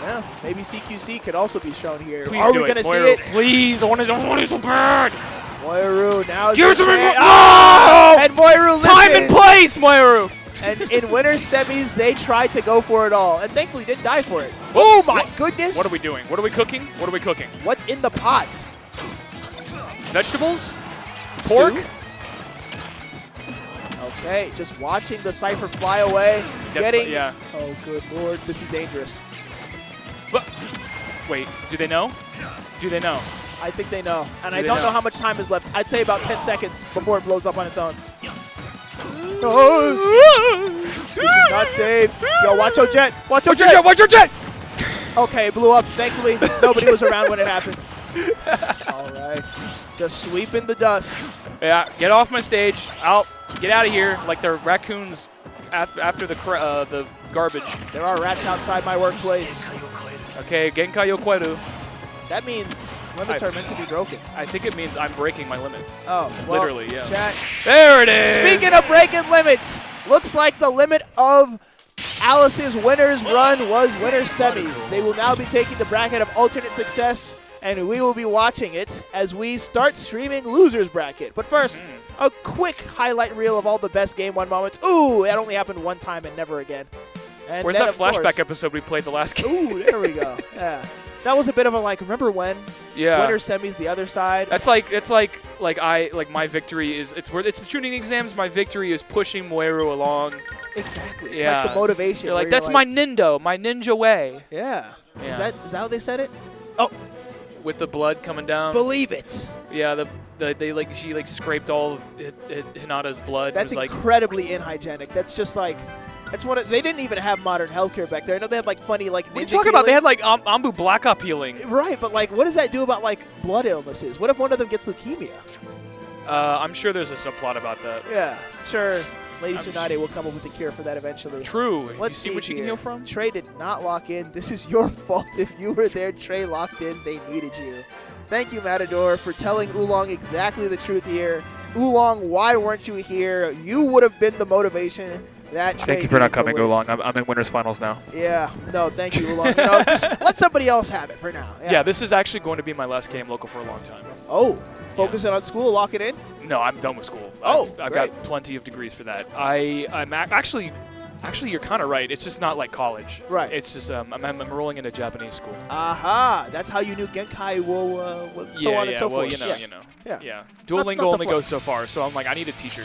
B: Yeah, maybe CQC could also be shown here.
D: Please
B: Are
D: do
B: we going to see
D: Moiru,
B: it?
D: Please, I want it so bad.
B: Moiru, now is
D: Give it
B: the
D: to me.
B: chance.
D: Oh!
B: And Moiru,
D: Time
B: listen.
D: and place, Moiru.
B: And in winner's semis, they tried to go for it all, and thankfully didn't die for it. Oh my goodness!
D: What are we doing? What are we cooking? What are we cooking?
B: What's in the pot?
D: Vegetables? Pork?
B: Stew? Okay, just watching the Cypher fly away, getting...
D: Yeah.
B: Oh, good lord, this is dangerous.
D: But, wait, do they know? Do they know?
B: I think they know, and
D: Do
B: I
D: they
B: don't
D: know?
B: know how much time is left. I'd say about 10 seconds before it blows up on its own. Oh, this is not safe. Yo, watch your jet. Watch your jet.
D: Watch your jet!
B: Okay, it blew up. Thankfully, nobody was around when it happened. All right. Just sweeping the dust.
D: Yeah, get off my stage. Get out of here like the raccoons after the garbage.
B: There are rats outside my workplace.
D: Okay, Genkai Yokweru.
B: That means limits are meant to be broken.
D: I think it means I'm breaking my limit.
B: Oh, well,
D: Literally, yeah.
B: Chat.
D: There it is!
B: Speaking of breaking limits, looks like the limit of Alice's winners run was winners semis. They will now be taking the bracket of alternate success, and we will be watching it as we start streaming losers bracket. But first, a quick highlight reel of all the best Game 1 moments. Ooh, that only happened one time and never again. And
D: Where's
B: then,
D: that
B: of course-
D: flashback episode we played the last game?
B: Ooh, there we go. Yeah. That was a bit of a remember when?
D: Yeah.
B: Winner semis the other side.
D: That's like my victory is it's the tuning exams. My victory is pushing Moiru along.
B: Exactly. It's
D: Yeah.
B: like the motivation.
D: You're
B: where
D: like, that's my ninja way.
B: Yeah.
D: Yeah.
B: Is that how they said it? Oh,
D: With the blood coming down.
B: believe it.
D: Yeah, she scraped all of Hinata's blood.
B: That's
D: it was
B: incredibly inhygienic. That's just that's one of, they didn't even have modern healthcare back there. I know they had funny
D: What are you
B: ninja
D: talking about? They
B: healing.
D: had Ambu Black Op healing.
B: Right, but what does that do about blood illnesses? What if one of them gets leukemia?
D: I'm sure there's a subplot about that.
B: Yeah, sure. Lady Tsunade will come up with a cure for that eventually.
D: True.
B: Let's
D: you see what you can
B: here.
D: heal from?
B: Trey did not lock in. This is your fault. If you were there, Trey locked in. They needed you. Thank you, Matador, for telling Oolong exactly the truth here. Oolong, why weren't you here? You would have been the motivation that Trey
E: Thank you for not
B: needed to
E: coming,
B: win.
E: Oolong. I'm in winners finals now.
B: Yeah, no, thank you, Oolong. Just let somebody else have it for now.
D: Yeah, this is actually going to be my last KMLocal for a long time.
B: Oh, focusing on school, lock it in?
D: No, I'm done with school.
B: Oh,
D: I've
B: great.
D: got plenty of degrees for that. I'm actually, you're kind of right. It's just not like college.
B: Right.
D: It's just I'm rolling into Japanese school.
B: Aha, that's how you knew Genkai will so on and so
D: well,
B: forth.
D: you know.
B: Yeah.
D: Yeah.
B: Not
D: Duolingo
B: the
D: only goes
B: flex.
D: so far, so I'm like, I need a teacher.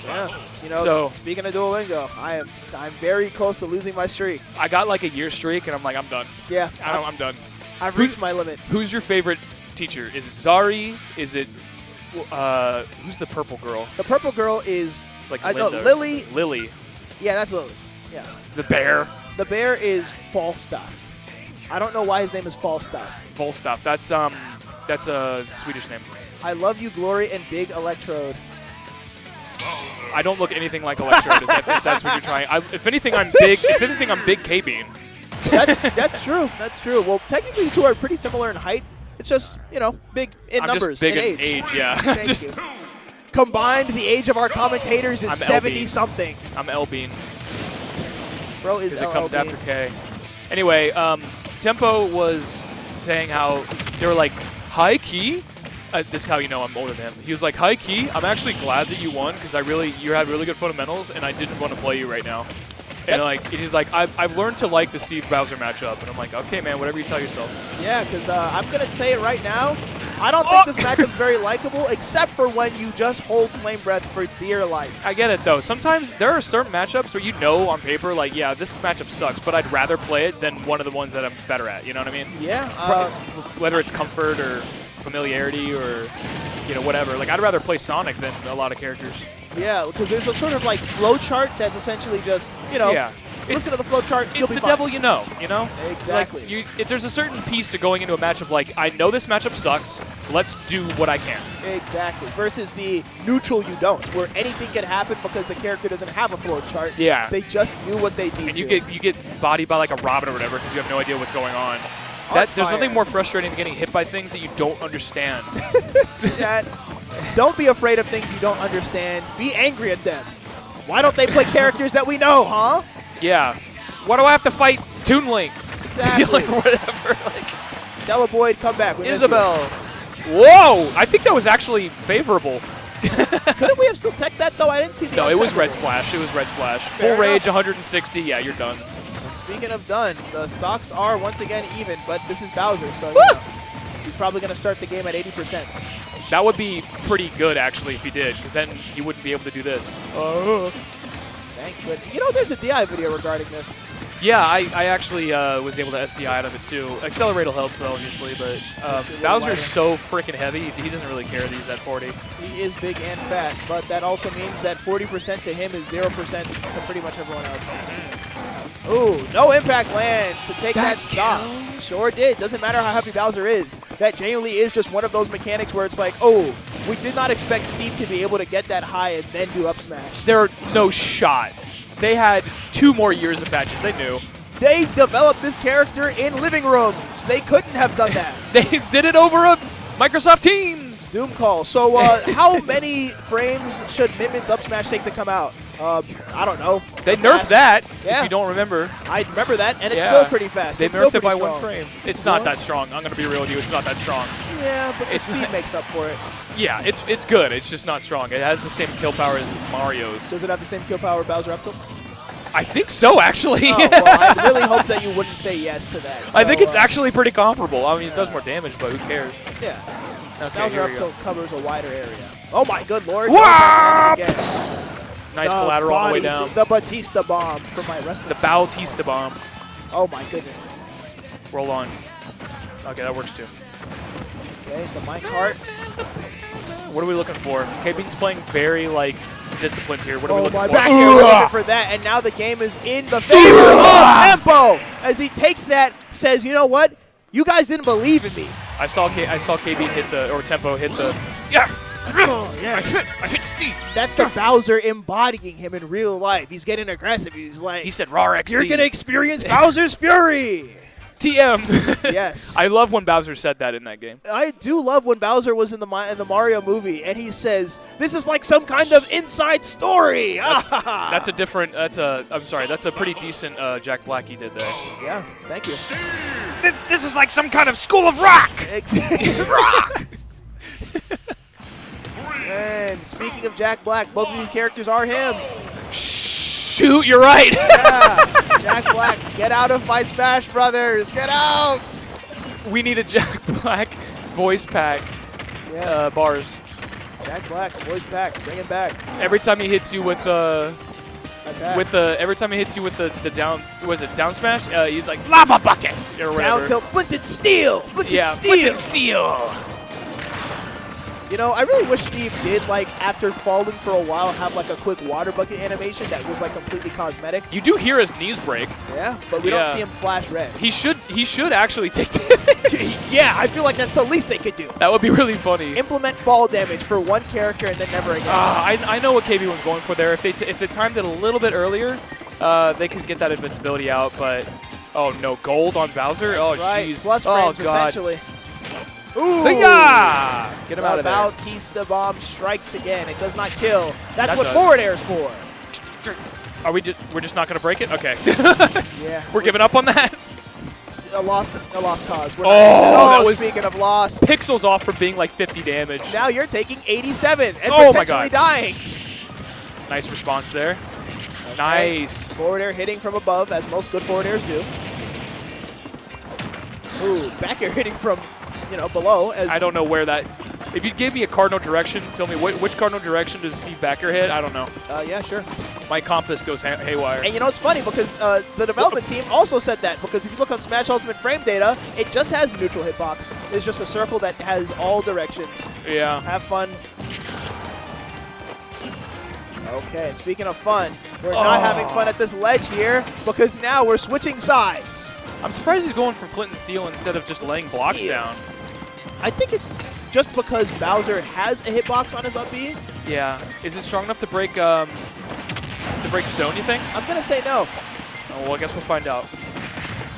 B: Yeah.
D: So-
B: Speaking of Duolingo, I'm very close to losing my streak.
D: I got like a year streak, and I'm like, I'm done.
B: Yeah,
D: I'm done.
B: I've reached my limit.
D: Who's your favorite teacher? Is it Zari? Is it who's the purple girl?
B: The purple girl is
D: Like
B: I know
D: Linda or
B: Lily.
D: something. Lily.
B: Yeah, that's Lily. Yeah.
D: The bear.
B: The bear is Falstaff. I don't know why his name is Falstaff.
D: Volstop. That's a Swedish name.
B: I love you, Glory, and Big Electrode.
D: I don't look anything like Electrode. If that's what you're trying. If anything, I'm big. If anything, I'm big K-Bean.
B: That's true. That's true. Well, technically, you two are pretty similar in height. It's just, big in
D: I'm
B: numbers,
D: just big
B: in
D: in age. Yeah.
B: Thank
D: just
B: you. Combined, the age of our commentators is
D: I'm
B: 70-something.
D: I'm L-Bean
B: Bro is
D: because it comes
B: LLB.
D: after K. Anyway, Tempo was saying how they were like, high key. This is how you know I'm older than him. He was like, high key, I'm actually glad that you won because you had really good fundamentals and I didn't want to play you right now. And he's like, I've learned to like the Steve Bowser matchup. And I'm like, okay, man, whatever you tell yourself.
B: Yeah, because I'm going to say it right now. I don't think this matchup's very likable, except for when you just hold Flame Breath for dear life.
D: I get it, though. Sometimes there are certain matchups where you know on paper, like, yeah, this matchup sucks, but I'd rather play it than one of the ones that I'm better at. You know what I mean?
B: Yeah.
D: Whether it's comfort or familiarity or, whatever. Like, I'd rather play Sonic than a lot of characters.
B: Yeah, because there's a sort of like flow chart that's essentially just,
D: Yeah.
B: listen to the flow chart, you'll
D: It's
B: be
D: the
B: fine.
D: devil you know,
B: Exactly.
D: Like, if there's a certain piece to going into a matchup like, I know this matchup sucks, let's do what I can.
B: Exactly. Versus the neutral you don't, where anything can happen because the character doesn't have a flow chart.
D: Yeah.
B: They just do what they need
D: And
B: to.
D: you get bodied by like a Robin or whatever because you have no idea what's going on. There's
B: Fire.
D: nothing more frustrating than getting hit by things that you don't understand.
B: Chat, don't be afraid of things you don't understand. Be angry at them. Why don't they play characters that we know, huh?
D: Yeah. Why do I have to fight Toon Link?
B: Exactly.
D: Like, whatever. Like,
B: Delaboyd, come back. We miss
D: Isabel. Whoa! I think that was actually favorable.
B: you. Couldn't we have still tech that, though? I didn't see the
D: No, it was
B: untech
D: Red
B: roll.
D: Splash. It was Red Splash.
B: Fair
D: Full rage,
B: enough.
D: 160. Yeah, you're done.
B: Speaking of done, the stocks are once again even, but this is Bowser, so he's probably going to start the game at 80%.
D: That would be pretty good, actually, if he did, because then he wouldn't be able to do this.
B: Thank goodness. There's a DI video regarding this.
D: Yeah, I actually was able to SDI out of it, too. Accelerator helps, obviously, but Bowser's so freaking heavy, he doesn't really care that he's at 40.
B: He is big and fat, but that also means that 40% to him is 0% to pretty much everyone else. Ooh, no impact land to take that stock. Sure did. Doesn't matter how happy Bowser is. That genuinely is just one of those mechanics where it's like, oh, we did not expect Steve to be able to get that high and then do up smash.
D: They're no shot. They had 2 more years of patches. They knew.
B: They developed this character in living rooms. They couldn't have done that.
D: They did it over a Microsoft Teams.
B: Zoom call. So how many frames should Minmin's up smash take to come out? I don't know.
D: They nerfed that,
B: Yeah.
D: if you don't remember.
B: I remember that, and it's
D: Yeah.
B: still pretty fast.
D: They
B: It's still
D: nerfed it by
B: pretty
D: 1
B: strong.
D: frame. It's not that strong. I'm going to be real with you. It's not that strong.
B: Yeah, but the
D: It's
B: speed
D: not-
B: makes up for it.
D: Yeah, it's good. It's just not strong. It has the same kill power as Mario's.
B: Does it have the same kill power Bowser up to?
D: I think so, actually.
B: Oh, well, I really hope that you wouldn't say yes to that.
D: I think
B: So,
D: it's actually pretty comparable. I mean, it does more damage, but who cares?
B: Yeah.
D: Okay,
B: Bowser
D: here
B: up
D: we
B: tilt
D: go.
B: covers a wider area. Oh my good lord.
D: Whoop!
B: Again.
D: Nice collateral on the way
B: bodies-
D: down.
B: The Batista bomb from my wrestling.
D: The Bautista bomb.
B: Oh my goodness.
D: Roll on. Okay, that works too.
B: Okay, the minecart.
D: What are we looking for? K-Bean's playing very, disciplined here. What are we
B: Oh
D: looking
B: my
D: for?
B: back here, we're looking for that, and now the game is in the favor of Tempo as he takes that, says, you know what? You guys didn't believe in me.
D: I saw K-Bean hit the, or Tempo hit the, yeah!
B: Oh, yes.
D: I hit Steve.
B: That's the Bowser embodying him in real life. He's getting aggressive. He's like,
D: He said raw XD.
B: you're going to experience Bowser's fury.
D: TM.
B: Yes.
D: I love when Bowser said that in that game.
B: I do love when Bowser was in the Mario movie, and he says, "This is like some kind of inside story."
D: That's a different. I'm sorry. That's a pretty decent Jack Black he did there.
B: Yeah, thank you.
D: This is like some kind of school of rock.
B: Rock. And speaking of Jack Black, both of these characters are him.
D: Shoot, you're right.
B: Yeah, Jack Black, get out of my Smash Brothers, get out!
D: We need a Jack Black voice pack.
B: Yeah,
D: Bars.
B: Jack Black, voice pack, bring it back.
D: Every time he hits you with
B: Attack.
D: every time he hits you with the down, was it down smash? He's like lava bucket or whatever.
B: Down tilt, flinted steel, flinted
D: Yeah,
B: steel.
D: flinted steel.
B: You know, I really wish Steve did, like, after falling for a while, have, like, a quick water bucket animation that was, like, completely cosmetic.
D: You do hear his knees break.
B: Yeah, but we don't see him flash red.
D: He should actually take damage.
B: Yeah, I feel like that's the least they could do.
D: That would be really funny.
B: Implement fall damage for one character and then never again.
D: I know what KB was going for there. If they timed it a little bit earlier, they could get that invincibility out. But oh no, gold on Bowser. Oh
B: right.
D: jeez.
B: Plus
D: oh
B: frames,
D: god.
B: essentially. Ooh!
D: Yeah! Get him out of there.
B: Bautista bomb strikes again. It does not kill. That's
D: That
B: what
D: does.
B: forward air is for.
D: Are we're just not gonna break it? Okay.
B: Yeah.
D: We're giving up on that.
B: A lost cause. We're
D: that was
B: speaking of lost.
D: pixels off from being like 50 damage.
B: Now you're taking 87 and
D: Oh my
B: potentially
D: God.
B: dying.
D: Nice response there. Nice.
B: Forward air hitting from above, as most good forward airs do. Ooh, back air hitting from, below. As
D: I don't know where that. If you gave me a cardinal direction, tell me which cardinal direction does Steve Backer hit? I don't know.
B: Yeah, sure.
D: My compass goes haywire.
B: And it's funny because the development team also said that, because if you look on Smash Ultimate frame data, it just has neutral hitbox. It's just a circle that has all directions.
D: Yeah.
B: Have fun. Okay, and speaking of fun, we're not having fun at this ledge here because now we're switching sides.
D: I'm surprised he's going for Flint and Steel instead of just laying blocks
B: Steel.
D: down.
B: I think it's just because Bowser has a hitbox on his up B.
D: Yeah. Is it strong enough to break stone, you think?
B: I'm going to say no.
D: Oh, well, I guess we'll find out.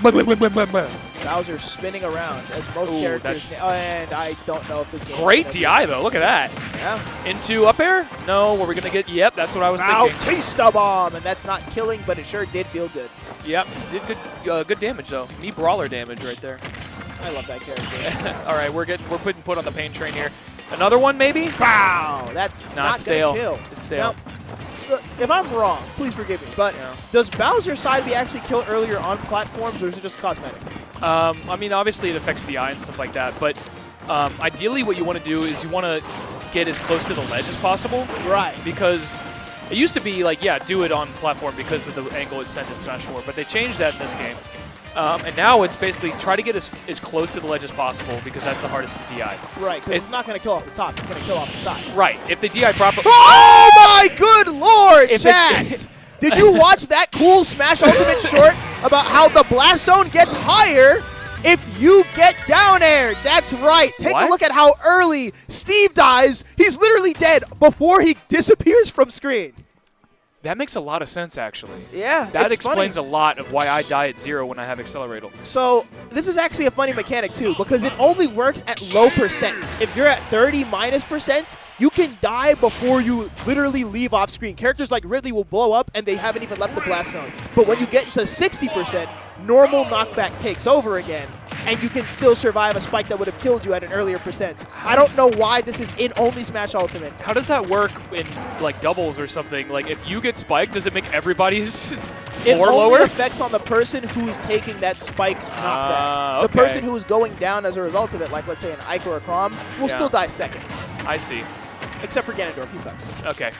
B: Bowser spinning around as most characters. And I don't know if this game.
D: Great DI, though. Look at that.
B: Yeah.
D: Into up air? No, were we going to get... Yep, that's what I was thinking.
B: Bautista bomb, and that's not killing, but it sure did feel good.
D: Yep, did good damage, though. Me brawler damage right there.
B: I love that character.
D: All right, we're putting put on the pain train here. Another one, maybe?
B: Wow, that's not
D: stale.
B: Gonna kill.
D: It's stale.
B: Now, if I'm wrong, please forgive me, but does Bowser's side B actually kill earlier on platforms, or is it just cosmetic?
D: I mean, obviously it affects DI and stuff like that, but ideally what you want to do is you want to get as close to the ledge as possible.
B: Right.
D: Because it used to be like, yeah, do it on platform because of the angle it's sent in Smash 4, but they changed that in this game. And now it's basically try to get as close to the ledge as possible because that's the hardest to DI.
B: Right, because it's not going to kill off the top. It's going to kill off the side.
D: Right. If they DI properly...
B: Oh, my good lord, chat! Did you watch that cool Smash Ultimate short about how the blast zone gets higher if you get down air? That's right. Take a look at how early Steve dies. He's literally dead before he disappears from screen.
D: That makes a lot of sense, actually.
B: Yeah,
D: that
B: it's
D: explains
B: funny.
D: a lot of why I die at 0 when I have Accelerator.
B: So this is actually a funny mechanic too, because it only works at low percents. If you're at 30 minus percent, you can die before you literally leave off screen. Characters like Ridley will blow up and they haven't even left the blast zone. But when you get to 60%, normal knockback takes over again, and you can still survive a spike that would have killed you at an earlier percent. I don't know why this is in only Smash Ultimate.
D: How does that work in like doubles or something? Like if you get spiked, does it make everybody's floor
B: It only
D: lower?
B: affects on the person who's taking that spike knockback. The
D: okay.
B: person who is going down as a result of it, like let's say an Ike or a Crom, will still die second.
D: I see.
B: Except for Ganondorf, he sucks.
D: Okay.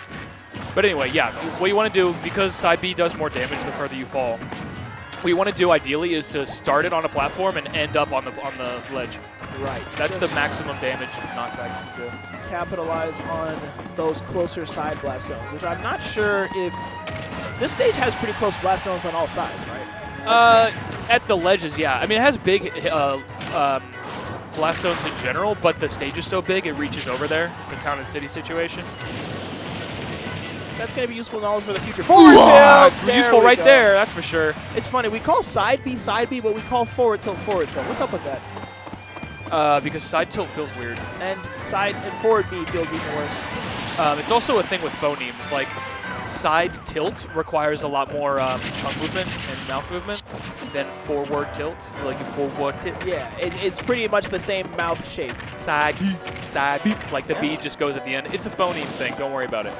D: But anyway, yeah, what you want to do, because side B does more damage the further you fall, what you want to do ideally is to start it on a platform and end up on the ledge.
B: Right.
D: That's the maximum damage knockback you can do.
B: Capitalize on those closer side blast zones, which I'm not sure if... This stage has pretty close blast zones on all sides, right?
D: At the ledges, yeah. I mean, it has big blast zones in general, but the stage is so big it reaches over there. It's a town and city situation.
B: That's going to be useful knowledge for the future. Forward tilt!
D: It's useful right there, that's for sure.
B: It's funny, we call side B, but we call forward tilt. What's up with that?
D: Because side tilt feels weird.
B: And side and forward B feels even worse.
D: It's also a thing with phonemes. Like, side tilt requires a lot more tongue movement and mouth movement than forward tilt. Like forward tilt.
B: Yeah, it's pretty much the same mouth shape.
D: Side B, like the B just goes at the end. It's a phoneme thing. Don't worry about it.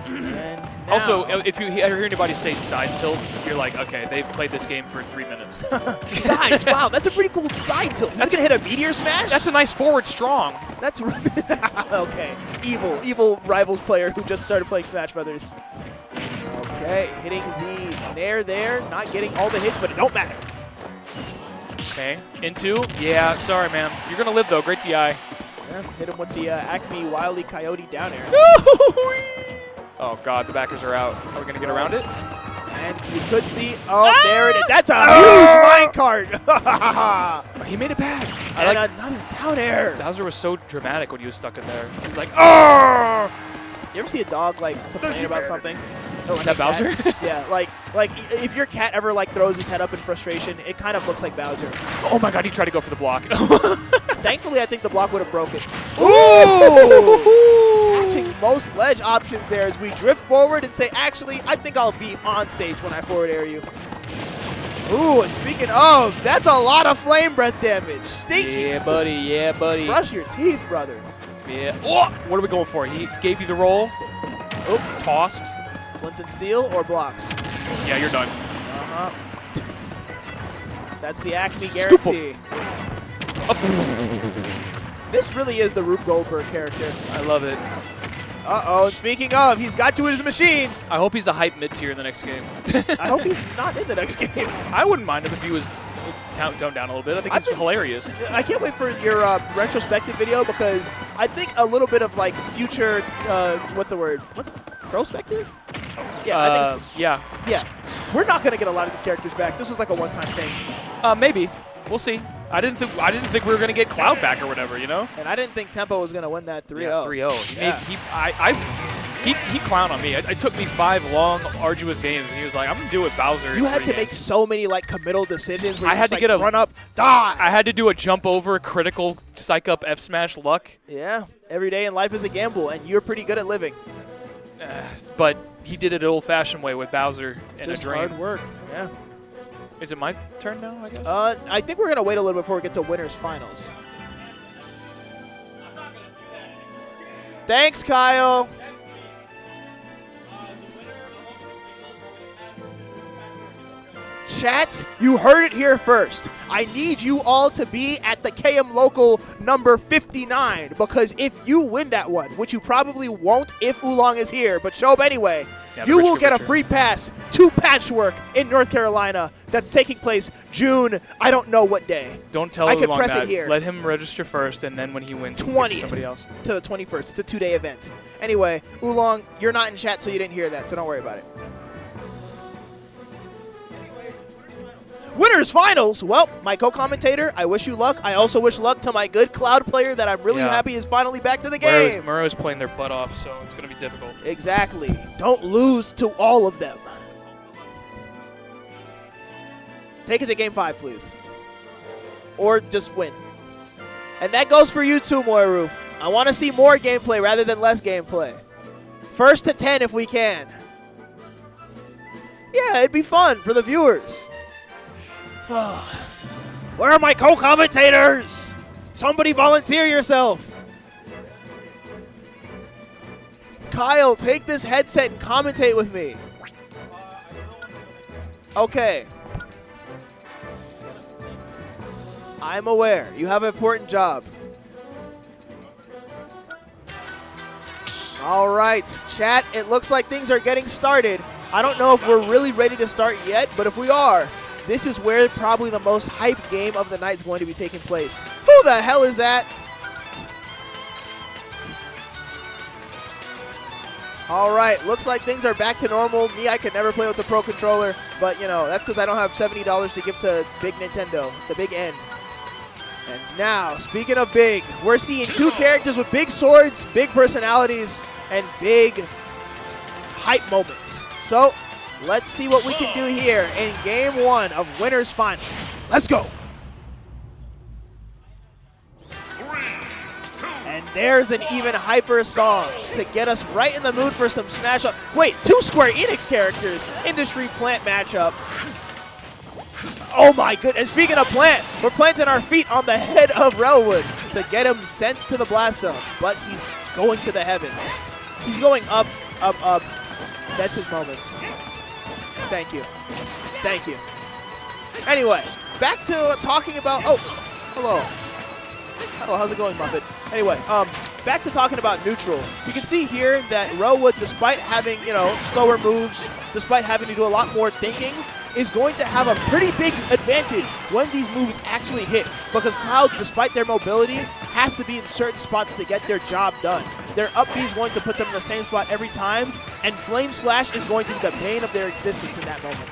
B: And
D: also, if you ever hear anybody say side tilt, you're like, okay, they played this game for 3 minutes.
B: Guys, wow, that's a pretty cool side tilt. Is that going to hit a meteor smash?
D: That's a nice forward strong.
B: That's okay. Evil rivals player who just started playing Smash Brothers. Okay, hitting the nair there, not getting all the hits, but it don't matter.
D: Okay, into. Yeah, sorry, man. You're going to live, though. Great DI.
B: Yeah, hit him with the Acme Wily Coyote down air.
D: Oh, God, the backers are out. Are we going to get around it?
B: And you could see, there it is. That's a huge line cart.
D: He made it back.
B: And another down air.
D: Bowser was so dramatic when he was stuck in there. He's like, oh!
B: You ever see a dog, like, complain about something?
D: Is that Bowser?
B: Yeah, like if your cat ever, like, throws his head up in frustration, it kind of looks like Bowser.
D: Oh, my God, he tried to go for the block.
B: Thankfully, I think the block would have broken. Ooh! Catching most ledge options there as we drift forward and say, actually, I think I'll be on stage when I forward air you. Ooh, and speaking of, that's a lot of flame breath damage. Stinky.
D: Yeah, buddy. Yeah, buddy.
B: Brush your teeth, brother.
D: Yeah. Oh, what are we going for? He gave you the roll.
B: Oh,
D: tossed.
B: Flint and steel or blocks?
D: Yeah, you're done.
B: That's the Acme guarantee. This really is the Rube Goldberg character.
D: I love it.
B: Uh-oh, and speaking of, he's got to his machine.
D: I hope he's a hype mid-tier in the next game.
B: I hope he's not in the next game.
D: I wouldn't mind him if he was toned down a little bit. I think he's hilarious.
B: I can't wait for your retrospective video because I think a little bit of, like, future, what's the word? Prospective? Yeah, Yeah. We're not going to get a lot of these characters back. This was like a one-time thing.
D: Maybe. We'll see. I didn't think we were going to get Cloud back or whatever, you know?
B: And I didn't think Tempo was going to win that 3-0.
D: Yeah, 3-0. He clowned on me. It took me 5 long, arduous games, and he was like, I'm going to do it Bowser.
B: You had to make so many, like, committal decisions where
D: I had to get a
B: run up, die.
D: I had to do a jump over, critical, psych up, F smash luck.
B: Yeah, every day in life is a gamble, and you're pretty good at living.
D: But he did it an old-fashioned way with Bowser and
B: Just
D: a dream.
B: hard work, yeah.
D: Is it my turn now, I guess?
B: I think we're going to wait a little bit before we get to winners finals. Thanks, Kyle. Chat, you heard it here first. I need you all to be at the KMLocal number 59 because if you win that one, which you probably won't if Oolong is here, but show up anyway, you will get a free pass to Patchwork in North Carolina that's taking place June, I don't know what day.
D: Don't tell
B: I
D: Oolong
B: can press
D: that.
B: it here.
D: Let him register first, and then when he wins,
B: 20th
D: somebody else.
B: to the 21st. It's a 2-day event. Anyway, Oolong, you're not in chat, so you didn't hear that, so don't worry about it. Winners Finals! Well, my co-commentator, I wish you luck. I also wish luck to my good Cloud player that I'm really happy is finally back to the game.
D: Murrow's playing their butt off, so it's going to be difficult.
B: Exactly. Don't lose to all of them. Take it to Game 5, please. Or just win. And that goes for you too, Moiru. I want to see more gameplay rather than less gameplay. 1st to 10 if we can. Yeah, it'd be fun for the viewers. Where are my co-commentators? Somebody volunteer yourself. Kyle, take this headset and commentate with me. Okay. I'm aware. You have an important job. All right, chat, it looks like things are getting started. I don't know if we're really ready to start yet, but if we are, this is where probably the most hype game of the night is going to be taking place. Who the hell is that? All right, looks like things are back to normal. Me, I could never play with the Pro Controller, but, you know, that's because I don't have $70 to give to Big Nintendo, the Big N. And now, speaking of big, we're seeing two characters with big swords, big personalities, and big hype moments. So, let's see what we can do here in Game 1 of Winners Finals. Let's go! And there's an even hyper song to get us right in the mood for some Smash Up. Wait, two Square Enix characters, Industry Plant matchup. Oh my goodness, speaking of Plant, we're planting our feet on the head of Relwood to get him sent to the Blast Zone, but he's going to the heavens. He's going up, up, up. That's his moments. Thank you. Thank you. Anyway, back to talking about, oh, hello. Hello, how's it going, Muppet? Anyway, back to talking about neutral. You can see here that Relwood, despite having, slower moves, despite having to do a lot more thinking, is going to have a pretty big advantage when these moves actually hit, because Cloud, despite their mobility, has to be in certain spots to get their job done. Their up B is going to put them in the same spot every time, and Flame Slash is going to be the bane of their existence in that moment.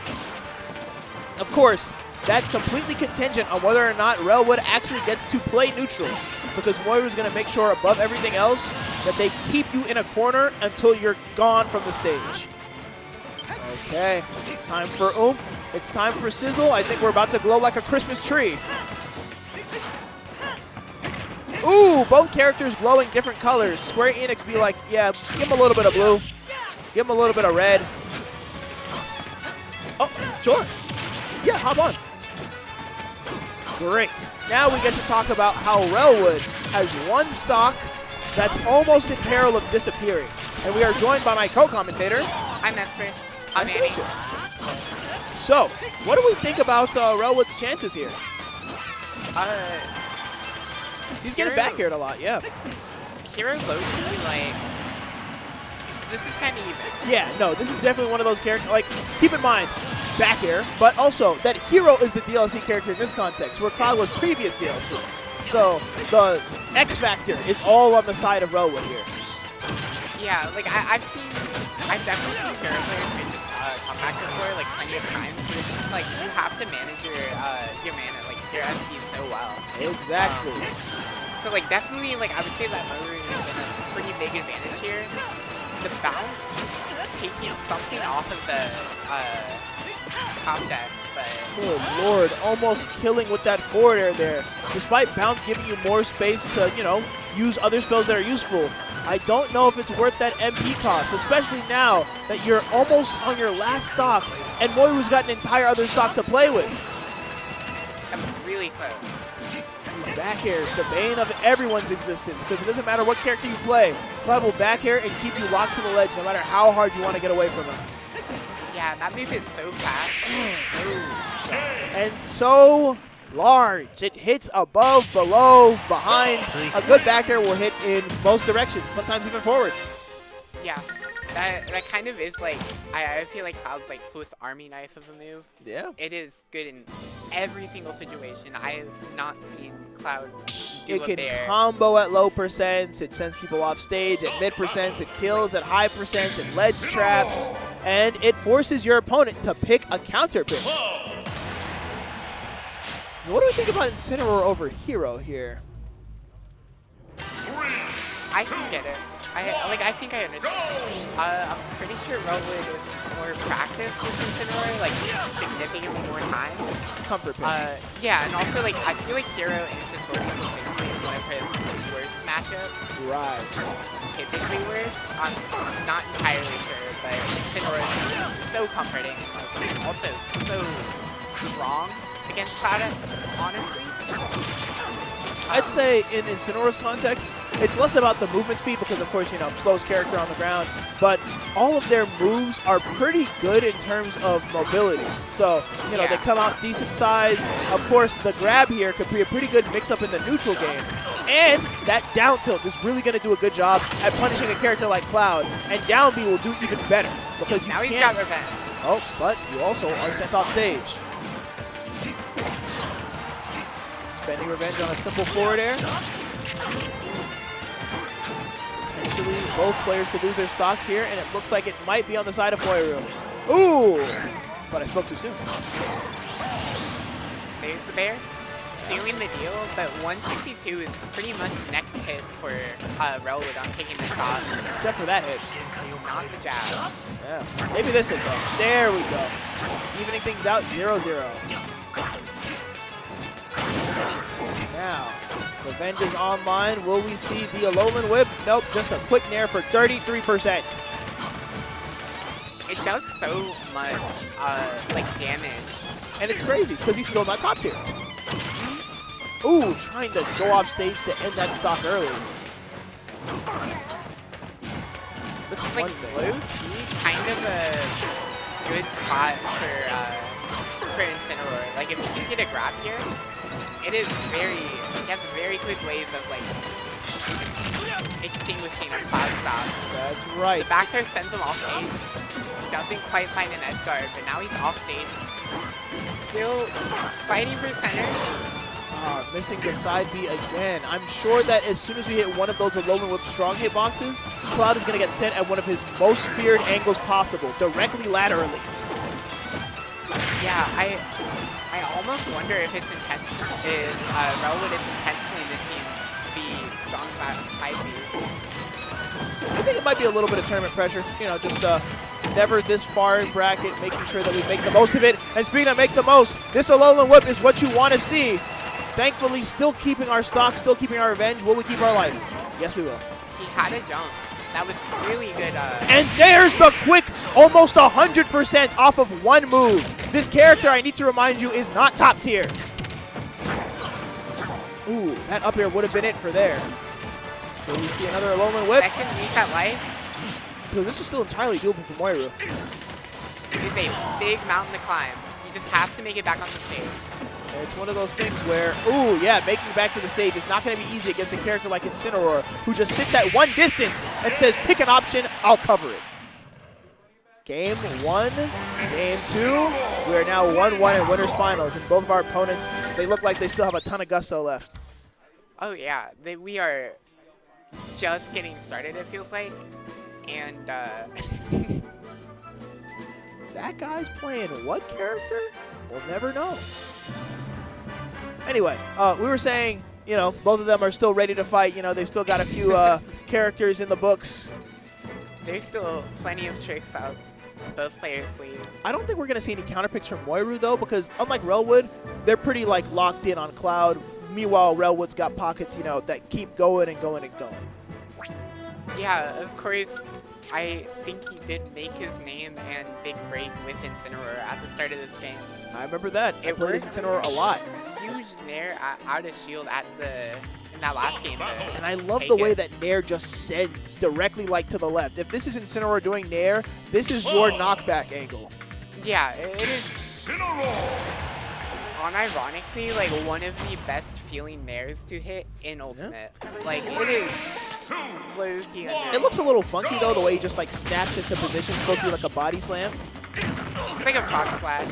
B: Of course, that's completely contingent on whether or not Relwood actually gets to play neutral, because Moira's going to make sure above everything else that they keep you in a corner until you're gone from the stage. Okay, it's time for oomph. It's time for sizzle. I think we're about to glow like a Christmas tree. Ooh, both characters glowing different colors. Square Enix be like, yeah, give him a little bit of blue. Give him a little bit of red. Oh, sure. Yeah, hop on. Great. Now we get to talk about how Relwood has one stock that's almost in peril of disappearing. And we are joined by my co-commentator.
J: I'm Esper.
B: Nice to meet you. So, what do we think about Relwood's chances here? He's getting back aired a lot, yeah.
J: Hero low-key, like, this is kind of even.
B: Yeah, no, this is definitely one of those characters. Like, keep in mind, back air, but also that Hero is the DLC character in this context, where Cloud was previous DLC. So, the X Factor is all on the side of Relwood here.
J: Yeah, like, I've definitely seen Hero players make this comeback before, like, plenty of times, but it's just, like, you have to manage your mana, like, your FP so well.
B: Exactly.
J: So, like, definitely, like, I would say that Moira is in a pretty big advantage here. The bounce taking something off of the top deck, but...
B: Good lord, almost killing with that forward air there. Despite bounce giving you more space to, use other spells that are useful, I don't know if it's worth that MP cost, especially now that you're almost on your last stock and Moira's got an entire other stock to play with.
J: I'm really close.
B: These back airs, the bane of everyone's existence, because it doesn't matter what character you play, Cloud will back air and keep you locked to the ledge no matter how hard you want to get away from him.
J: Yeah, that move is so fast.
B: And so large. It hits above, below, behind. A good back air will hit in most directions, sometimes even forward.
J: Yeah, that kind of is like, I feel like Cloud's like Swiss Army knife of a move.
B: Yeah.
J: It is good in every single situation. I have not seen Cloud do
B: it
J: a
B: can
J: bear.
B: combo at low percents, it sends people off stage at mid percents, it kills at high percents, it ledge traps, and it forces your opponent to pick a counter pick. What do we think about Incineroar over Hero here?
J: I can get it. I think I understand. I'm pretty sure Relwood is more practiced with Incineroar, like significantly more time.
B: Comfort pick.
J: Yeah, and also like I feel like Hero into Sword specifically is one of his worst matchups.
B: Right.
J: Typically worse. I'm not entirely sure, but Incineroar is so comforting, like, also so strong against Cloud, honestly.
B: I'd say in Incineroar's context, it's less about the movement speed because, of course, slowest character on the ground, but all of their moves are pretty good in terms of mobility. So, they come out decent size. Of course, the grab here could be a pretty good mix-up in the neutral game. And that down tilt is really going to do a good job at punishing a character like Cloud. And down B will do even better because you
J: now
B: can't...
J: he's got revenge.
B: Oh, but you also are sent off stage. Spending revenge on a simple forward air. Potentially, both players could lose their stocks here, and it looks like it might be on the side of Moira. Ooh! But I spoke too soon.
J: There's the bear. sealing the deal, but 162 is pretty much next hit for Relwood on taking the stock.
B: Except for that hit.
J: Not the jab.
B: Yeah. Maybe this hit though. There we go. Evening things out, 0-0. Now, Revenge is online. Will we see the Alolan Whip? Nope, just a quick nair for 33%.
J: It does so much like damage.
B: And it's crazy because he's still not top tier. Ooh, trying to go off stage to end that stock early. That's
J: It's
B: one
J: like
B: thing.
J: low key, kind of a good spot for Incineroar. Like if you can get a grab here, it has very quick ways of like extinguishing a cloud stop.
B: That's right.
J: The back throw sends him off stage. Doesn't quite find an edge guard, but now he's off stage. Still fighting for center.
B: Missing the side B again. I'm sure that as soon as we hit one of those Alolan Whip strong hitboxes, Cloud is going to get sent at one of his most feared angles possible, directly laterally.
J: Yeah, I almost wonder if it's intentional. If Relwood is intentionally missing the strong side Bs.
B: I think it might be a little bit of tournament pressure. You know, just never this far in bracket, making sure that we make the most of it. And speaking of make the most, this Alolan Whip is what you want to see. Thankfully, still keeping our stock, still keeping our revenge. Will we keep our life? Yes, we will.
J: He had a jump. That was really good.
B: And there's the quick, almost 100% off of one move. This character, I need to remind you, is not top tier. Ooh, that up air would have been it for there. Will we see another Alolan Whip?
J: Second reset life.
B: So this is still entirely doable for Moiru.
J: It is a big mountain to climb. He just has to make it back on the stage.
B: It's one of those things where, ooh, yeah, making it back to the stage is not going to be easy against a character like Incineroar, who just sits at one distance and says, pick an option, I'll cover it. Game 1, Game 2, we are now 1-1 in winners finals, and both of our opponents, they look like they still have a ton of gusto left.
J: Oh yeah, we are just getting started, it feels like. And
B: that guy's playing what character? We'll never know. Anyway, we were saying, you know, both of them are still ready to fight. You know, they've still got a few characters in the books.
J: There's still plenty of tricks out both players' sleeves.
B: I don't think we're going to see any counter picks from Moiru, though, because unlike Relwood, they're pretty, like, locked in on Cloud. Meanwhile, Relwood's got pockets, you know, that keep going and going and going.
J: Yeah, of course, I think he did make his name and big break with Incineroar at the start of this game.
B: I remember that. I played as Incineroar a lot.
J: Huge nair out of shield in that last game.
B: And I love the way that nair just sends directly, like, to the left. If this is Incineroar doing nair, this is your knockback angle.
J: Yeah, it is. Unironically, like one of the best feeling nairs to hit in Ultimate. Yeah. Like it is low-key under.
B: It looks a little funky though, the way he just like snaps into position. It's supposed to be like a body slam.
J: It's like a frog splash.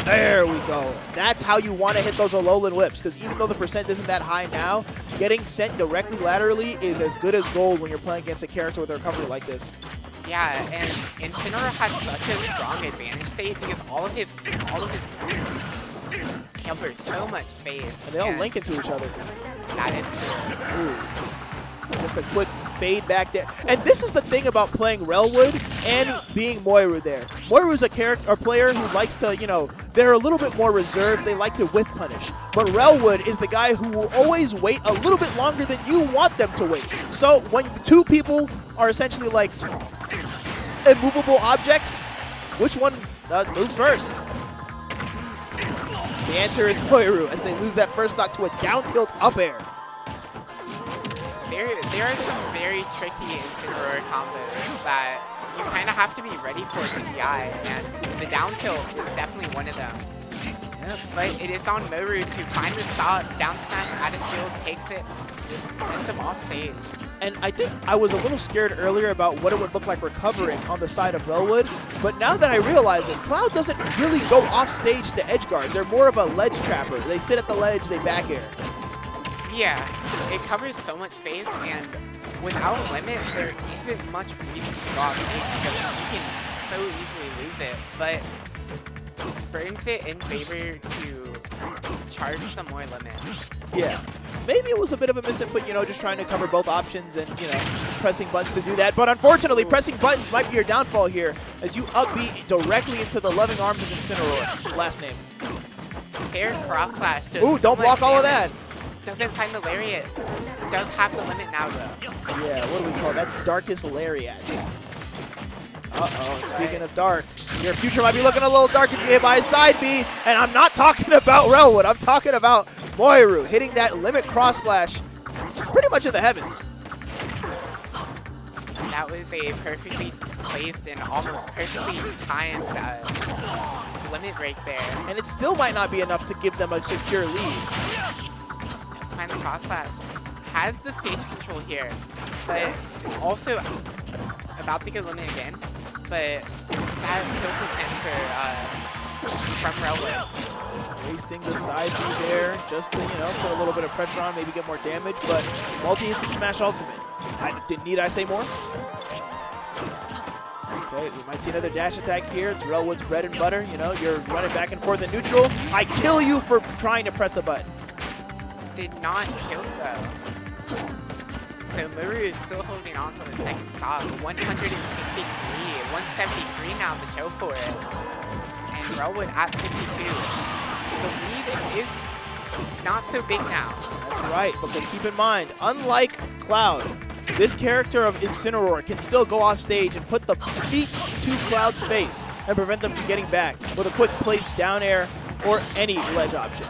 B: There we go. That's how you want to hit those Alolan Whips, because even though the percent isn't that high now, getting sent directly laterally is as good as gold when you're playing against a character with a recovery like this.
J: Yeah, and Incineroar has such a strong advantage state because all of his moves cover so much space.
B: And they all link into each other.
J: That is true.
B: Ooh. Just a quick fade back there. And this is the thing about playing Relwood and being Moiru there. Moiru's a player who likes to, you know, they're a little bit more reserved. They like to whiff punish. But Relwood is the guy who will always wait a little bit longer than you want them to wait. So when two people are essentially like immovable objects, which one moves first? The answer is Moiru, as they lose that first stock to a down tilt up air.
J: There are some very tricky Incineroar combos that you kind of have to be ready for DPI, and the down tilt is definitely one of them. Yep. But it is on Moiru to find the stop, down smash, out of shield, takes it, sends him off stage.
B: And I think I was a little scared earlier about what it would look like recovering on the side of Relwood, but now that I realize it, Cloud doesn't really go off stage to edge guard. They're more of a ledge trapper. They sit at the ledge, they back air.
J: Yeah, it covers so much space, and without a limit, there isn't much reason to go off stage because you can so easily lose it, but burns it in favor to charge some more limit.
B: Yeah. Maybe it was a bit of a misinput, you know, just trying to cover both options and, you know, pressing buttons to do that. But unfortunately, pressing buttons might be your downfall here as you up-B directly into the loving arms of Incineroar. Last name.
J: Fair cross slash. Does
B: Ooh,
J: so
B: don't block
J: much
B: all of
J: damage.
B: that.
J: Doesn't find the lariat. Does have the limit now though.
B: Yeah, what do we call it? That's Darkest Lariat. Uh-oh, and speaking of dark, your future might be looking a little dark if you hit by a side B, and I'm not talking about Relwood, I'm talking about Moiru hitting that limit cross slash pretty much in the heavens.
J: That was a perfectly placed and almost perfectly timed limit break there.
B: And it still might not be enough to give them a secure lead.
J: Does find the cross slash. Has the stage control here, but it's also about to go limit again. But that kill percent from Relwood.
B: Wasting the side B there just to, you know, put a little bit of pressure on, maybe get more damage, but multi-hits and smash ultimate. Need I say more? Okay, we might see another dash attack here. It's Relwood's bread and butter. You know, you're running back and forth in neutral. I kill you for trying to press a button.
J: Did not kill though. So Muru is still holding on for the second stop. 163, 173 now to show for it. And Relwood at 52. The lead is not so big now.
B: That's right, because keep in mind, unlike Cloud, this character of Incineroar can still go off stage and put the feet to Cloud's face and prevent them from getting back with a quick place down air or any ledge option.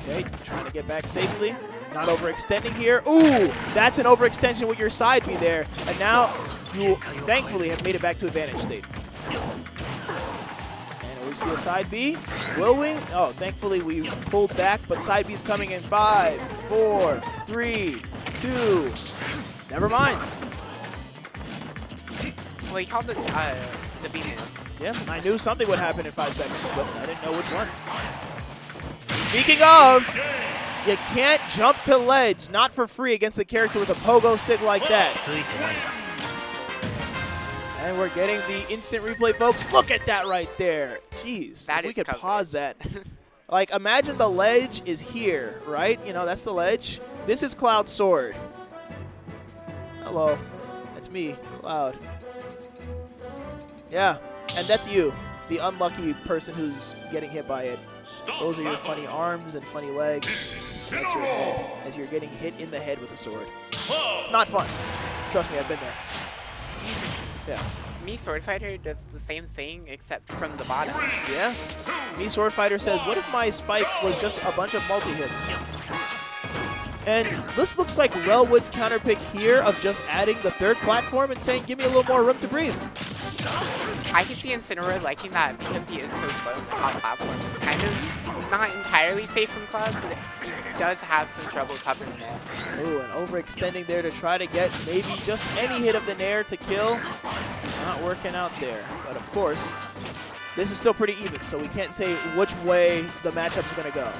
B: Okay, trying to get back safely. Not overextending here. Ooh, that's an overextension with your side B there. And now you thankfully have made it back to advantage state. And we see a side B. Will we? Oh, thankfully we pulled back, but side B's coming in 5, 4, 3, 2. Never mind.
J: Well, he called it the B move.
B: Yeah, I knew something would happen in 5 seconds, but I didn't know which one. Speaking of, you can't jump to ledge, not for free, against a character with a pogo stick like that. And we're getting the instant replay, folks. Look at that right there. Jeez,
J: That
B: if we
J: is
B: could
J: coverage.
B: pause that. Like, imagine the ledge is here, right? You know, that's the ledge. This is Cloud's sword. Hello, that's me, Cloud. Yeah, and that's you, the unlucky person who's getting hit by it. Those are your funny arms and funny legs. That's your head, as you're getting hit in the head with a sword. It's not fun. Trust me, I've been there. Yeah.
J: Me Sword Fighter does the same thing except from the bottom.
B: Yeah? Me Sword Fighter says, what if my spike was just a bunch of multi-hits? And this looks like Relwood's counterpick here of just adding the third platform and saying, give me a little more room to breathe.
J: I can see Incineroar liking that because he is so slow on the platform. It's kind of not entirely safe from Cloud, but he does have some trouble covering it.
B: Ooh, and overextending there to try to get maybe just any hit of the Nair to kill. Not working out there. But of course, this is still pretty even, so we can't say which way the matchup is going to go.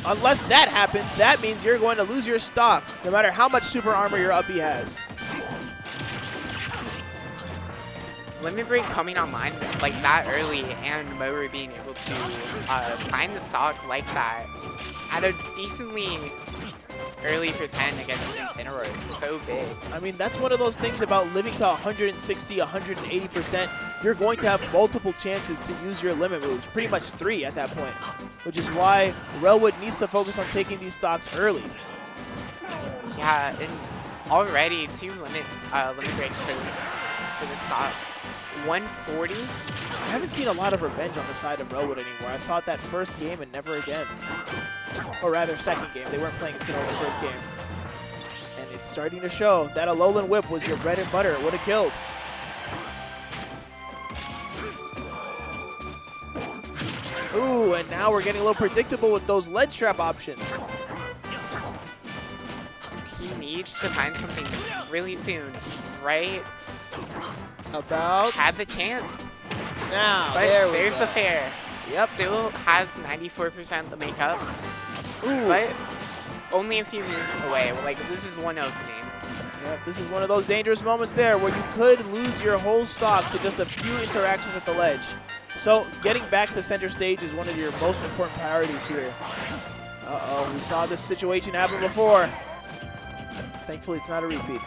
B: Unless that happens, that means you're going to lose your stock, no matter how much super armor your up B has.
J: Limit Break coming online like that early and Moru being able to find the stock like that at a decently early percent against Incineroar is so big.
B: I mean, that's one of those things about living to 160, 180%. You're going to have multiple chances to use your limit moves, pretty much 3 at that point, which is why Relwood needs to focus on taking these stocks early.
J: Yeah, and already 2 limit breaks for the stock. 140.
B: I haven't seen a lot of revenge on the side of Relwood anymore. I saw it that first game and never again. Or rather, second game. They weren't playing until the first game. And it's starting to show that a Alolan Whip was your bread and butter. It would have killed. Ooh, and now we're getting a little predictable with those ledge trap options.
J: He needs to find something really soon, right?
B: About
J: Had the chance.
B: now.
J: But there's the fair.
B: Yep.
J: Still has 94% the makeup,
B: Ooh.
J: but only a few moves away. Like, this is one opening.
B: Yep, this is one of those dangerous moments there where you could lose your whole stock to just a few interactions at the ledge. So getting back to center stage is one of your most important priorities here. Uh-oh, we saw this situation happen before. Thankfully, it's not a repeat.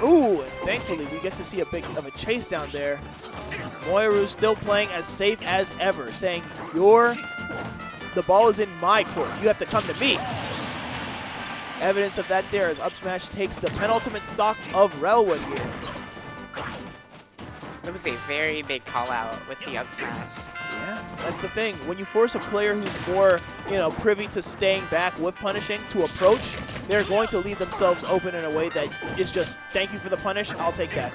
B: Ooh, and thankfully we get to see a bit of a chase down there. Moiru still playing as safe as ever, saying, the ball is in my court. You have to come to me. Evidence of that there as up smash takes the penultimate stock of Relwood here.
J: That was a very big call out with the up smash.
B: Yeah, that's the thing. When you force a player who's more, privy to staying back with punishing to approach, they're going to leave themselves open in a way that is just, thank you for the punish, I'll take that.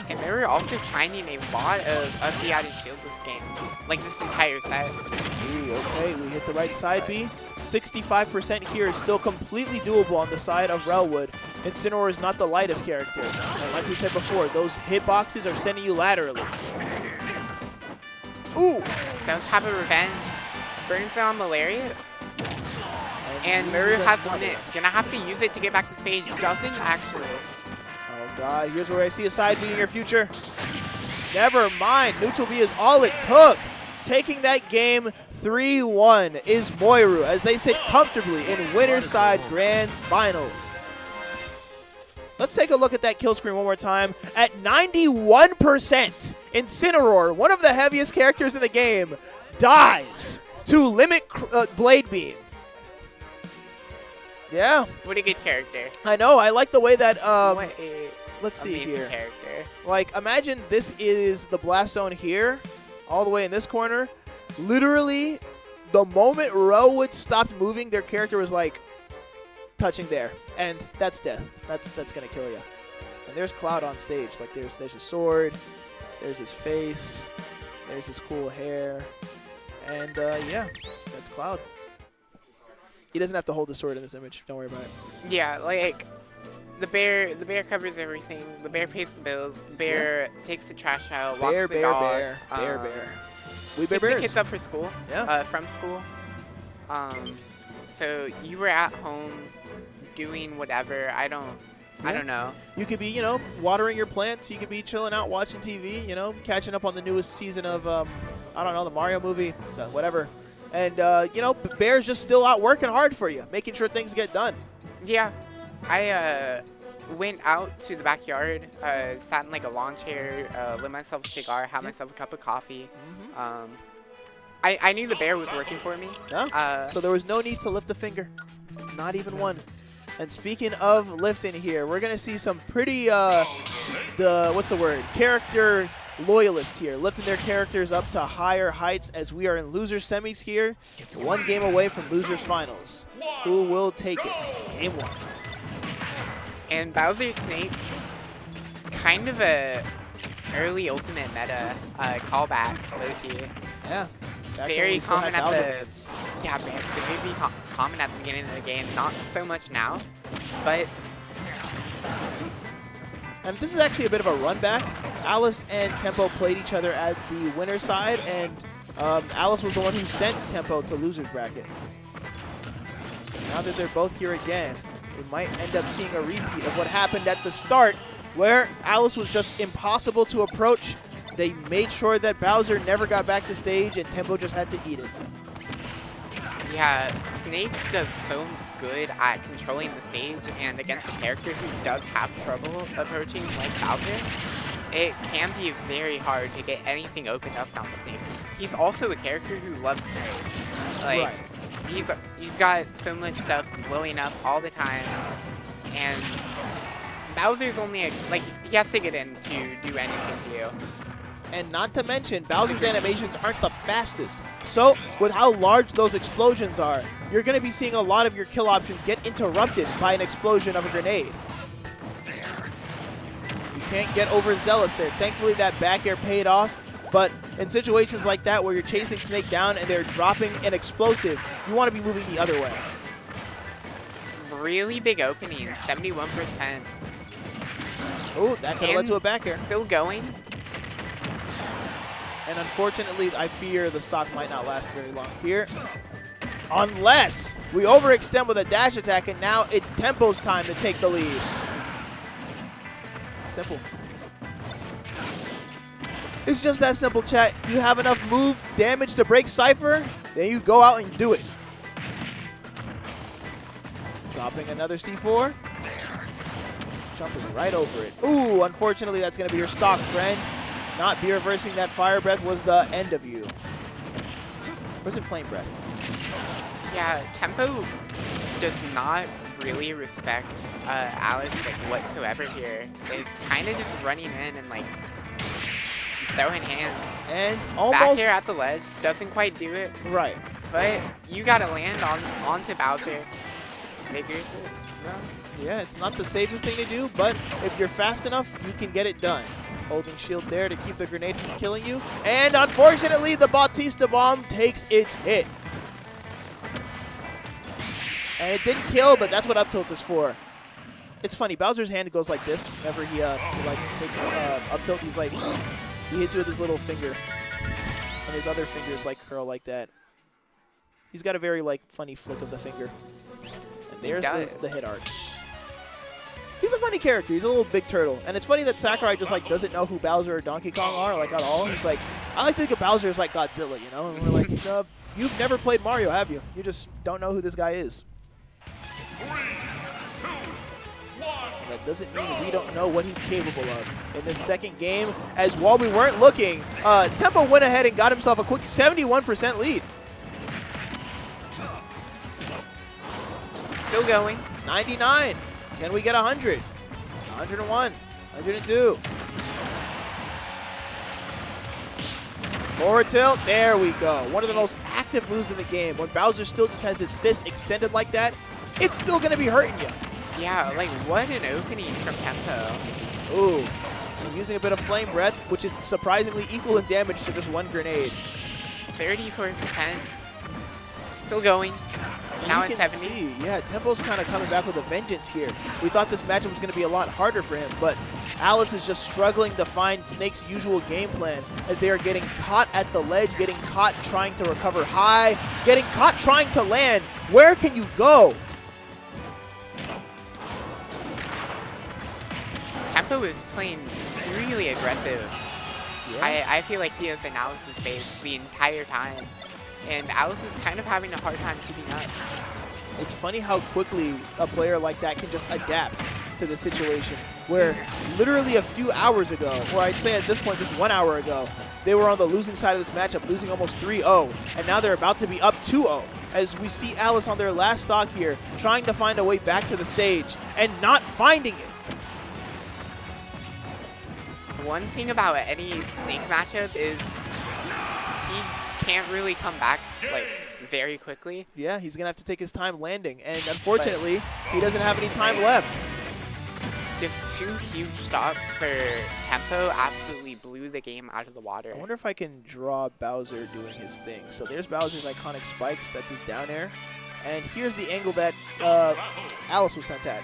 J: And they were also finding a lot of up B out of shield this game, like this entire set.
B: Ooh, okay, we hit the right side B. 65% here is still completely doable on the side of Relwood. Incineroar is not the lightest character. And like we said before, those hitboxes are sending you laterally. Ooh!
J: Does have a revenge. Burns it on the lariat. And Muru has limit. Gonna have to use it to get back to stage. Doesn't actually.
B: Oh god, here's where I see a side B in your future. Never mind, neutral B is all it took. Taking that game 3-1 is Moiru as they sit comfortably in winner's side grand finals. Let's take a look at that kill screen one more time. At 91%, Incineroar, one of the heaviest characters in the game, dies to limit Blade Beam. Yeah.
J: What a good character.
B: I know. I like the way that.
J: What a
B: let's see
J: amazing
B: here.
J: character.
B: Like, imagine this is the blast zone here, all the way in this corner. Literally, the moment Relwood stopped moving, their character was like touching there, and that's death. That's gonna kill you. And there's Cloud on stage. Like there's a sword, there's his face, there's his cool hair, and yeah, that's Cloud. He doesn't have to hold the sword in this image. Don't worry about it.
J: Yeah, like the bear covers everything. The bear pays the bills. The bear takes the trash out. Walks the dog.
B: Bear. We bear
J: Pick the
B: bears.
J: kids up for school.
B: Yeah.
J: From school. So you were at home doing whatever. I don't know.
B: You could be, watering your plants. You could be chilling out, watching TV. Catching up on the newest season of, I don't know, the Mario movie, whatever. And Bear's just still out working hard for you, making sure things get done.
J: Yeah, I went out to the backyard, sat in like a lawn chair, lit myself a cigar, had myself a cup of coffee. I knew the bear was working for me.
B: Yeah. So there was no need to lift a finger, not even one. And speaking of lifting here, we're gonna see some pretty character loyalists here, lifting their characters up to higher heights as we are in loser semis here, one game away from losers finals. Who will take it? Game one.
J: And Bowser Snake, kind of a early ultimate meta callback, low-key.
B: Yeah.
J: Very common at the very common at the beginning of the game. Not so much now, but.
B: And this is actually a bit of a run back. Alice and Tempo played each other at the winner's side, and Alice was the one who sent Tempo to loser's bracket. So now that they're both here again, we might end up seeing a repeat of what happened at the start, where Alice was just impossible to approach. They made sure that Bowser never got back to stage, and Tempo just had to eat it.
J: Yeah, Snake does so good at controlling the stage, and against a character who does have trouble approaching like Bowser, it can be very hard to get anything opened up on Snake. He's also a character who loves Snake. Like, he's got so much stuff blowing up all the time, and Bowser's only he has to get in to do anything to you.
B: And not to mention, Bowser's animations aren't the fastest. So, with how large those explosions are, you're going to be seeing a lot of your kill options get interrupted by an explosion of a grenade. You can't get overzealous there. Thankfully, that back air paid off. But in situations like that where you're chasing Snake down and they're dropping an explosive, you want to be moving the other way.
J: Really big opening, 71%.
B: Oh, that could have led to a back air.
J: Still going.
B: And unfortunately, I fear the stock might not last very long here. Unless we overextend with a dash attack, and now it's Tempo's time to take the lead. Simple. It's just that simple, chat. You have enough move damage to break Cypher, then you go out and do it. Dropping another C4. Jumping right over it. Ooh, unfortunately, that's going to be your stock, friend. Not be reversing that Fire Breath was the end of you. Where's it Flame Breath?
J: Yeah, Tempo does not really respect Alice like whatsoever here. Is kind of just running in and like throwing hands.
B: And almost
J: back here at the ledge, doesn't quite do it.
B: Right.
J: But you gotta land onto Bowser. Figures it. No.
B: Yeah, it's not the safest thing to do, but if you're fast enough, you can get it done. Holding shield there to keep the grenade from killing you. And unfortunately, the Bautista Bomb takes its hit. And it didn't kill, but that's what up tilt is for. It's funny, Bowser's hand goes like this whenever he like hits up tilt. He's like, he hits you with his little finger, and his other fingers like curl like that. He's got a very like funny flick of the finger. And there's the hit art. He's a funny character. He's a little big turtle, and it's funny that Sakurai just like doesn't know who Bowser or Donkey Kong are like at all. He's like, I like to think of Bowser as like Godzilla, you know? And we're like, you've never played Mario, have you? You just don't know who this guy is.
I: 3, 2, 1.
B: That doesn't mean we don't know what he's capable of in this second game, as while we weren't looking, Tempo went ahead and got himself a quick 71% lead.
J: Still going.
B: 99. Can we get 100? 101. 102. Forward tilt. There we go. One of the most active moves in the game. When Bowser still just has his fist extended like that, it's still going to be hurting you.
J: Yeah, like what an opening from Tempo.
B: Ooh. Using a bit of Flame Breath, which is surprisingly equal in damage to just one grenade.
J: 34%. Still going. Now at 70.
B: See, yeah, Tempo's kind of coming back with a vengeance here. We thought this matchup was going to be a lot harder for him, but Alice is just struggling to find Snake's usual game plan as they are getting caught at the ledge, getting caught trying to recover high, getting caught trying to land. Where can you go?
J: Tempo is playing really aggressive.
B: Yeah.
J: I feel like he is in Alice's face the entire time. And Alice is kind of having a hard time keeping up.
B: It's funny how quickly a player like that can just adapt to the situation, where literally a few hours ago, or I'd say at this point just 1 hour ago, they were on the losing side of this matchup, losing almost 3-0, and now they're about to be up 2-0, as we see Alice on their last stock here, trying to find a way back to the stage, and not finding it.
J: One thing about any Snake matchup is he can't really come back like very quickly.
B: Yeah, he's gonna have to take his time landing, and unfortunately, he doesn't have any time left.
J: It's just two huge stocks for Tempo. Absolutely blew the game out of the water.
B: I wonder if I can draw Bowser doing his thing. So there's Bowser's iconic spikes. That's his down air, and here's the angle that Alice was sent at.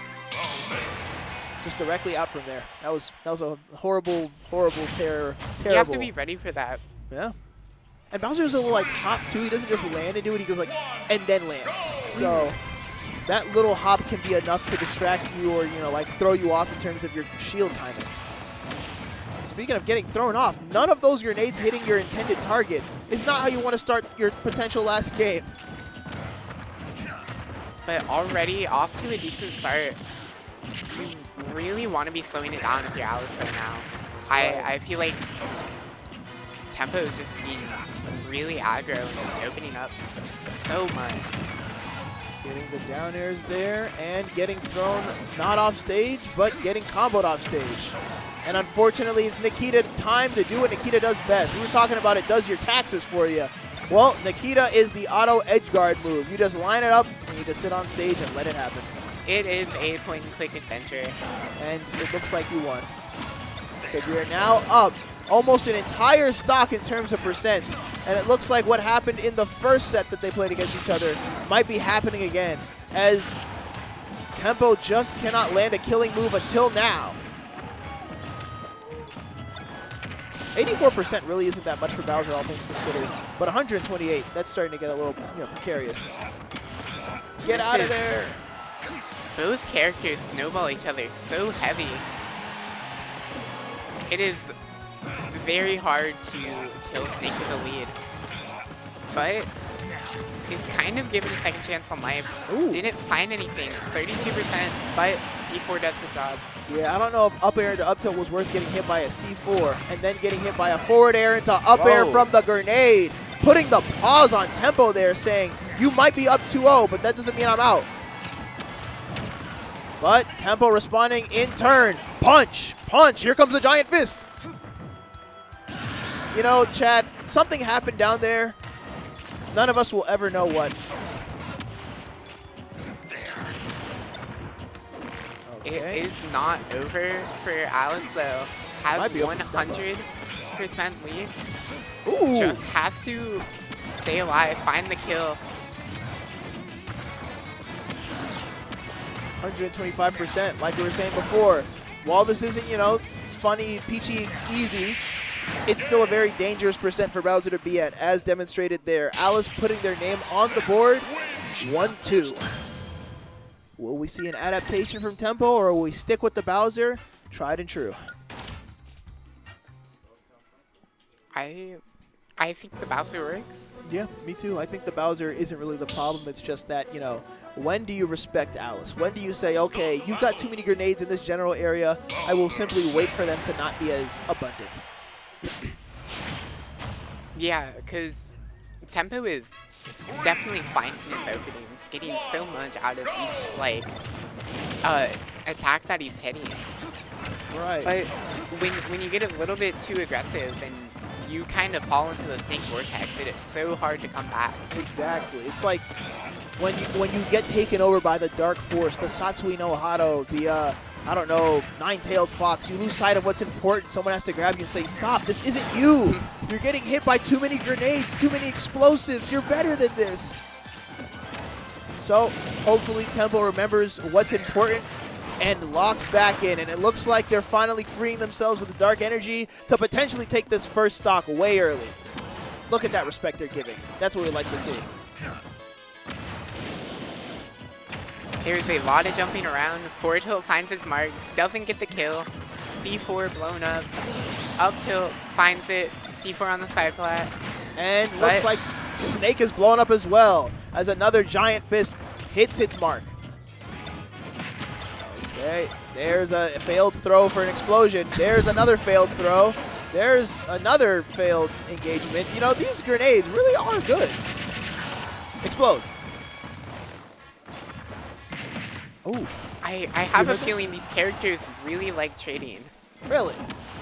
B: Just directly out from there. That was a horrible, terrible.
J: You have to be ready for that.
B: Yeah. And Bowser's a little like hop too. He doesn't just land and do it. He goes like and then lands. So that little hop can be enough to distract you or like throw you off in terms of your shield timing. Speaking of getting thrown off, none of those grenades hitting your intended target is not how you want to start your potential last game.
J: But already off to a decent start. You really want to be slowing it down if you're Alice right now. I feel like Tempo is just being really aggro and just opening up so much.
B: Getting the down airs there and getting thrown not off stage, but getting comboed off stage. And unfortunately, it's Nikita time to do what Nikita does best. We were talking about it does your taxes for you. Well, Nikita is the auto edge guard move. You just line it up and you just sit on stage and let it happen.
J: It is a point-and-click adventure.
B: And it looks like you won. Because you're now up almost an entire stock in terms of percent. And it looks like what happened in the first set that they played against each other might be happening again, as Tempo just cannot land a killing move until now. 84% really isn't that much for Bowser, all things considered. But 128, that's starting to get a little precarious. Get out of there!
J: Both characters snowball each other so heavy. It is very hard to kill Snake with a lead. But is kind of given a second chance on life.
B: Ooh.
J: Didn't find anything. 32%, but C4 does the job.
B: Yeah, I don't know if up air into up tilt was worth getting hit by a C4 and then getting hit by a forward air into up air from the grenade. Putting the pause on Tempo there, saying, you might be up 2-0, but that doesn't mean I'm out. But Tempo responding in turn. Punch, punch, here comes the giant fist. You know, Chad, something happened down there. None of us will ever know what. Okay.
J: It is not over for Alice, though. Has
B: Might be up to
J: 100% lead.
B: Ooh.
J: Just has to stay alive, find the kill.
B: 125%, like we were saying before. While this isn't, you know, it's funny, peachy, easy, it's still a very dangerous percent for Bowser to be at, as demonstrated there. Alice putting their name on the board, 1-2. Will we see an adaptation from Tempo, or will we stick with the Bowser? Tried and true.
J: I think the Bowser works.
B: Yeah, me too. I think the Bowser isn't really the problem. It's just that, you know, when do you respect Alice? When do you say, okay, you've got too many grenades in this general area. I will simply wait for them to not be as abundant.
J: Yeah, because Tempo is definitely finding his openings, getting so much out of each, like, attack that he's hitting.
B: Right.
J: But when you get a little bit too aggressive and you kind of fall into the Snake Vortex, it is so hard to come back.
B: Exactly. It's like when you get taken over by the Dark Force, the Satsui no Hado, the I don't know, Nine-Tailed Fox, you lose sight of what's important. Someone has to grab you and say, stop, this isn't you. You're getting hit by too many grenades, too many explosives. You're better than this. So hopefully Tempo remembers what's important and locks back in. And it looks like they're finally freeing themselves with the dark energy to potentially take this first stock way early. Look at that respect they're giving. That's what we like to see.
J: There's a lot of jumping around. Forward tilt finds his mark, doesn't get the kill. C4 blown up. Up tilt finds it. C4 on the side flat.
B: And looks like Snake is blown up as well, as another giant fist hits its mark. Okay, there's a failed throw for an explosion. There's another failed throw. There's another failed engagement. You know, these grenades really are good. Explode. Oh,
J: I have a feeling these characters really like trading.
B: really?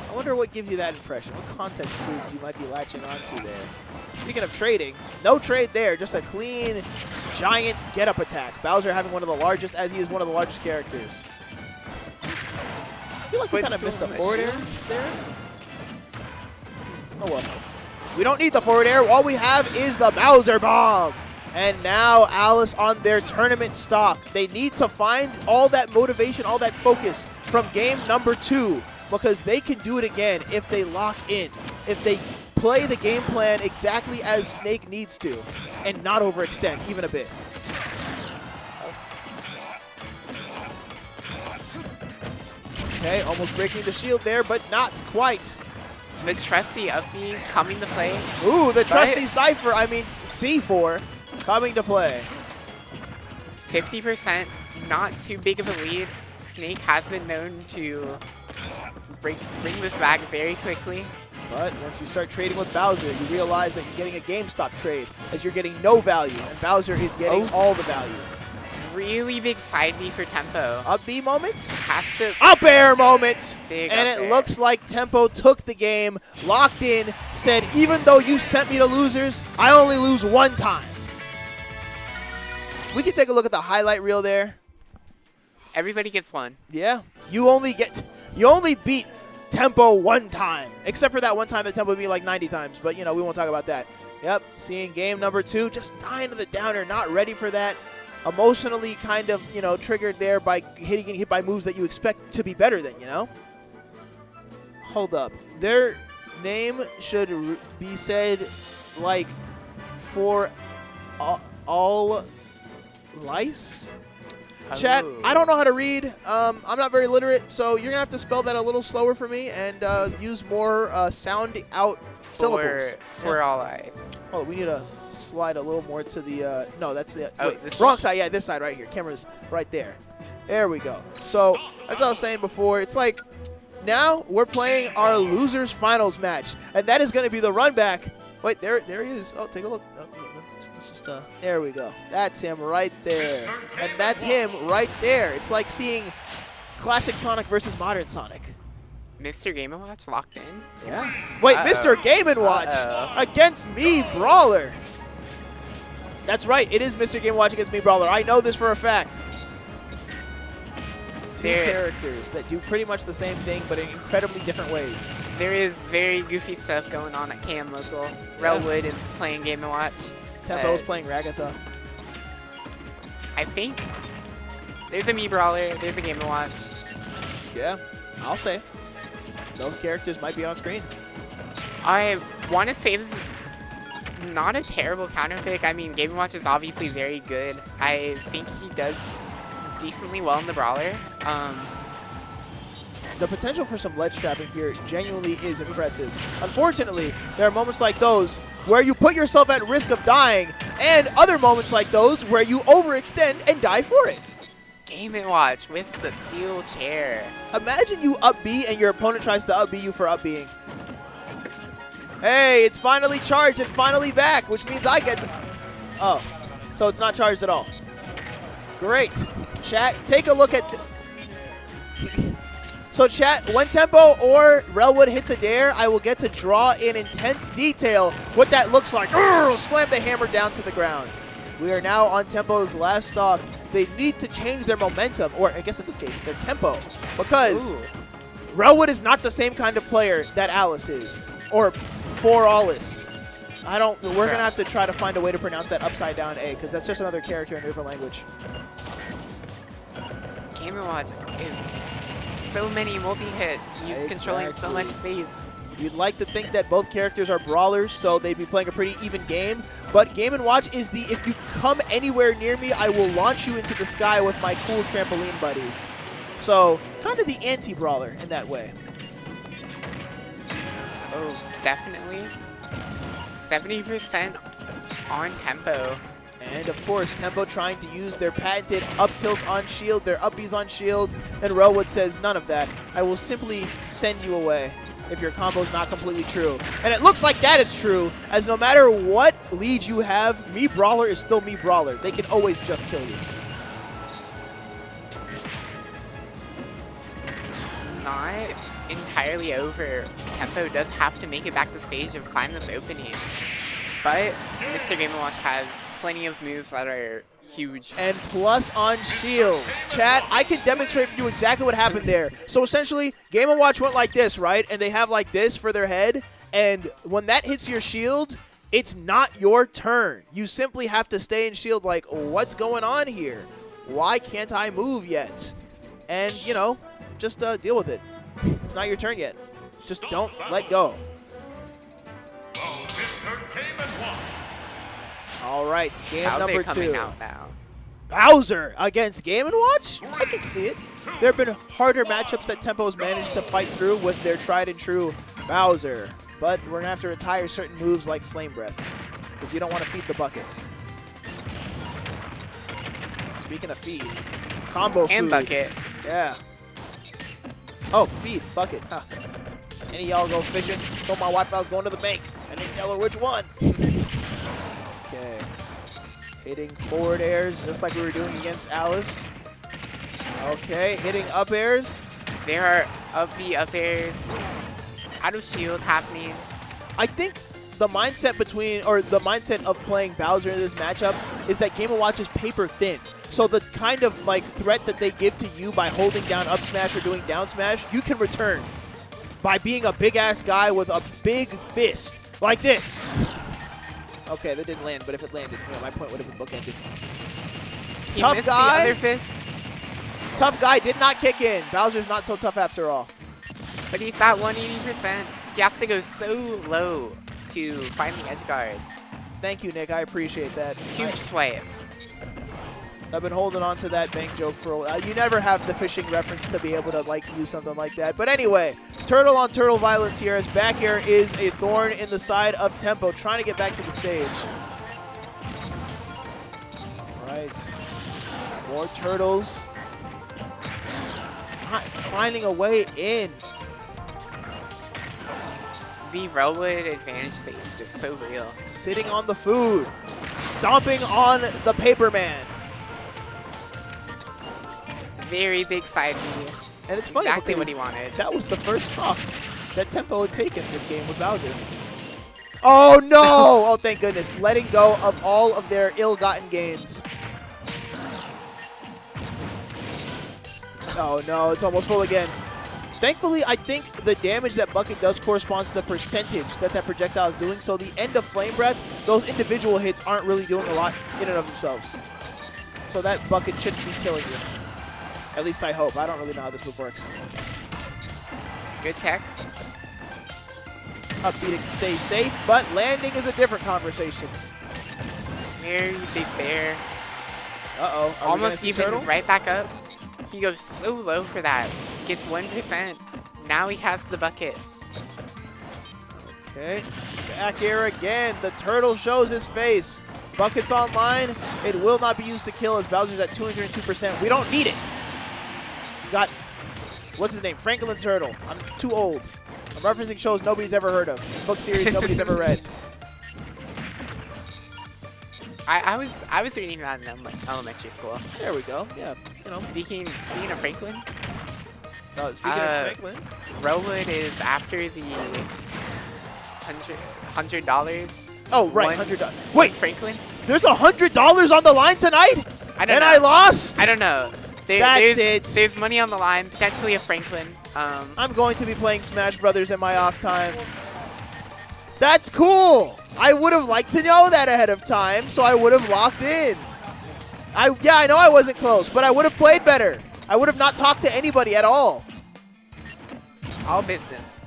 B: I wonder what gives you that impression. What context clues you might be latching onto there. Speaking of trading, no trade there. Just a clean, giant get-up attack. Bowser having one of the largest, as he is one of the largest characters. I feel like we kind of missed a forward air there. Oh well. We don't need the forward air. All we have is the Bowser Bomb. And now Alice on their tournament stock. They need to find all that motivation, all that focus from game number 2, because they can do it again if they lock in, if they play the game plan exactly as Snake needs to and not overextend even a bit. Okay, almost breaking the shield there, but not quite.
J: The trusty up B coming to play.
B: Ooh, the trusty Cypher, I mean C4, coming to play.
J: 50%, not too big of a lead. Snake has been known to bring this back very quickly.
B: But once you start trading with Bowser, you realize that you're getting a GameStop trade, as you're getting no value, and Bowser is getting all the value.
J: Really big side B for Tempo.
B: Up B moment?
J: Has to
B: Up air moment!
J: Big
B: And
J: up
B: it
J: air.
B: looks like Tempo took the game, locked in, said, even though you sent me to losers, I only lose one time. We can take a look at the highlight reel there.
J: Everybody gets one.
B: Yeah, you only beat Tempo one time, except for that one time that Tempo beat like 90 times, but you know, we won't talk about that. Yep, seeing game number 2, just dying to the downer, not ready for that. Emotionally kind of, you know, triggered there by getting hit by moves that you expect to be better than, you know? Hold up. Their name should be said like for all lice? Chat,
J: Oh.
B: I don't know how to read. I'm not very literate, so you're going to have to spell that a little slower for me and use more sound out syllables.
J: For all eyes.
B: Oh, we need to slide a little more to the, no, that's the,
J: Oh,
B: wait,
J: this
B: wrong side. Yeah, this side right here. Camera's right there. There we go. So, as I was saying before, it's like now we're playing our losers finals match, and that is going to be the run back. Wait, there he is. Oh, take a look. There we go. That's him right there. And that's him right there. It's like seeing classic Sonic versus modern Sonic.
J: Mr. Game & Watch locked in.
B: Yeah. Wait, Mr. Game & Watch against me, Brawler. That's right. It is Mr. Game & Watch against me, Brawler. I know this for a fact. Two characters that do pretty much the same thing, but in incredibly different ways.
J: There is very goofy stuff going on at KMLocal. Relwood is playing Game & Watch.
B: Tempo is playing Ragatha.
J: I think there's a Me Brawler, there's a Game & Watch.
B: Yeah, I'll say. Those characters might be on screen.
J: I want to say this is not a terrible counter pick. I mean, Game & Watch is obviously very good. I think he does decently well in the Brawler.
B: The potential for some ledge trapping here genuinely is impressive. Unfortunately, there are moments like those where you put yourself at risk of dying, and other moments like those where you overextend and die for it.
J: Game & Watch with the steel chair.
B: Imagine you up B and your opponent tries to up B you for up B'ing. Hey, it's finally charged and finally back, which means I get to... Oh, so it's not charged at all. Great. Chat, take a look at... So chat, when Tempo or Relwood hits a dare, I will get to draw in intense detail what that looks like. Slam the hammer down to the ground. We are now on Tempo's last stock. They need to change their momentum, or I guess in this case, their tempo, because Relwood is not the same kind of player that Alice is, or For Alice. We're going to have to try to find a way to pronounce that upside down A, because that's just another character in a different language.
J: Game & Watch is so many multi-hits. He's controlling so much space.
B: You'd like to think that both characters are brawlers, so they'd be playing a pretty even game. But Game & Watch is the, if you come anywhere near me, I will launch you into the sky with my cool trampoline buddies. So, kind of the anti-brawler in that way.
J: Oh, definitely. 70% on Tempo.
B: And of course, Tempo trying to use their patented up tilts on shield, their up Bs on shield, and Relwood says none of that. I will simply send you away if your combo's not completely true. And it looks like that is true, as no matter what lead you have, Me Brawler is still Me Brawler. They can always just kill you.
J: It's not entirely over. Tempo does have to make it back to stage and find this opening. But Mr. Game & Watch has plenty of moves that are huge.
B: And plus on shields. Chat, I can demonstrate for you exactly what happened there. So essentially, Game & Watch went like this, right? And they have like this for their head. And when that hits your shield, it's not your turn. You simply have to stay in shield like, what's going on here? Why can't I move yet? And, you know, just deal with it. It's not your turn yet. Just don't let go. All right, game number 2.
J: Coming out now.
B: Bowser against Game & Watch? I can see it. There have been harder matchups that Tempo's managed to fight through with their tried and true Bowser. But we're going to have to retire certain moves like Flame Breath, because you don't want to feed the bucket. Speaking of feed, combo
J: and
B: food.
J: bucket.
B: Yeah. Oh, feed, bucket. Huh. Any of y'all go fishing? Told my wife I was going to the bank. I didn't tell her which one. Okay. Hitting forward airs just like we were doing against Alice. Okay, hitting up airs.
J: There are up airs, out of shield happening.
B: I think the mindset of playing Bowser in this matchup is that Game & Watch is paper thin. So the kind of like threat that they give to you by holding down up smash or doing down smash, you can return by being a big ass guy with a big fist like this. Okay, that didn't land, but if it landed, you know, my point would have been bookended.
J: He
B: Tough
J: missed
B: guy.
J: the other fist.
B: Tough guy did not kick in. Bowser's not so tough after all.
J: But he's at 180%. He has to go so low to find the edge guard.
B: Thank you, Nick. I appreciate that.
J: Huge swipe.
B: I've been holding on to that bank joke for a while. You never have the fishing reference to be able to like use something like that. But anyway, turtle on turtle violence here as back air is a thorn in the side of Tempo, trying to get back to the stage. All right, more turtles. Not finding a way in.
J: The Railwood advantage state is just so real.
B: Sitting on the food, stomping on the paper man.
J: Very big side B.
B: And it's funny
J: exactly what
B: because
J: he wanted.
B: that was the first stock that Tempo had taken this game with Bowser. Oh no! Oh, thank goodness. Letting go of all of their ill-gotten gains. Oh no, it's almost full again. Thankfully, I think the damage that Bucket does corresponds to the percentage that that projectile is doing. So the end of Flame Breath, those individual hits aren't really doing a lot in and of themselves. So that Bucket shouldn't be killing you. At least I hope. I don't really know how this move works.
J: Good tech.
B: Upbeating stays safe, but landing is a different conversation.
J: Very big bear.
B: Uh-oh.
J: Almost even right back up. He goes so low for that. Gets 1%. Now he has the bucket.
B: Okay. Back air again. The turtle shows his face. Bucket's online. It will not be used to kill as Bowser's at 202%. We don't need it. Got, what's his name? Franklin Turtle. I'm too old. I'm referencing shows nobody's ever heard of. Book series nobody's ever read.
J: I was reading that in elementary school.
B: There we go. Yeah, you know.
J: Speaking of Franklin.
B: Speaking of Franklin.
J: Railwood is after the $100.
B: Oh right, $100. Wait,
J: Franklin.
B: There's $100 on the line tonight, I lost.
J: I don't know. There's money on the line, potentially a Franklin.
B: I'm going to be playing Smash Brothers in my off time. That's cool. I would have liked to know that ahead of time, so I would have locked in. Yeah, I know I wasn't close, but I would have played better. I would have not talked to anybody at all.
J: All business.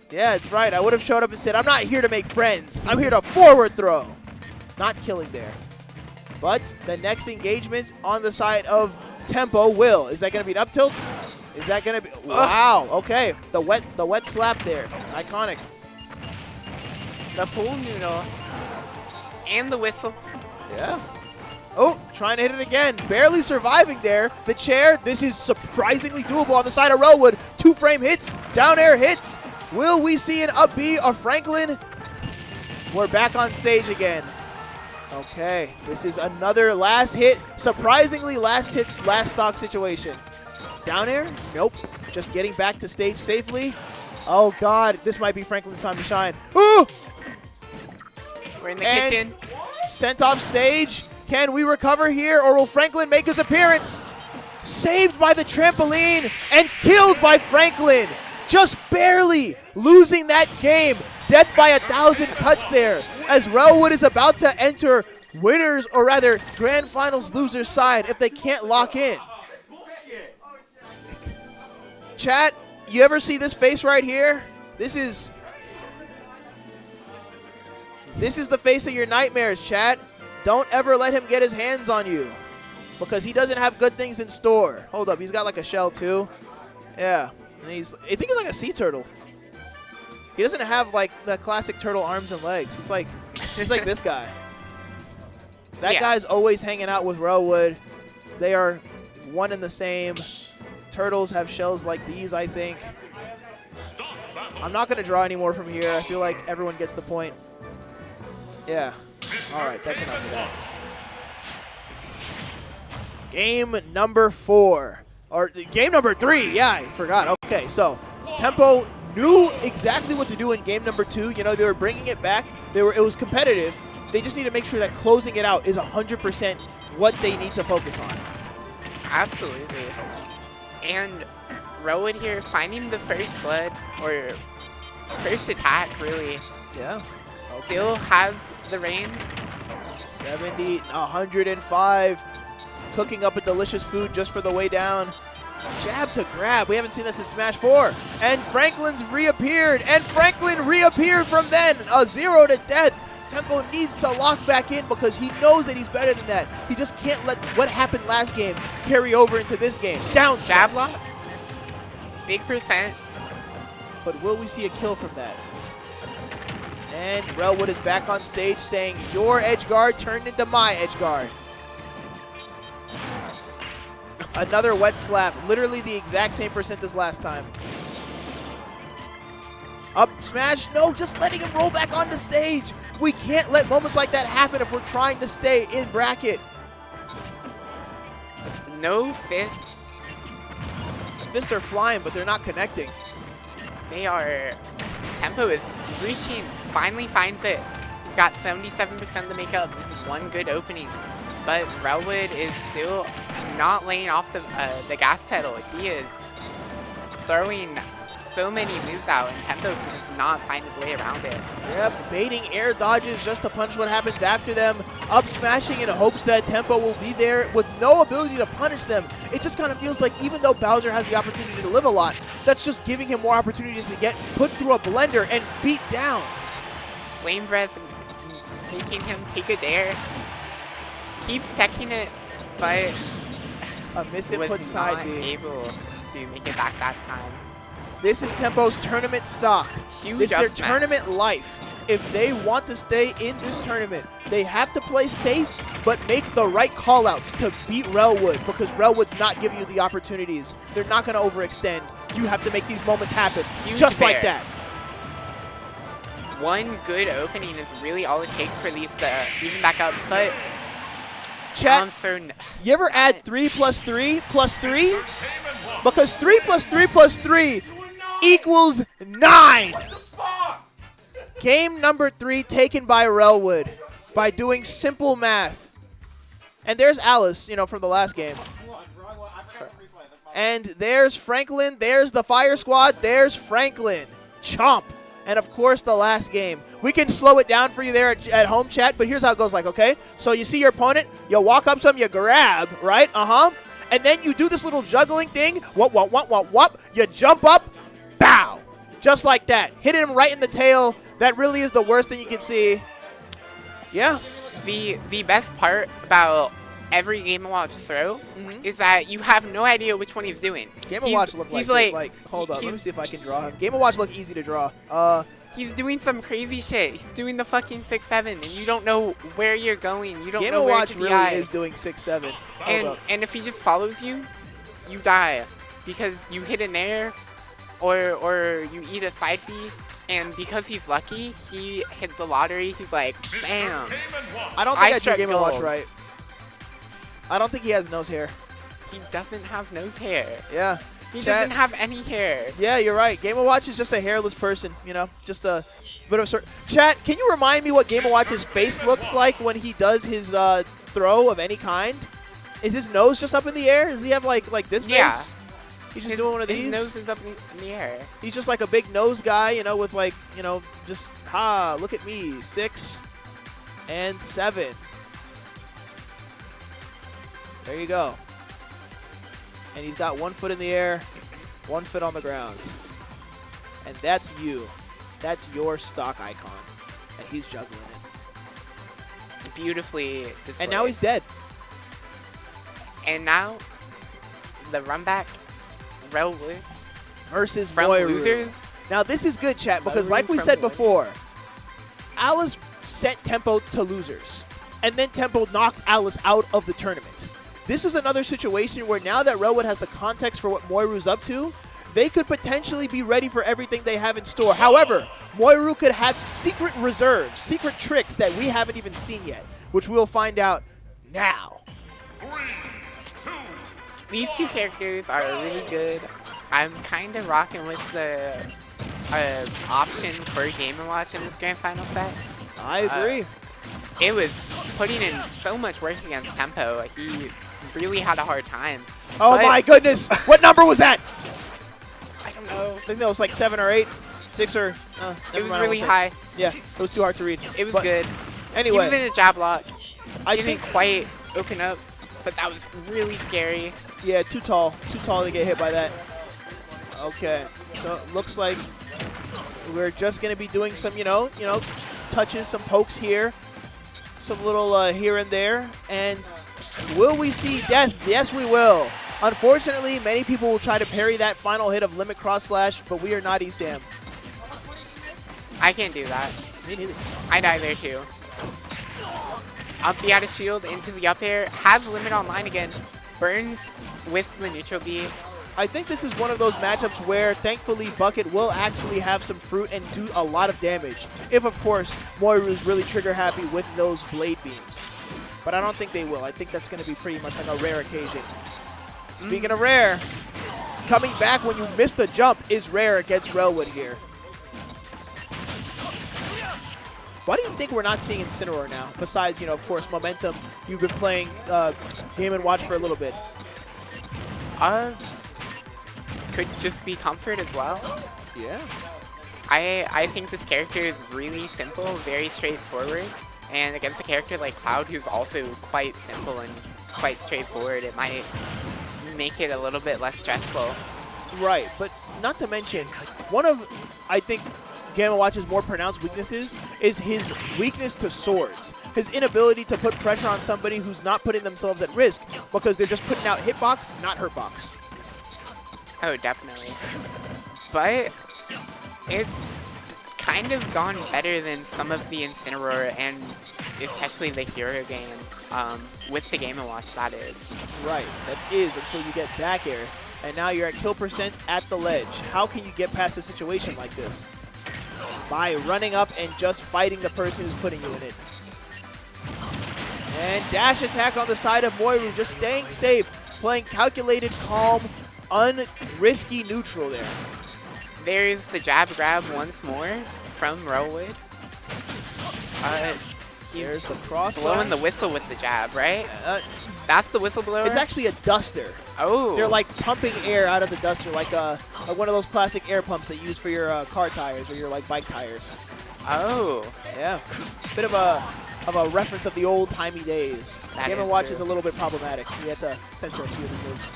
B: Yeah, it's right. I would have showed up and said, I'm not here to make friends. I'm here to forward throw. Not killing there. But the next engagement's on the side of Tempo will. Is that going to be an up tilt? Is that going to be? Wow. Okay. The wet slap there. Iconic.
J: The pool noodle. And the whistle.
B: Yeah. Oh, trying to hit it again. Barely surviving there. The chair. This is surprisingly doable on the side of Railwood. 2-frame hits. Down air hits. Will we see an up B of Franklin? We're back on stage again. Okay, this is another last hit. Surprisingly, last hits, last stock situation. Down air? Nope. Just getting back to stage safely. Oh, God. This might be Franklin's time to shine. Ooh!
J: We're in the kitchen.
B: Sent off stage. Can we recover here, or will Franklin make his appearance? Saved by the trampoline and killed by Franklin. Just barely losing that game. Death by 1,000 cuts there as Railwood is about to enter winners, or rather grand finals losers side if they can't lock in. Chat, you ever see this face right here? This is the face of your nightmares, chat. Don't ever let him get his hands on you because he doesn't have good things in store. Hold up, he's got like a shell too. Yeah, and I think he's like a sea turtle. He doesn't have like the classic turtle arms and legs. He's like this guy. That guy's always hanging out with Railwood. They are one and the same. Turtles have shells like these, I think. I'm not going to draw any more from here. I feel like everyone gets the point. Yeah. All right, that's enough of that. Game number 4. Or game number 3. Yeah, I forgot. Okay, so Tempo knew exactly what to do in game number 2. You know, they were bringing it back. It was competitive. They just need to make sure that closing it out is 100% what they need to focus on.
J: Absolutely. And Railwood here finding the first blood, or first attack, really.
B: Yeah.
J: Still has the reins.
B: 70, 105. Cooking up a delicious food just for the way down. Jab to grab. We haven't seen that since Smash 4. And Franklin's reappeared. And Franklin reappeared from then. A 0 to death. Tempo needs to lock back in because he knows that he's better than that. He just can't let what happened last game carry over into this game. Down
J: Jab
B: smash.
J: lock. Big percent.
B: But will we see a kill from that? And Relwood is back on stage saying, your edge guard turned into my edge guard. Another wet slap. Literally the exact same percent as last time. Up smash. No, just letting him roll back on the stage. We can't let moments like that happen if we're trying to stay in bracket.
J: No fists.
B: Fists are flying, but they're not connecting.
J: They are. Tempo is reaching. Finally finds it. He's got 77% to make up. This is one good opening. But Relwood is still not laying off the gas pedal. He is throwing so many moves out, and Tempo can just not find his way around it.
B: Yep, baiting air dodges just to punish what happens after them. Up smashing in hopes that Tempo will be there with no ability to punish them. It just kind of feels like even though Bowser has the opportunity to live a lot, that's just giving him more opportunities to get put through a blender and beat down.
J: Flame Breath making him take a dare. Keeps teching it, but
B: A misinput
J: was
B: side
J: not
B: B.
J: able to make it back that time.
B: This is Tempo's tournament stock.
J: Huge
B: It's their
J: up smash.
B: tournament life. If they want to stay in this tournament, they have to play safe, but make the right call-outs to beat Relwood, because Relwood's not giving you the opportunities. They're not going to overextend. You have to make these moments happen,
J: Huge
B: just like
J: fair.
B: that.
J: One good opening is really all it takes for these to even back up, but
B: Chat, you ever add 3 plus 3 plus 3? Because 3 plus 3 plus 3 equals 9. Game number 3 taken by Relwood by doing simple math. And there's Alice, you know, from the last game. And there's Franklin, there's the Fire Squad, there's Franklin. Chomp. And of course, the last game. We can slow it down for you there at home, chat, but here's how it goes like, okay? So you see your opponent, you walk up to him, you grab, right? And then you do this little juggling thing. Whoop. You jump up, bow. Just like that. Hit him right in the tail. That really is the worst thing you can see. Yeah.
J: The best part about every Game & Watch throw is that you have no idea which one he's doing.
B: Game & Watch look like hold up, let me see if I can draw him. Game & Watch look easy to draw.
J: He's doing some crazy shit. He's doing the fucking 6-7, and you don't know where you're going. You don't
B: Game
J: know
B: &
J: where
B: Watch
J: to
B: really
J: DI.
B: is doing 6-7.
J: And if he just follows you, you die because you hit an air or you eat a side B. And because he's lucky, he hit the lottery. He's like, bam.
B: I don't think I drew
J: struck
B: Game &
J: gold.
B: Watch right. I don't think he has nose hair.
J: He doesn't have nose hair.
B: Yeah.
J: He
B: Chat.
J: doesn't have any hair.
B: Yeah, you're right. Game & Watch is just a hairless person, you know, just a bit of a Chat, can you remind me what Game & Watch's face looks like when he does his throw of any kind? Is his nose just up in the air? Does he have like this
J: Yeah.
B: face? He's just doing one of these?
J: His nose is up in the air.
B: He's just like a big nose guy, you know, with like, you know, just, look at me, 6 and 7. There you go. And he's got 1 foot in the air, 1 foot on the ground. And that's you. That's your stock icon. And he's juggling it.
J: Beautifully displayed.
B: And now he's dead.
J: And now, the run back, Relwood
B: Versus
J: from
B: Moiru.
J: losers.
B: Now this is good, chat, because
J: Moiru
B: like we
J: from
B: said
J: winners.
B: before, Alice sent Tempo to losers. And then Tempo knocked Alice out of the tournament. This is another situation where now that Relwood has the context for what Moiru's up to, they could potentially be ready for everything they have in store. However, Moiru could have secret reserves, secret tricks that we haven't even seen yet, which we'll find out now.
J: These two characters are really good. I'm kind of rocking with the option for Game & Watch in this grand final set.
B: I agree.
J: It was putting in so much work against Tempo. He really had a hard time.
B: Oh
J: But
B: my goodness. What number was that?
J: I don't know.
B: I think that was like 7 or 8. 6 or...
J: It
B: never
J: was
B: mind, I
J: really
B: won't say.
J: high.
B: Yeah, it was too hard to read.
J: It was
B: But
J: good.
B: Anyway.
J: He was in a jab lock.
B: I
J: Didn't
B: think...
J: quite open up, but that was really scary.
B: Yeah, too tall. Too tall to get hit by that. Okay, so it looks like we're just going to be doing some, touches, some pokes here, some little here and there. And will we see death? Yes, we will. Unfortunately, many people will try to parry that final hit of Limit Cross Slash, but we are not ESAM.
J: I can't do that.
B: Me neither.
J: I die there too. Up B out of shield into the up air. Has limit online again. Burns with the neutral B.
B: I think this is one of those matchups where, thankfully, Bucket will actually have some fruit and do a lot of damage. If, of course, Moiru's really trigger happy with those blade beams. But I don't think they will. I think that's going to be pretty much like a rare occasion. Speaking of rare, coming back when you missed a jump is rare against Relwood here. Why do you think we're not seeing Incineroar now? Besides, you know, of course, Momentum. You've been playing Game & Watch for a little bit.
J: Could just be comfort as well.
B: Yeah.
J: I think this character is really simple, very straightforward. And against a character like Cloud, who's also quite simple and quite straightforward, it might make it a little bit less stressful.
B: Right, but not to mention, one of, I think, Game & Watch's more pronounced weaknesses is his weakness to swords. His inability to put pressure on somebody who's not putting themselves at risk because they're just putting out hitbox, not hurtbox.
J: Oh, definitely. But it's kind of gone better than some of the Incineroar and especially the hero game with the Game & Watch, that is.
B: Right, that is until you get back air. And now you're at kill percent at the ledge. How can you get past a situation like this? By running up and just fighting the person who's putting you in it. And dash attack on the side of Moiru, just staying safe, playing calculated, calm, unrisky neutral there.
J: There's the jab grab once more from Relwood.
B: There's the cross
J: blowing
B: line.
J: the whistle with the jab, right? That's the whistleblower?
B: It's actually a duster.
J: Oh.
B: They're like pumping air out of the duster, like one of those plastic air pumps that you use for your car tires or your like bike tires.
J: Oh.
B: Yeah. Bit of a reference of the old-timey days. Game & Watch is a little bit problematic. We had to censor a few of the moves.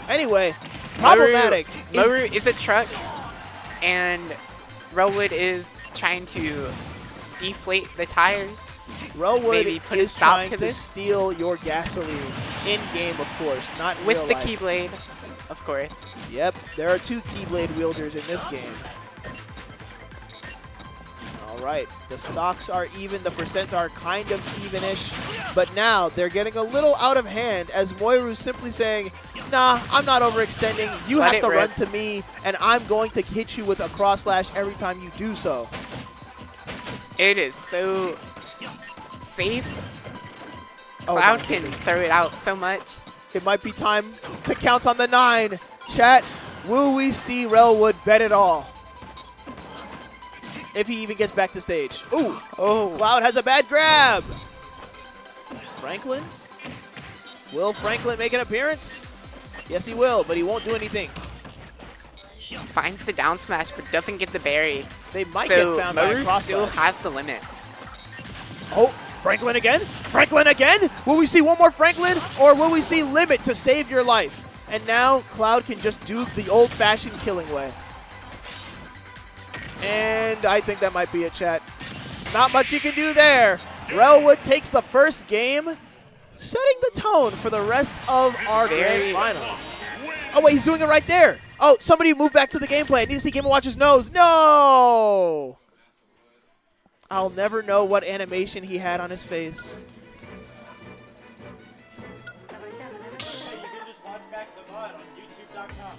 B: Anyway, problematic.
J: Moru is a truck, and Relwood is trying to deflate the tires.
B: Relwood is trying to steal your gasoline in-game, of course, not in
J: with
B: real
J: the
B: life.
J: Keyblade, of course.
B: Yep, there are 2 Keyblade wielders in this game. All right, the stocks are even, the percents are kind of evenish, but now they're getting a little out of hand as Moiru's simply saying, nah, I'm not overextending. You have to run to me, and I'm going to hit you with a cross slash every time you do so.
J: It is so safe.
B: Oh,
J: Cloud can throw it out so much.
B: It might be time to count on the 9. Chat, will we see Relwood bet it all? If he even gets back to stage. Ooh, Cloud has a bad grab. Franklin? Will Franklin make an appearance? Yes, he will, but he won't do anything.
J: Finds the down smash, but doesn't get the berry.
B: They might get found by a
J: Moru
B: cross
J: still
B: slash.
J: has the limit.
B: Oh, Franklin again? Franklin again? Will we see one more Franklin, or will we see limit to save your life? And now Cloud can just do the old-fashioned killing way. And I think that might be it, chat. Not much you can do there. Relwood takes the first game, setting the tone for the rest of our grand finals. Oh, wait, he's doing it right there. Oh, somebody move back to the gameplay. I need to see Game & Watch's nose. No! I'll never know what animation he had on his face.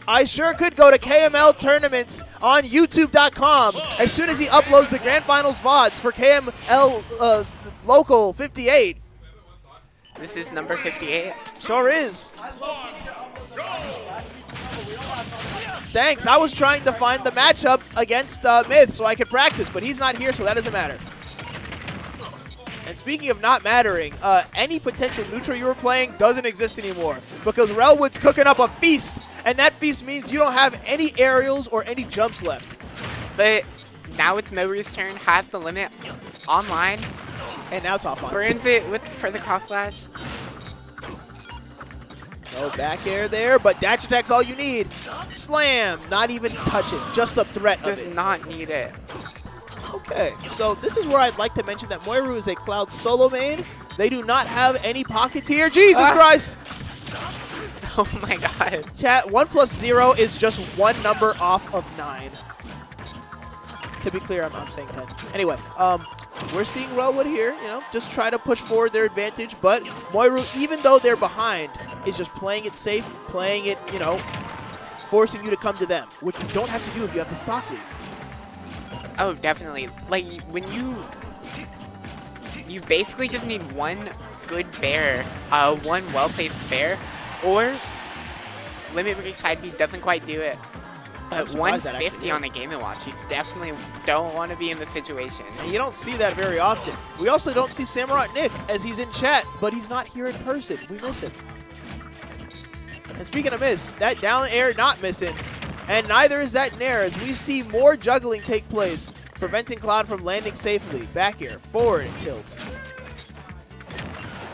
B: I sure could go to KML Tournaments on YouTube.com as soon as he uploads the Grand Finals VODs for KML Local 58.
J: This is number 58.
B: Sure is. Thanks. I was trying to find the matchup against Myth so I could practice, but he's not here, so that doesn't matter. And speaking of not mattering, any potential neutral you were playing doesn't exist anymore because Relwood's cooking up a feast, and that feast means you don't have any aerials or any jumps left.
J: But now it's Moru's turn, has the limit online.
B: And now it's offline.
J: Burns it for the cross slash.
B: No back air there, but dash attack's all you need. Slam, not even touch it, just the threat of it.
J: Does not need it.
B: Okay, so this is where I'd like to mention that Moiru is a Cloud solo main. They do not have any pockets here. Jesus Christ!
J: Oh my god.
B: Chat, 1 + 0 is just one number off of 9. To be clear, I'm saying 10. Anyway, we're seeing Relwood here, you know, just try to push forward their advantage, but Moiru, even though they're behind, is just playing it safe, playing it, you know, forcing you to come to them, which you don't have to do if you have the stock lead.
J: Oh, definitely. Like, when you basically just need one good bear, one well-placed bear, or limit break side B doesn't quite do it. But 150 on a Game & Watch, you definitely don't want to be in the situation.
B: And you don't see that very often. We also don't see Samurai Nick as he's in chat, but he's not here in person. We miss him. And speaking of miss, that down air not missing, and neither is that nair as we see more juggling take place, preventing Cloud from landing safely. Back air, forward tilt.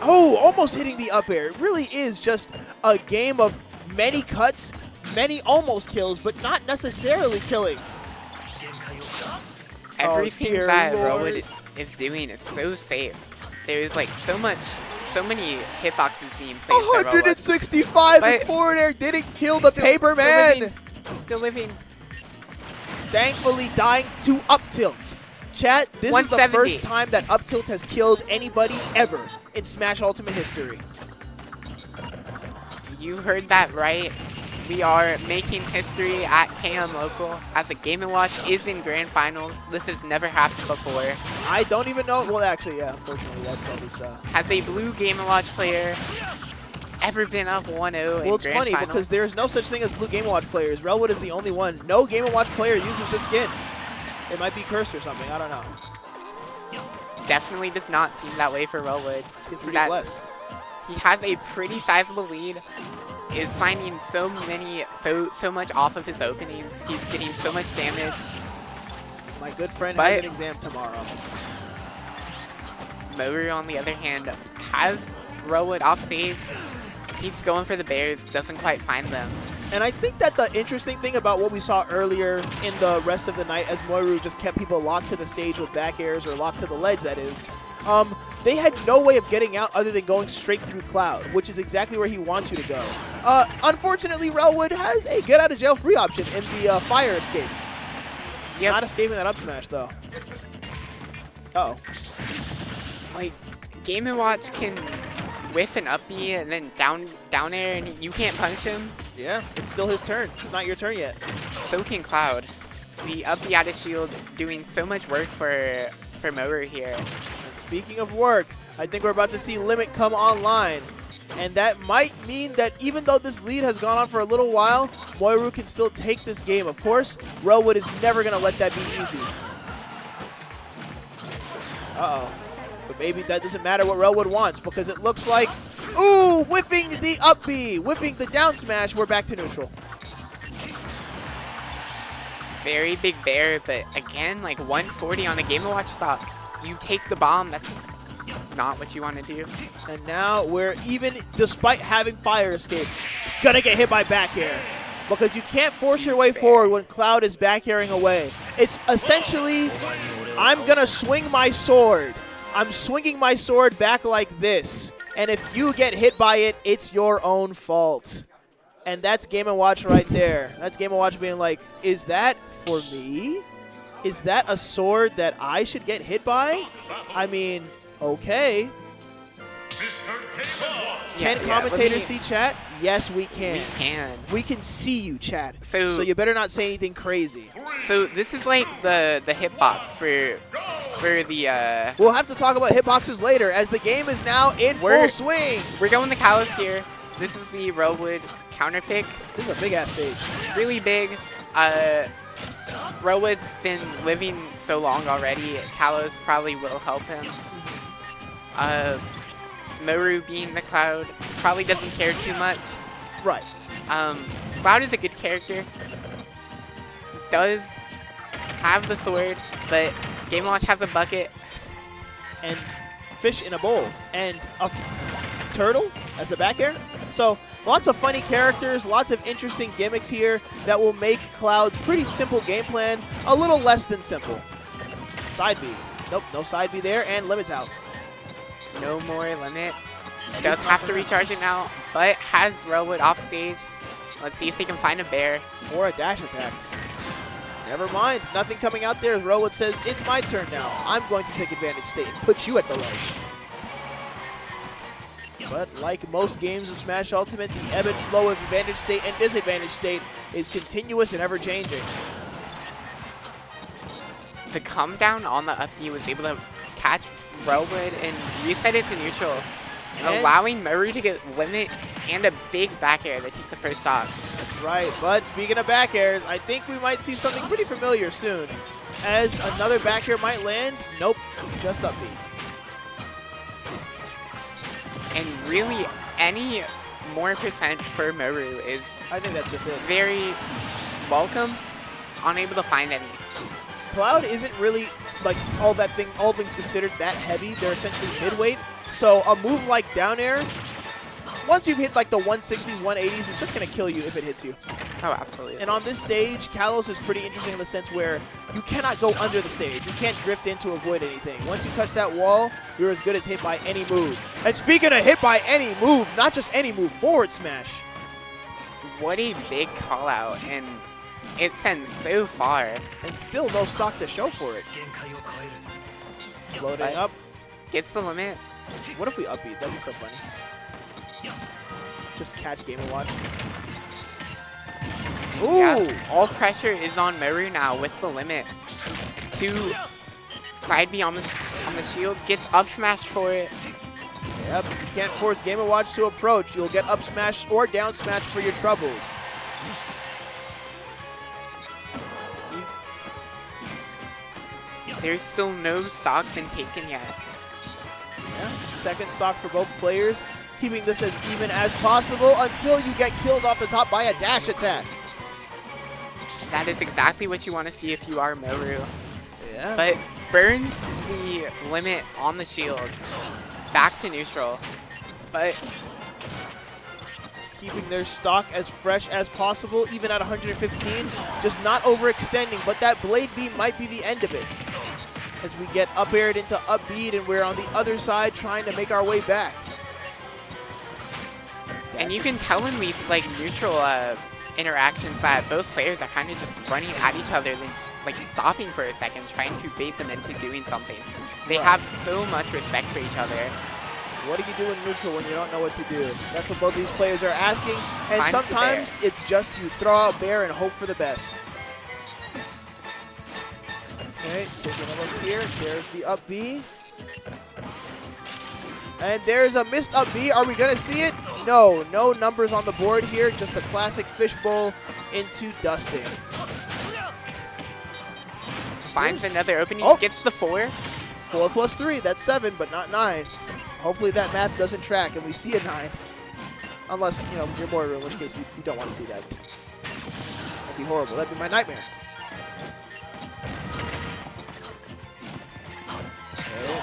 B: Oh, almost hitting the up air. It really is just a game of many cuts, many almost kills, but not necessarily killing.
J: Everything
B: dear
J: that
B: Lord.
J: Relwood is doing is so safe. There's like so many hitboxes being placed by Relwood.
B: 165 and
J: But
B: forward air didn't kill the paper
J: Still
B: man.
J: living. Still living.
B: Thankfully dying to up tilts. Chat, this is the
J: 170.
B: first time that up tilt has killed anybody ever in Smash Ultimate history.
J: You heard that right. We are making history at KMLocal as a Game & Watch is in Grand Finals. This has never happened before.
B: I don't even know. Well, actually, yeah, unfortunately, that was...
J: Has a blue Game & Watch player ever been up 1-0 in Grand Finals?
B: Well, it's funny because there's no such thing as blue Game & Watch players. Relwood is the only one. No Game & Watch player uses this skin. It might be cursed or something. I don't know.
J: Definitely does not seem that way for Relwood.
B: Seems pretty blessed.
J: He has a pretty sizable lead. Is finding so much off of his openings. He's getting so much damage.
B: My good friend has an exam tomorrow.
J: Moru, on the other hand, has Relwood off stage. Keeps going for the bears. Doesn't quite find them.
B: And I think that the interesting thing about what we saw earlier in the rest of the night as Moiru just kept people locked to the stage with back airs, or locked to the ledge, that is, they had no way of getting out other than going straight through Cloud, which is exactly where he wants you to go. Unfortunately, Relwood has a get-out-of-jail-free option in the fire escape.
J: Yep.
B: Not escaping that up smash, though. Uh-oh.
J: Like, Game & Watch can whiff an up B and then down air, and you can't punish him.
B: Yeah, it's still his turn. It's not your turn yet.
J: So can Cloud. The up B out of shield doing so much work for Moru here.
B: And speaking of work, I think we're about to see Limit come online. And that might mean that even though this lead has gone on for a little while, Moiru can still take this game. Of course, Relwood is never going to let that be easy. Uh-oh. But maybe that doesn't matter what Relwood wants, because it looks like, ooh, whiffing the up B, whiffing the down smash. We're back to neutral.
J: Very big bear, but again, like 140 on a Game & Watch stock. You take the bomb, that's not what you want to do.
B: And now we're even, despite having fire escape, gonna get hit by back air. Because you can't force your way forward when Cloud is back airing away. It's essentially, I'm gonna swing my sword. I'm swinging my sword back like this. And if you get hit by it, it's your own fault. And that's Game & Watch right there. That's Game & Watch being like, is that for me? Is that a sword that I should get hit by? I mean, okay. Can commentators see chat? Yes, we can.
J: We can.
B: We can see you, chat.
J: So
B: you better not say anything crazy.
J: So this is like the hitbox for the.
B: We'll have to talk about hitboxes later, as the game is now in full swing.
J: We're going the Kalos here. This is the Relwood counter pick.
B: This is a big ass stage.
J: Really big. Relwood's been living so long already. Kalos probably will help him. Moru being the Cloud probably doesn't care too much.
B: Right.
J: Cloud is a good character. Does have the sword, but Game & Watch has a bucket.
B: And fish in a bowl. And a turtle as a back air. So lots of funny characters, lots of interesting gimmicks here that will make Cloud's pretty simple game plan a little less than simple. Side B. Nope, no side B there, and limit's out.
J: No more limit. Does have to recharge it now, but has Relwood off stage. Let's see if they can find a bear.
B: Or a dash attack. Never mind. Nothing coming out there as Relwood says, it's my turn now. I'm going to take advantage state and put you at the ledge. But like most games of Smash Ultimate, the ebb and flow of advantage state and disadvantage state is continuous and ever-changing.
J: The come down on the up B was able to catch Relwood and reset it to neutral, allowing Maru to get limit and a big back air to take the first stock.
B: That's right, but speaking of back airs, I think we might see something pretty familiar soon. As another back air might land, nope, just up B.
J: And really, any more percent for Maru is,
B: I think that's just it.
J: Very welcome, unable to find any.
B: Cloud isn't really, like, all things considered, that heavy. They're essentially mid-weight. So a move like down air, once you've hit like the 160s, 180s, it's just going to kill you if it hits you.
J: Oh, absolutely.
B: And on this stage, Kalos is pretty interesting in the sense where you cannot go under the stage. You can't drift in to avoid anything. Once you touch that wall, you're as good as hit by any move. And speaking of hit by any move, not just any move, forward smash.
J: What a big call out, and it sends so far.
B: And still no stock to show for it. Floating up.
J: Gets the limit.
B: What if we upbeat? That'd be so funny. Just catch Game & Watch. Ooh!
J: Yeah, all pressure is on Maru now with the limit. Two side B on the shield, gets up smashed for it.
B: Yep, you can't force Game & Watch to approach. You'll get up smash or down smash for your troubles.
J: There's still no stock been taken yet.
B: Yeah, second stock for both players, keeping this as even as possible until you get killed off the top by a dash attack.
J: That is exactly what you want to see if you are Maru.
B: Yeah.
J: But burns the limit on the shield back to neutral. But
B: keeping their stock as fresh as possible, even at 115, just not overextending, but that blade beam might be the end of it. As we get up aired into upbeat and we're on the other side trying to make our way back.
J: And you can tell in these like neutral interactions that both players are kind of just running at each other and like stopping for a second, trying to bait them into doing something. They have so much respect for each other.
B: What do you do in neutral when you don't know what to do? That's what both these players are asking. And
J: Finds
B: sometimes it's just you throw out bear and hope for the best. Okay, taking a look here. There's the up B. And there's a missed up B. Are we going to see it? No. No numbers on the board here. Just a classic fishbowl into dusting.
J: Finds another opening.
B: Oh.
J: Gets the 4.
B: 4 plus 3. That's 7, but not 9. Hopefully that math doesn't track and we see a 9. Unless, you know, you're Moiru, in which case you don't want to see that. That'd be horrible. That'd be my nightmare.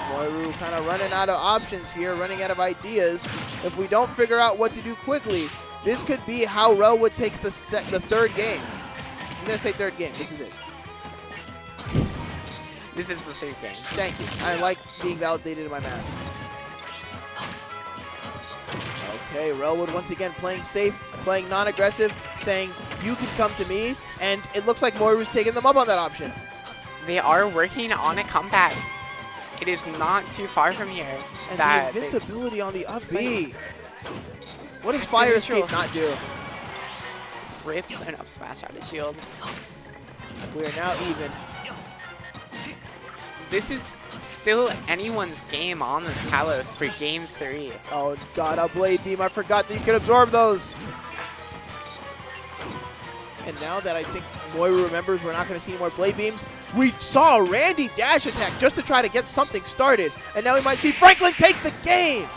B: Moiru kind of running out of options here, running out of ideas. If we don't figure out what to do quickly, this could be how Relwood takes the third game. I'm going to say third game. This is it.
J: This is the third game.
B: Thank you. I like being validated in my math. Okay, Relwood once again playing safe, playing non-aggressive, saying, you can come to me, and it looks like Moiru's taking them up on that option.
J: They are working on a comeback. It is not too far from here.
B: And the invincibility on the up B. What does Fire Escape not do?
J: Rips an up smash out of shield.
B: We are now even.
J: This is still anyone's game on this Kalos for game 3.
B: Oh god, a blade beam. I forgot that you could absorb those. And now that I think Moiru remembers we're not going to see any more blade beams, we saw a Randy dash attack just to try to get something started. And now we might see Franklin take the game.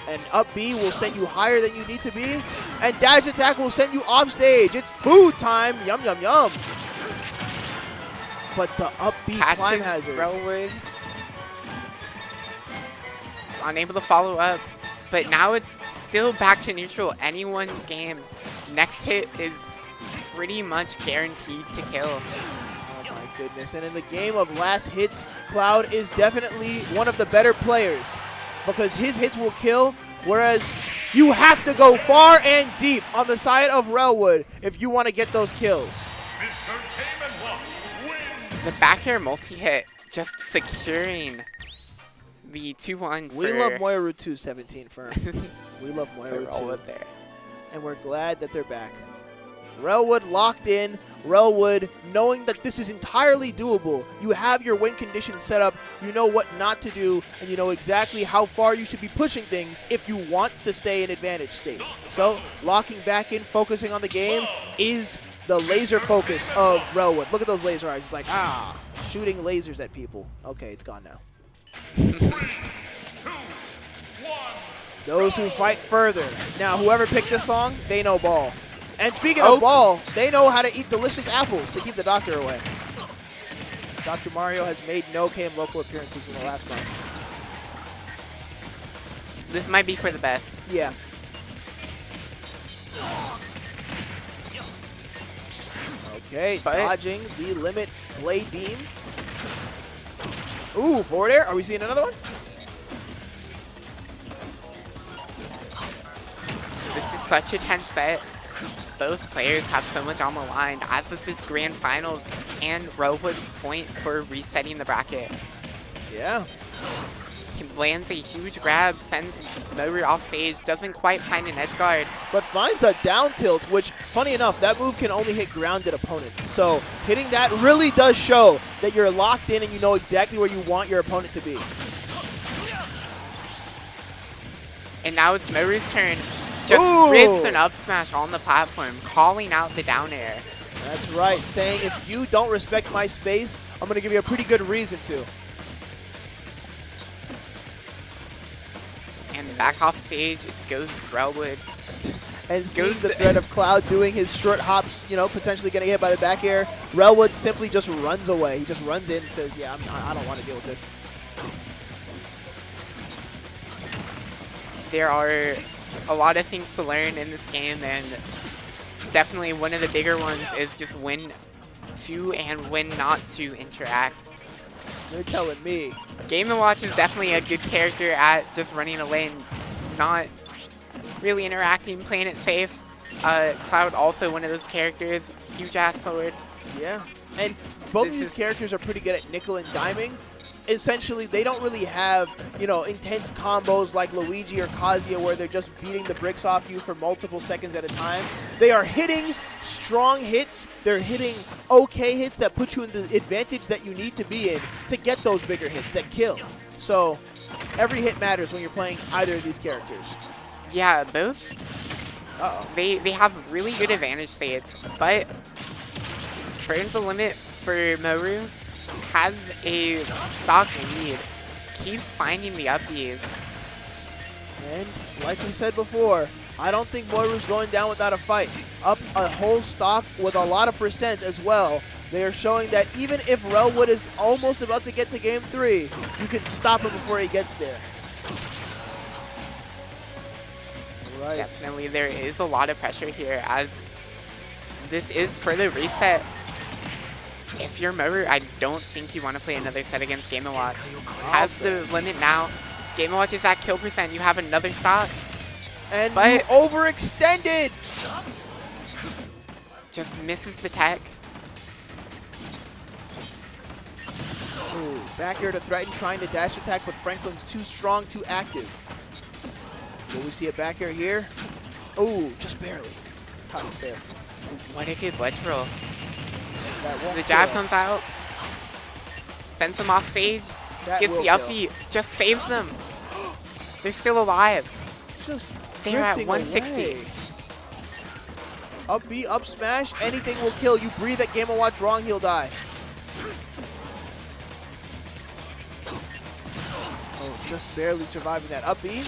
B: And up B will send you higher than you need to be. And dash attack will send you off stage. It's food time. Yum, yum, yum. But the up B climb hazard.
J: Relwood. Unable to follow up. But now it's still back to neutral. Anyone's game. Next hit is pretty much guaranteed to kill.
B: Oh my goodness. And in the game of last hits, Cloud is definitely one of the better players because his hits will kill, whereas you have to go far and deep on the side of Relwood if you want to get those kills.
I: Mr. KMLocal wins.
J: The back air multi-hit just securing the 2-1
B: We love Moiru too, 17 firm. We love Moiru too.
J: Relwood there.
B: And we're glad that they're back. Relwood locked in. Relwood knowing that this is entirely doable. You have your win conditions set up. You know what not to do. And you know exactly how far you should be pushing things if you want to stay in advantage state. So locking back in, focusing on the game is the laser focus of Relwood. Look at those laser eyes. It's like, shooting lasers at people. Okay, it's gone now.
I: 3, 2, 1.
B: Those who fight further. Now, whoever picked this song, they know ball. And speaking of ball, they know how to eat delicious apples to keep the doctor away. Dr. Mario has made no KMLocal appearances in the last month.
J: This might be for the best.
B: Yeah. Okay, dodging the limit blade beam. Ooh, forward air. Are we seeing another one?
J: This is such a tense set. Both players have so much on the line as this is grand finals and Relwood's point for resetting the bracket.
B: Yeah.
J: He lands a huge grab, sends Moru off stage, doesn't quite find an edge guard.
B: But finds a down tilt, which, funny enough, that move can only hit grounded opponents. So hitting that really does show that you're locked in and you know exactly where you want your opponent to be.
J: And now it's Moru's turn. Just rips an up smash on the platform, calling out the down air.
B: That's right, saying if you don't respect my space, I'm going to give you a pretty good reason to.
J: And back off stage goes Relwood.
B: And seeing the threat of Cloud doing his short hops, you know, potentially getting hit by the back air, Relwood simply just runs away. He just runs in and says, yeah, I don't want to deal with this.
J: There are a lot of things to learn in this game, and definitely one of the bigger ones is just when to and when not to interact.
B: You're telling me.
J: Game & Watch is definitely a good character at just running away and not really interacting, playing it safe. Cloud also one of those characters, huge ass sword.
B: Yeah, and both of these characters are pretty good at nickel and diming. Essentially, they don't really have, you know, intense combos like Luigi or Kazuya where they're just beating the bricks off you for multiple seconds at a time. They are hitting strong hits. They're hitting okay hits that put you in the advantage that you need to be in to get those bigger hits that kill. So every hit matters when you're playing either of these characters.
J: Yeah, both. They have really good advantage states, but burns the limit for Moru. Has a stock lead, keeps finding the upbeats.
B: And like we said before, I don't think Moiru's going down without a fight. Up a whole stock with a lot of percent as well. They are showing that even if Relwood is almost about to get to game 3, you can stop him before he gets there. Right.
J: Definitely there is a lot of pressure here as this is for the reset. If you're Moru, I don't think you want to play another set against Game & Watch. Has the limit now. Game & Watch is at kill percent. You have another stock.
B: And you overextended!
J: Just misses the tech.
B: Ooh, back air to threaten, trying to dash attack, but Franklin's too strong, too active. Will we see a back air here? Ooh, just barely. Caught it there.
J: What a good ledge roll. The
B: kill.
J: jab comes out, sends them off stage, gets the upbeat, just saves them. They're still alive.
B: Just
J: They're at
B: drifting
J: 160.
B: away. Up B, up smash, anything will kill. You breathe at Game & Watch wrong, he'll die. Oh, just barely surviving that up B.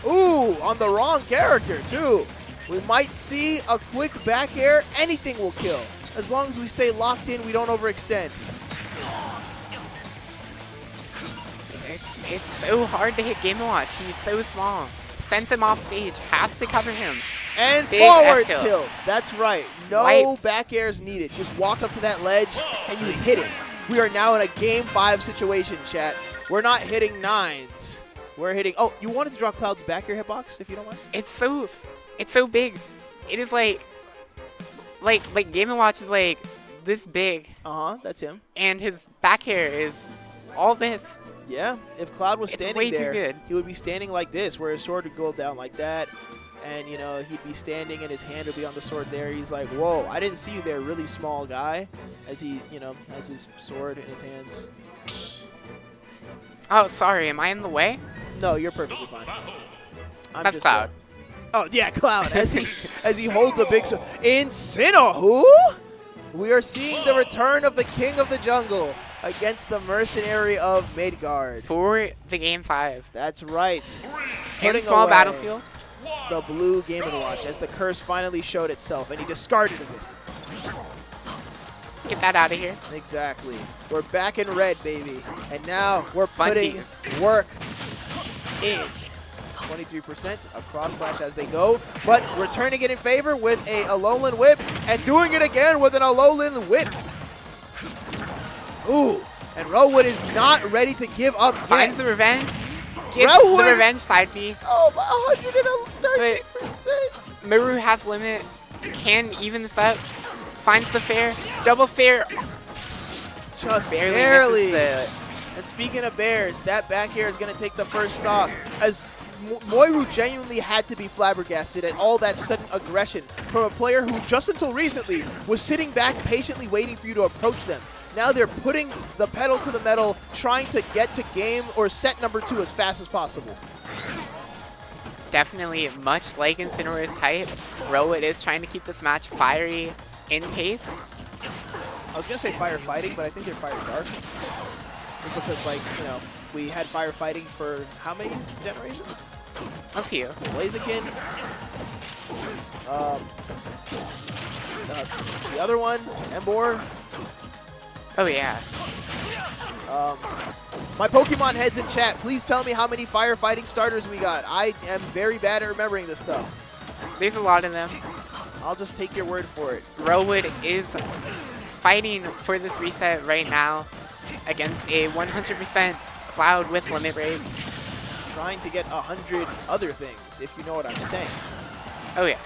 B: Ooh, on the wrong character too. We might see a quick back air, anything will kill. As long as we stay locked in, we don't overextend.
J: It's so hard to hit Game & Watch. He's so small. Sends him off stage. Has to cover him.
B: And
J: Big
B: forward
J: F tilt.
B: tilt. That's right. No
J: Swipes.
B: back airs needed. Just walk up to that ledge and you hit it. We are now in a game 5 situation, chat. We're not hitting 9s. We're hitting. Oh, you wanted to draw Cloud's back air hitbox, if you don't mind?
J: It's so big. It is like Game & Watch is like this big,
B: That's him.
J: and his back hair is all this.
B: Yeah, if Cloud was
J: It's
B: standing
J: way too
B: there,
J: good.
B: he would be standing like this, where his sword would go down like that. And, you know, he'd be standing and his hand would be on the sword there. He's like, whoa, I didn't see you there, really small guy, as he, you know, has his sword in his hands.
J: Oh, sorry, am I in the way?
B: No, you're perfectly fine. I'm
J: That's
B: just,
J: Cloud.
B: Oh, yeah, Cloud, as he holds a big sword. Who? We are seeing the return of the King of the Jungle against the mercenary of Midgard.
J: For the Game 5.
B: That's right.
J: In
B: Putting
J: small
B: away
J: battlefield.
B: the blue Game & Watch as the curse finally showed itself, and he discarded of it.
J: Get that out of here.
B: Exactly. We're back in red, baby. And now we're putting
J: Fundies.
B: work in. 23%, a cross slash as they go, but returning it in favor with a Alolan Whip, and doing it again with an Alolan Whip. Ooh, and Rowood is not ready to give up yet.
J: Finds the revenge. Gets
B: Rowood.
J: the revenge side B.
B: Oh, 130%.
J: Miru has limit. Can even this up. Finds the fair. Double fair.
B: Just
J: Barely
B: barely.
J: misses
B: And speaking of bears, that back air is going to take the first stock, as Moiru genuinely had to be flabbergasted at all that sudden aggression from a player who just until recently was sitting back patiently waiting for you to approach them. Now they're putting the pedal to the metal, trying to get to game or set number 2 as fast as possible.
J: Definitely much like Incineroar's type, Rowood is trying to keep this match fiery in pace.
B: I was going to say firefighting, but I think they're fire dark. Just because, like, you know, we had firefighting for how many generations?
J: A few.
B: Blaziken. The other one, Embor.
J: Oh yeah.
B: My Pokemon heads in chat, please tell me how many firefighting starters we got. I am very bad at remembering this stuff.
J: There's a lot of them.
B: I'll just take your word for it.
J: Rowood is fighting for this reset right now against a 100% Cloud with limit break.
B: Trying to get 100 other things, if you know what I'm saying.
J: Oh yeah.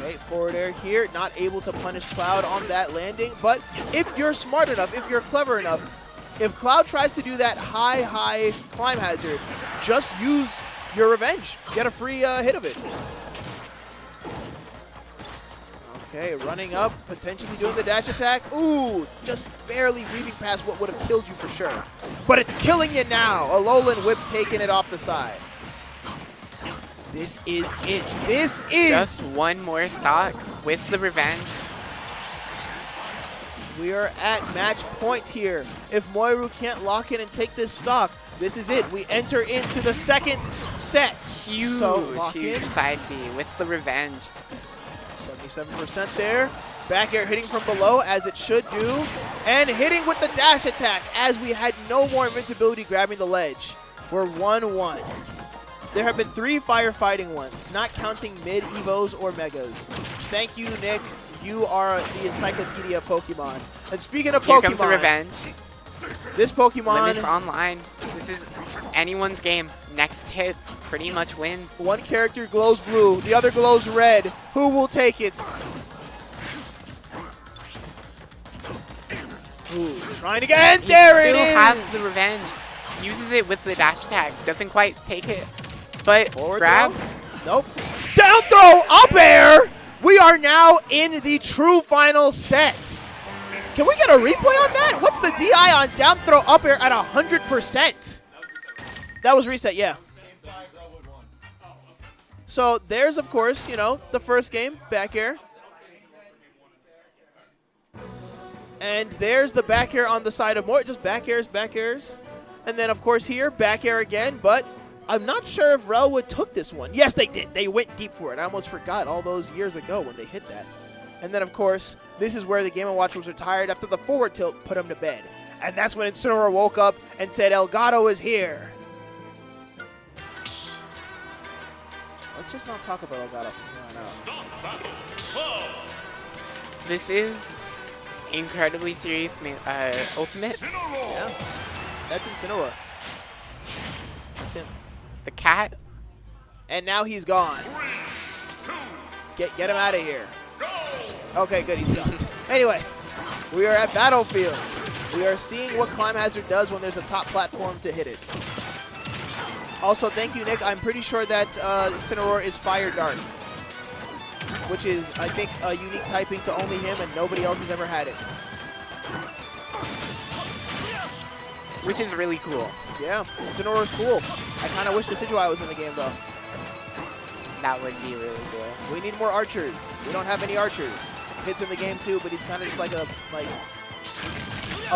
B: Okay, forward air here, not able to punish Cloud on that landing, but if you're smart enough, if you're clever enough, if Cloud tries to do that high climb hazard, just use your revenge. Get a free hit of it. Okay, running up, potentially doing the dash attack. Ooh, just barely weaving past what would have killed you for sure. But it's killing you now. Alolan Whip taking it off the side. This is it. This is...
J: Just one more stock with the revenge.
B: We are at match point here. If Moiru can't lock in and take this stock, this is it. We enter into the second set.
J: Huge,
B: So, lock
J: huge
B: in.
J: side B with the revenge.
B: 77% there. Back air hitting from below, as it should do. And hitting with the dash attack, as we had no more invincibility grabbing the ledge. We're 1-1. There have been 3 firefighting ones, not counting mid-evos or megas. Thank you, Nick. You are the encyclopedia of Pokemon. And speaking of
J: Here
B: Pokemon,
J: comes the revenge.
B: this Pokemon,
J: Limits online. This is anyone's game. Next hit pretty much wins.
B: one character glows blue, the other glows red. Who will take it? Ooh, trying to get in. There it
J: Still
B: is.
J: has the revenge. Uses it with the dash attack. Doesn't quite take it. But
B: Forward
J: grab.
B: throw? Nope. Down throw, up air. We are now in the true final set. Can we get a replay on that? What's the DI on down throw, up air at 100%? That was reset, yeah. So there's, of course, you know, the first game, back air. And there's the back air on the side of more, just back airs, back airs. And then, of course, here, back air again, but I'm not sure if Relwood took this one. Yes, they did. They went deep for it. I almost forgot all those years ago when they hit that. And then, of course, this is where the Game & Watch was retired after the forward tilt put him to bed. And that's when Incineroar woke up and said, Elgato is here. Let's just not talk about Elgato from here on out.
J: This is incredibly serious ultimate.
B: Yeah. That's Incineroar. That's him.
J: The cat.
B: And now he's gone. Get him out of here. Okay, good, he's gone. Anyway, we are at Battlefield. We are seeing what Climb Hazard does when there's a top platform to hit it. Also, thank you, Nick. I'm pretty sure that Incineroar is Fire Dart, which is, I think, a unique typing to only him, and nobody else has ever had it.
J: Which is really cool.
B: Yeah, Incineroar's cool. I kind of wish the Sidgewai was in the game, though.
J: That would be really cool.
B: We need more archers. We don't have any archers. Hit's in the game, too, but he's kind of just like a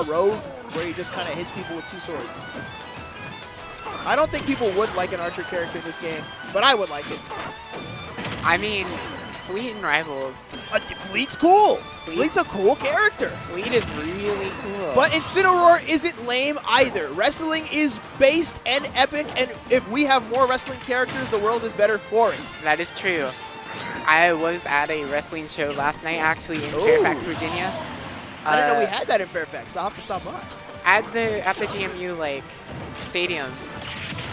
B: rogue, where he just kind of hits people with 2 swords. I don't think people would like an archer character in this game, but I would like it.
J: I mean, Fleet and Rivals.
B: Fleet's cool. Fleet's a cool character.
J: Fleet is really cool.
B: But Incineroar isn't lame either. Wrestling is based and epic, and if we have more wrestling characters, the world is better for it.
J: That is true. I was at a wrestling show last night, actually, in Fairfax, Virginia.
B: I didn't know we had that in Fairfax. I'll have to stop by.
J: At the GMU stadium.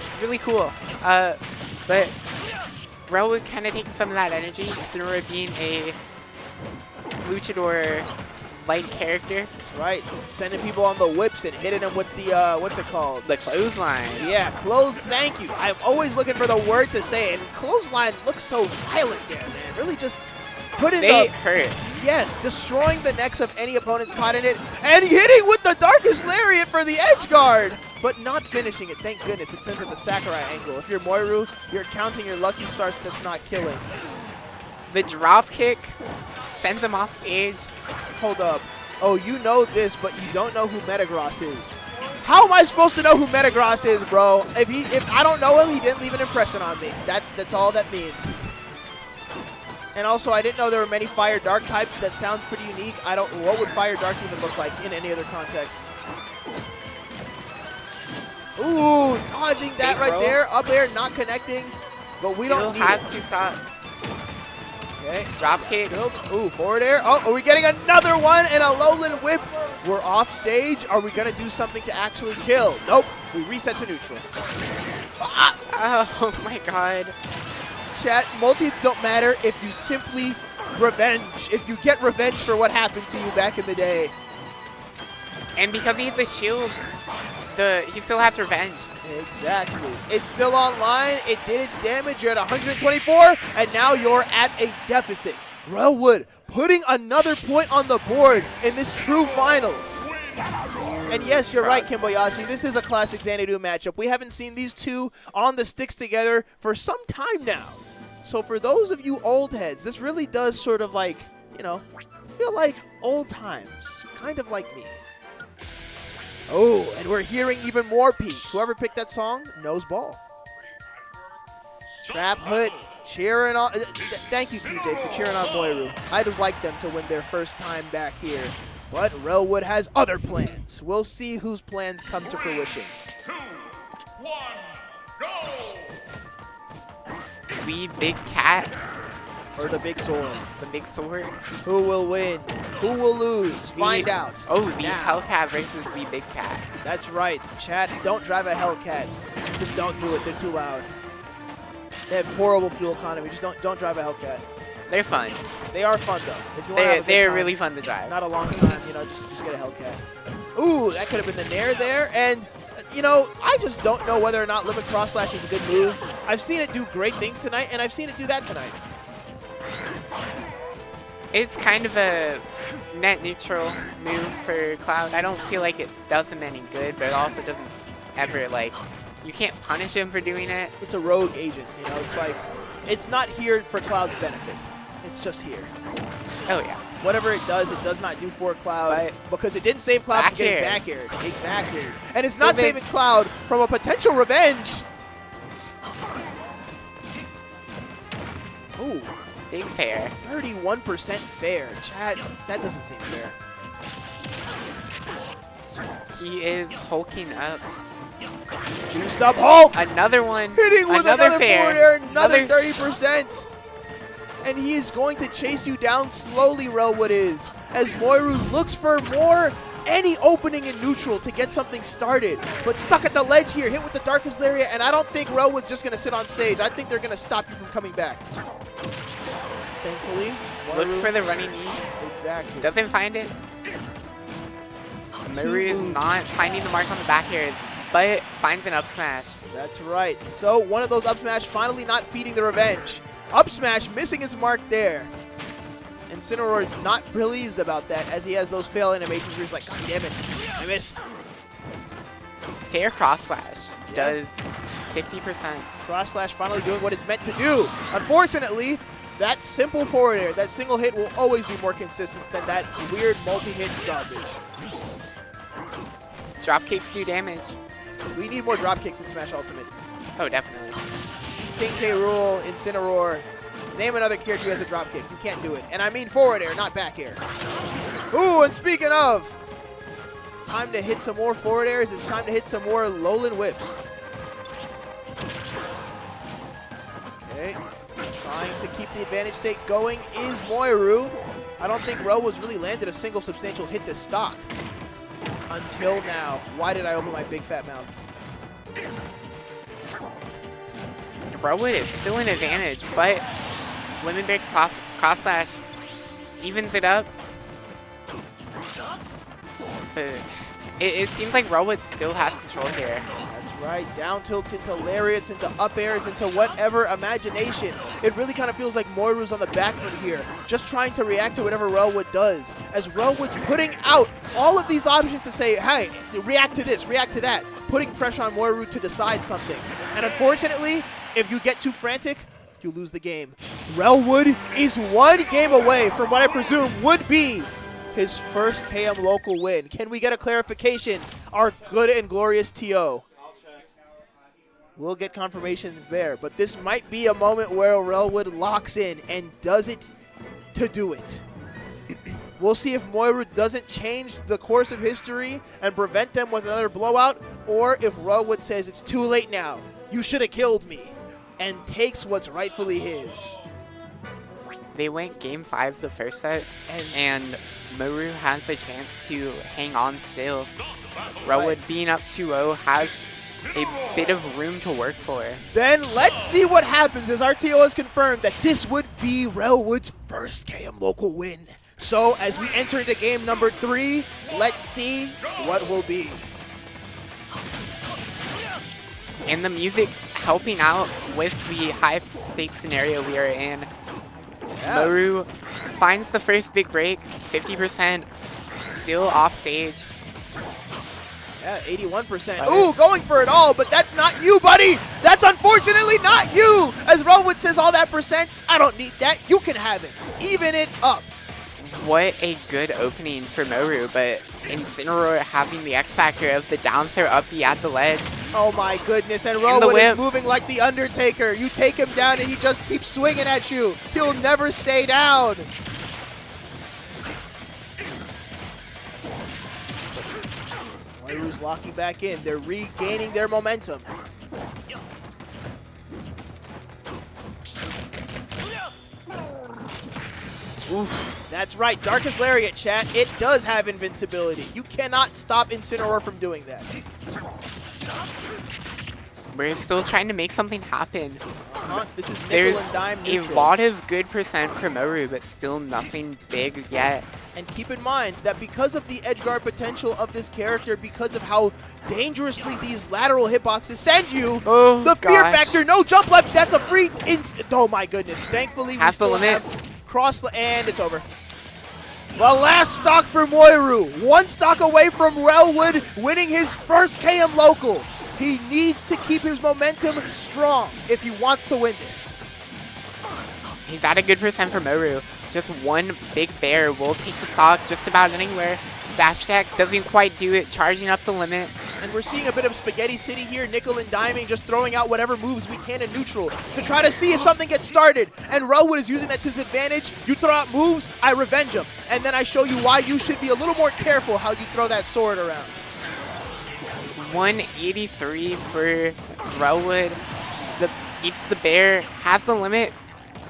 J: It's really cool. But Rel would kind of take some of that energy, Incineroar being a luchador-like character.
B: That's right. Sending people on the whips and hitting them with the, what's it called?
J: The clothesline.
B: Yeah, thank you. I'm always looking for the word to say it. And clothesline looks so violent there, man. Really just put in
J: They hurt.
B: Yes, destroying the necks of any opponents caught in it, and hitting with the Darkest Lariat for the edge guard, but not finishing it. Thank goodness. It sends it the Sakurai angle. If you're Moiru, you're counting your lucky stars that's not killing.
J: The drop kick sends him off stage.
B: Hold up. Oh, you know this, but you don't know who Metagross is. How am I supposed to know who Metagross is, bro? If I don't know him, he didn't leave an impression on me. That's all that means. And also, I didn't know there were many Fire Dark types. That sounds pretty unique. What would Fire Dark even look like in any other context? Ooh, dodging that right there. Up air, not connecting. But we don't need
J: has
B: it.
J: 2 stocks.
B: Okay.
J: Drop kick.
B: Tilt. Ooh, forward air. Oh, are we getting another one and a lowland whip? We're off stage. Are we going to do something to actually kill? Nope. We reset to neutral. Ah!
J: Oh my god.
B: Chat, multi-hits don't matter if you simply revenge. If you get revenge for what happened to you back in the day.
J: And because he hit the shield, he still has revenge.
B: Exactly. It's still online. It did its damage. You're at 124, and now you're at a deficit. Relwood putting another point on the board in this true finals. And yes, you're right, Kimboyashi. This is a classic Xanadu matchup. We haven't seen these two on the sticks together for some time now. So for those of you old heads, this really does sort of feel like old times. Kind of like me. Oh, and we're hearing even more peak. Whoever picked that song knows ball. Trap Hood cheering on. Thank you, TJ, for cheering on Moiru. I'd have liked them to win their first time back here. But Relwood has other plans. We'll see whose plans come to fruition.
I: 2, 1, go!
J: We big cat.
B: Or the big sword.
J: The big sword.
B: Who will win? Who will lose? Find out.
J: Oh, the Hellcat versus the big cat.
B: That's right. Chat, don't drive a Hellcat. Just don't do it. They're too loud. They have horrible fuel economy. Just don't drive a Hellcat.
J: They're fun.
B: They are fun though. If you want to have a good
J: They're
B: time,
J: really fun to drive.
B: Not a long time, just get a Hellcat. Ooh, that could have been the nair there. And I just don't know whether or not Limit Cross Slash is a good move. I've seen it do great things tonight, and I've seen it do that tonight.
J: It's kind of a net neutral move for Cloud. I don't feel like it does him any good, but it also doesn't ever, you can't punish him for doing it.
B: It's a rogue agent, It's like, it's not here for Cloud's benefit. It's just here.
J: Oh, yeah.
B: Whatever it does not do for Cloud because it didn't save Cloud from getting back aired. Exactly. And it's not saving Cloud from a potential revenge. Ooh.
J: Big fair.
B: 31% fair. Chat, that doesn't seem fair.
J: He is hulking up.
B: Juiced up Hulk.
J: Another one.
B: Hitting with another
J: fair.
B: forward air, another 30%. And he is going to chase you down slowly, Relwood is, as Moiru looks for any opening in neutral to get something started. But stuck at the ledge here, hit with the Darkest Lariat, and I don't think Relwood's just going to sit on stage. I think they're going to stop you from coming back. Thankfully, Moiru,
J: Looks for the running knee.
B: exactly.
J: Doesn't find it. Moiru is not finding the mark on the back airs, but finds an up smash.
B: That's right. So one of those up smash finally not feeding the revenge. Up smash missing his mark there. And Incineroar not pleased about that as he has those fail animations where he's like, God damn it, I missed.
J: Fair cross slash does 50%.
B: Cross slash finally doing what it's meant to do. Unfortunately, that simple forward air, that single hit will always be more consistent than that weird multi-hit garbage.
J: Drop kicks do damage.
B: We need more drop kicks in Smash Ultimate.
J: Oh, definitely.
B: King K. Rool, Incineroar. Name another character who has a drop kick. You can't do it. And I mean forward air, not back air. Ooh, and speaking of, it's time to hit some more forward airs. It's time to hit some more lowland whips. Okay. Trying to keep the advantage state going is Moiru. I don't think Relwood's really landed a single substantial hit this stock. Until now. Why did I open my big fat mouth?
J: Relwood is still an advantage, but Lemon Break cross slash evens it up. But it seems like Relwood still has control here.
B: That's right. Down tilts into lariats, into up airs, into whatever imagination. It really kind of feels like Moiru's on the back foot here, just trying to react to whatever Relwood does. As Relwood's putting out all of these options to say, hey, react to this, react to that, putting pressure on Moiru to decide something. And unfortunately, if you get too frantic, you lose the game. Relwood is one game away from what I presume would be his first KMLocal win. Can we get a clarification? Our good and glorious TO. We'll get confirmation there, but this might be a moment where Relwood locks in and does it to do it. We'll see if Moiru doesn't change the course of history and prevent them with another blowout, or if Relwood says it's too late now, you should have killed me, and takes what's rightfully his.
J: They went game 5 the first set, and Moiru has a chance to hang on still. Relwood being up 2-0 has a bit of room to work for.
B: Then let's see what happens, as RTO has confirmed that this would be Relwood's first KMLocal win. So as we enter into game number 3, let's see what will be.
J: And the music helping out with the high stakes scenario we are in.
B: Yeah.
J: Moiru finds the first big break, 50%, still off stage.
B: Yeah, 81%. Ooh, going for it all, but that's not you, buddy. That's unfortunately not you. As Relwood says, all that percents, I don't need that. You can have it. Even it up.
J: What a good opening for Moiru, but Incineroar having the X factor of the down throw up B at the ledge.
B: Oh my goodness, and Relwood is moving like the Undertaker. You take him down and he just keeps swinging at you. He'll never stay down. Moiru's locking back in. They're regaining their momentum. Oof. That's right, Darkest Lariat, chat. It does have invincibility. You cannot stop Incineroar from doing that.
J: We're still trying to make something happen.
B: This is nickel
J: There's
B: and dime
J: a
B: neutral.
J: lot of good percent for Moiru, but still nothing big yet.
B: And keep in mind that because of the edge guard potential of this character, because of how dangerously these lateral hitboxes send you, the fear factor, no jump left, that's a free. Oh my goodness! Thankfully, we still have cross, and it's over. The last stock for Moiru, one stock away from Relwood winning his first KMLocal. He needs to keep his momentum strong if he wants to win this.
J: He's at a good percent for Moiru. Just one big bear will take the stock just about anywhere. Dash attack doesn't quite do it, charging up the limit.
B: And we're seeing a bit of Spaghetti City here, nickel and diming, just throwing out whatever moves we can in neutral to try to see if something gets started. And Relwood is using that to his advantage. You throw out moves, I revenge him. And then I show you why you should be a little more careful how you throw that sword around.
J: 183 for Relwood. Eats the bear, has the limit,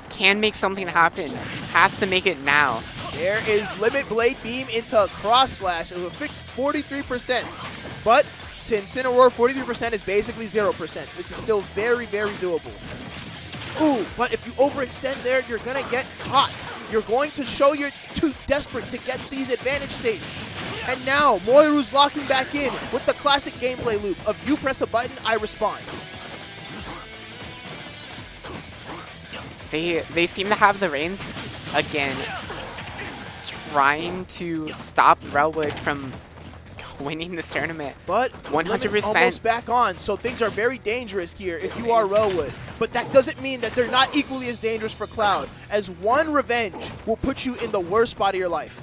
J: can make something happen, has to make it now.
B: There is Limit Blade Beam into Cross Slash. It will pick 43%. But to Incineroar, 43% is basically 0%. This is still very, very doable. Ooh, but if you overextend there, you're going to get caught. You're going to show you're too desperate to get these advantage states. And now, Moiru's locking back in with the classic gameplay loop of you press a button, I respond.
J: They seem to have the reins again, trying to stop Relwood from winning this tournament.
B: But
J: 100%
B: almost back on, so things are very dangerous here if you are Relwood. But that doesn't mean that they're not equally as dangerous for Cloud, as one revenge will put you in the worst spot of your life.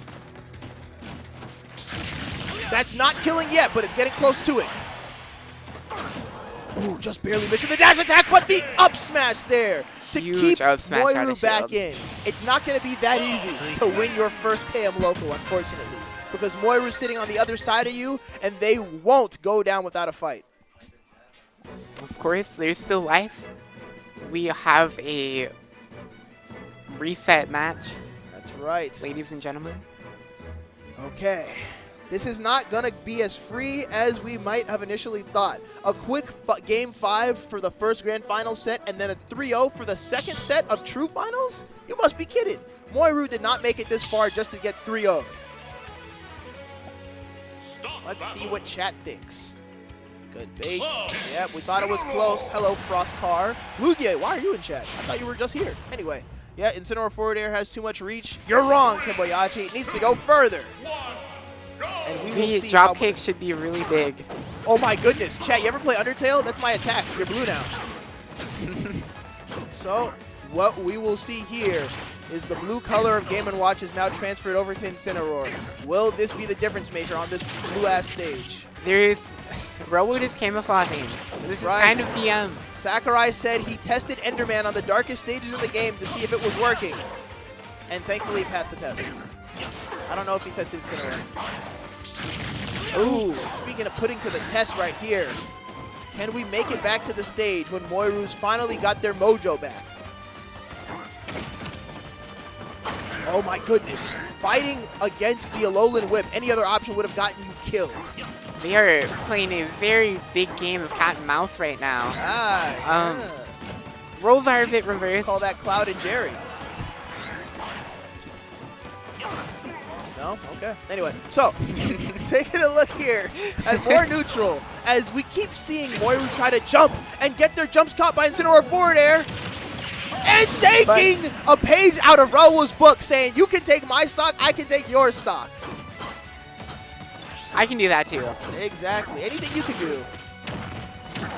B: That's not killing yet, but it's getting close to it. Ooh, just barely missing the dash attack, but the up smash there to keep Moiru back in. It's not going to be that easy to win your first KMLocal, unfortunately, because Moiru's sitting on the other side of you, and they won't go down without a fight.
J: Of course, there's still life. We have a reset match.
B: That's right.
J: Ladies and gentlemen.
B: Okay. This is not going to be as free as we might have initially thought. A quick Game 5 for the first Grand Final set and then a 3-0 for the second set of True Finals? You must be kidding. Moiru did not make it this far just to get 3-0. Let's see what chat thinks. Good bait. Yep, we thought it was close. Hello, Frostcar. Lugia, why are you in chat? I thought you were just here. Anyway, yeah, Incineroar forward air has too much reach. You're wrong, Kimboyachi. It needs to go further. And we will see
J: drop kick should be really big.
B: Oh my goodness. Chat, you ever play Undertale? That's my attack. You're blue now. So, what we will see here is the blue color of Game & Watch is now transferred over to Incineroar. Will this be the difference maker on this blue-ass stage?
J: Relwood is camouflaging. This is kind of DM.
B: Sakurai said he tested Enderman on the darkest stages of the game to see if it was working. And thankfully he passed the test. I don't know if he tested Incineroar. Ooh, speaking of putting to the test right here, can we make it back to the stage when Moiru's finally got their mojo back? Oh my goodness. Fighting against the Alolan Whip, any other option would have gotten you killed.
J: They are playing a very big game of cat and mouse right now. Roles are a bit reversed.
B: Call that Cloud and Jerry. No? Okay. Anyway, so taking a look here at more neutral as we keep seeing Moiru try to jump and get their jumps caught by Incineroar forward air and taking a page out of Relwood's book saying, you can take my stock, I can take your stock.
J: I can do that too.
B: Exactly. Anything you can do. So,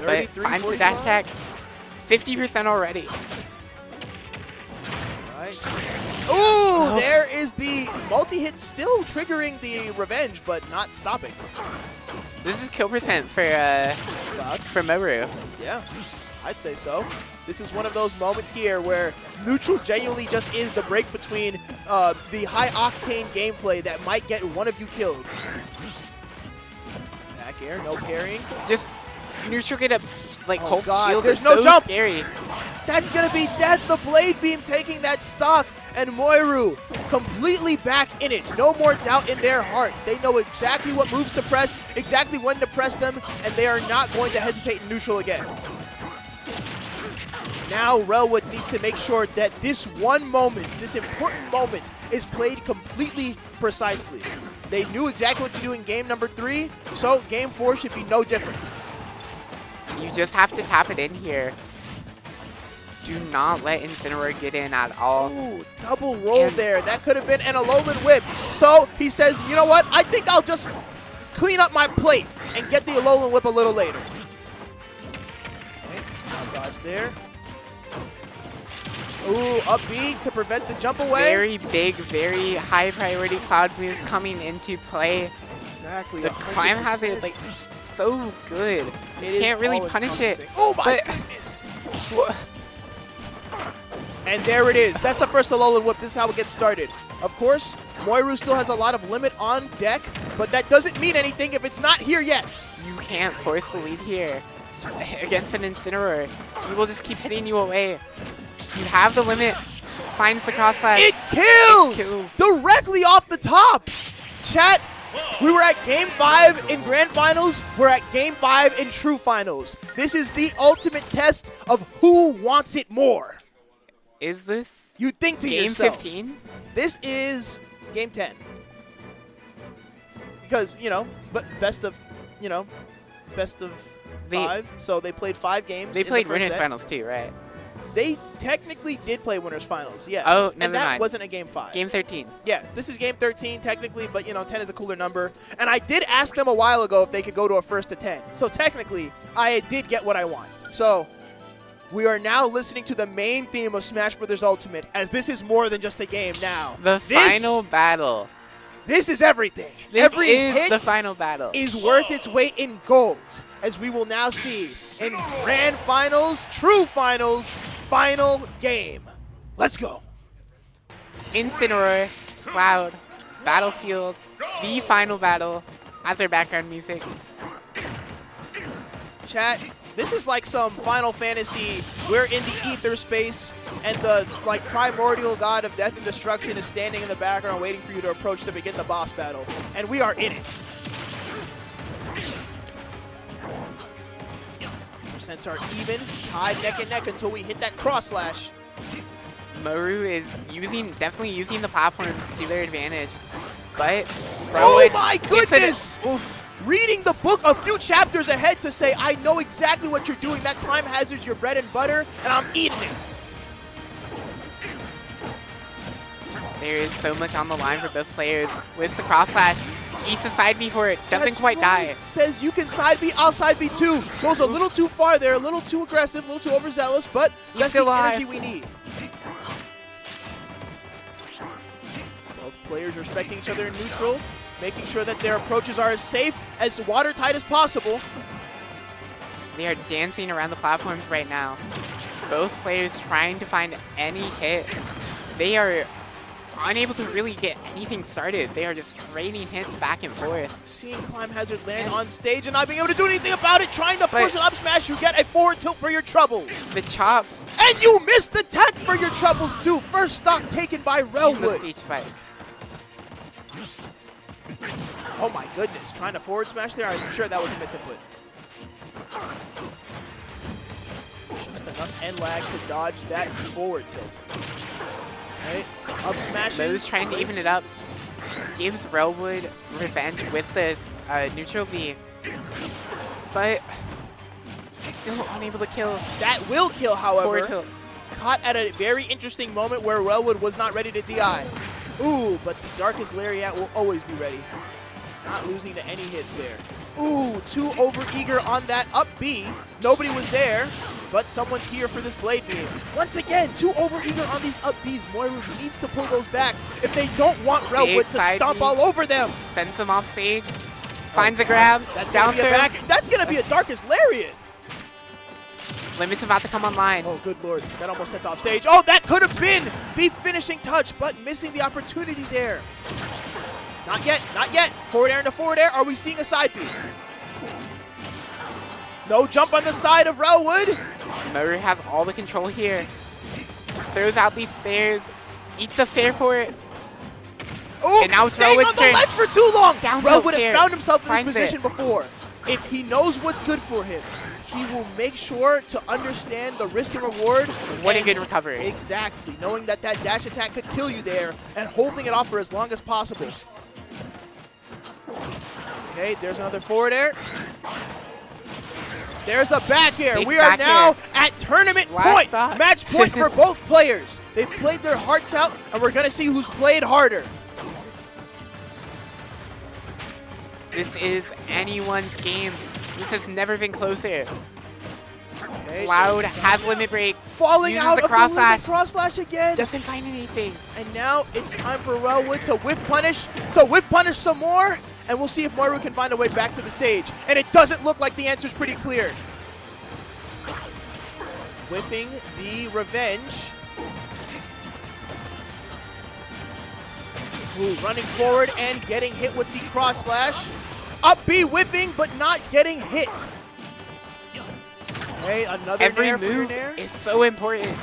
J: but finds the dash attack. 50% already.
B: Right. Ooh, there is the multi-hit still triggering the revenge, but not stopping.
J: This is kill percent for Moru.
B: Yeah, I'd say so. This is one of those moments here where neutral genuinely just is the break between the high-octane gameplay that might get one of you killed. Back air, no parrying.
J: Just neutral get a hold shield.
B: There's no jump.
J: Scary.
B: That's gonna be death. The Blade Beam taking that stock, and Moiru completely back in it. No more doubt in their heart. They know exactly what moves to press, exactly when to press them, and they are not going to hesitate in neutral again. Now Relwood needs to make sure that this one moment, this important moment, is played completely precisely. They knew exactly what to do in game number 3, so game 4 should be no different.
J: You just have to tap it in here. Do not let Incineroar get in at all.
B: Ooh, double roll there. That could have been an Alolan Whip. So he says, you know what? I think I'll just clean up my plate and get the Alolan Whip a little later. Okay, small dodge there. Ooh, up B to prevent the jump away.
J: Very big, very high priority cloud moves coming into play.
B: Exactly.
J: The climb habit, so good. You can't really punish it.
B: Oh my goodness. And there it is. That's the first Alolan Whip. This is how it gets started. Of course, Moiru still has a lot of limit on deck, but that doesn't mean anything if it's not here yet.
J: You can't force the lead here against an Incineroar. He will just keep hitting you away. You have the limit. Finds the cross slash.
B: It kills!
J: It kills.
B: Directly off the top. Chat, we were at Game 5 in Grand Finals. We're at Game 5 in True Finals. This is the ultimate test of who wants it more.
J: Is this
B: You think to
J: Game
B: yourself.
J: 15?
B: This is Game 10. Because, but best of 5. So they played 5 games.
J: They
B: in the
J: played
B: first
J: winners
B: set.
J: finals too, right?
B: They technically did play winners finals, yes.
J: Oh,
B: and
J: never
B: that
J: mind.
B: wasn't a Game 5.
J: Game 13.
B: Yeah, this is Game 13 technically, but 10 is a cooler number. And I did ask them a while ago if they could go to a first to 10. So technically, I did get what I want. So we are now listening to the main theme of Smash Bros. Ultimate, as this is more than just a game now.
J: The final battle.
B: This is everything.
J: This
B: Every
J: is
B: hit
J: the final battle.
B: is worth its weight in gold, as we will now see in Grand Finals, True Finals, final game. Let's go.
J: Incineroar, Cloud, Battlefield, the final battle. As their background music.
B: Chat, this is like some Final Fantasy, we're in the ether space, and the primordial god of death and destruction is standing in the background waiting for you to approach to begin the boss battle. And we are in it. Percents are even, tied neck and neck until we hit that cross slash.
J: Moru is definitely using the platforms to their advantage. But
B: Oh my goodness!
J: Oof.
B: Reading the book a few chapters ahead to say, I know exactly what you're doing. That climb hazard's your bread and butter, and I'm eating it.
J: There is so much on the line for both players. Whips the cross slash, eats a side B for it, doesn't
B: That's
J: quite
B: right.
J: die.
B: Says you can side B, I'll side B too. Goes a little too far there, a little too aggressive, a little too overzealous, but that's
J: still
B: the
J: alive.
B: energy we need. Both players respecting each other in neutral, making sure that their approaches are as safe, as watertight as possible.
J: They are dancing around the platforms right now. Both players trying to find any hit. They are unable to really get anything started. They are just trading hits back and forth.
B: Seeing Climb Hazard land on stage and not being able to do anything about it, trying to push
J: But-
B: an up smash, you get a forward tilt for your troubles.
J: The chop,
B: And you missed the tech for your troubles too. First stock taken by
J: the
B: Relwood.
J: stage spike.
B: Oh my goodness, trying to forward smash there? I'm sure that was a misinput. Just enough end lag to dodge that forward tilt. Right, up smashes.
J: Mo's trying to even it up. Gives Relwood revenge with this neutral B. But still unable to kill.
B: That will kill,
J: Forward
B: however.
J: tilt.
B: Caught at a very interesting moment where Relwood was not ready to DI. Ooh, but the Darkest Lariat will always be ready. Not losing to any hits there. Ooh, too overeager on that up B. Nobody was there, but someone's here for this blade beam. Once again, too overeager on these up Bs. Moiru needs to pull those back if they don't want Relwood to
J: side
B: stomp
J: B.
B: all over them.
J: Fends him off stage. Finds a grab.
B: That's
J: Down
B: gonna be a
J: throw.
B: back. That's gonna be a Darkest Lariat.
J: Limit's about to come online.
B: Oh, good lord. That almost sent off stage. Oh, that could have been the finishing touch, but missing the opportunity there. Not yet, not yet. Forward air into forward air. Are we seeing a side B? No jump on the side of Relwood.
J: Moru has all the control here. Throws out these spares. Eats a fair for it.
B: Oh,
J: And now it's
B: staying
J: Relwood's
B: on the
J: turn.
B: ledge for too long.
J: Down tilt
B: Relwood has
J: fair.
B: found himself in
J: Finds
B: this
J: it.
B: position before. If he knows what's good for him, he will make sure to understand the risk and reward.
J: What a
B: and
J: good recovery.
B: Exactly, knowing that that dash attack could kill you there and holding it off for as long as possible. Okay, there's another forward air. There's a back air.
J: Big
B: We are
J: back
B: now
J: air.
B: at tournament
J: Last
B: point.
J: stock.
B: Match point for both players. They've played their hearts out, and we're going to see who's played harder.
J: This is anyone's game. This has never been closer.
B: Okay.
J: Cloud has limit break.
B: Falling
J: Uses
B: out
J: the
B: of
J: cross
B: the
J: slash.
B: limit cross slash again.
J: Doesn't find anything.
B: And now it's time for Relwood to whip punish some more, and we'll see if Moiru can find a way back to the stage. And it doesn't look like the answer's pretty clear. Whipping the revenge. Ooh, running forward and getting hit with the cross slash. Up B whipping, but not getting hit. Okay, another
J: Every
B: nair for your
J: move
B: nair.
J: is so important.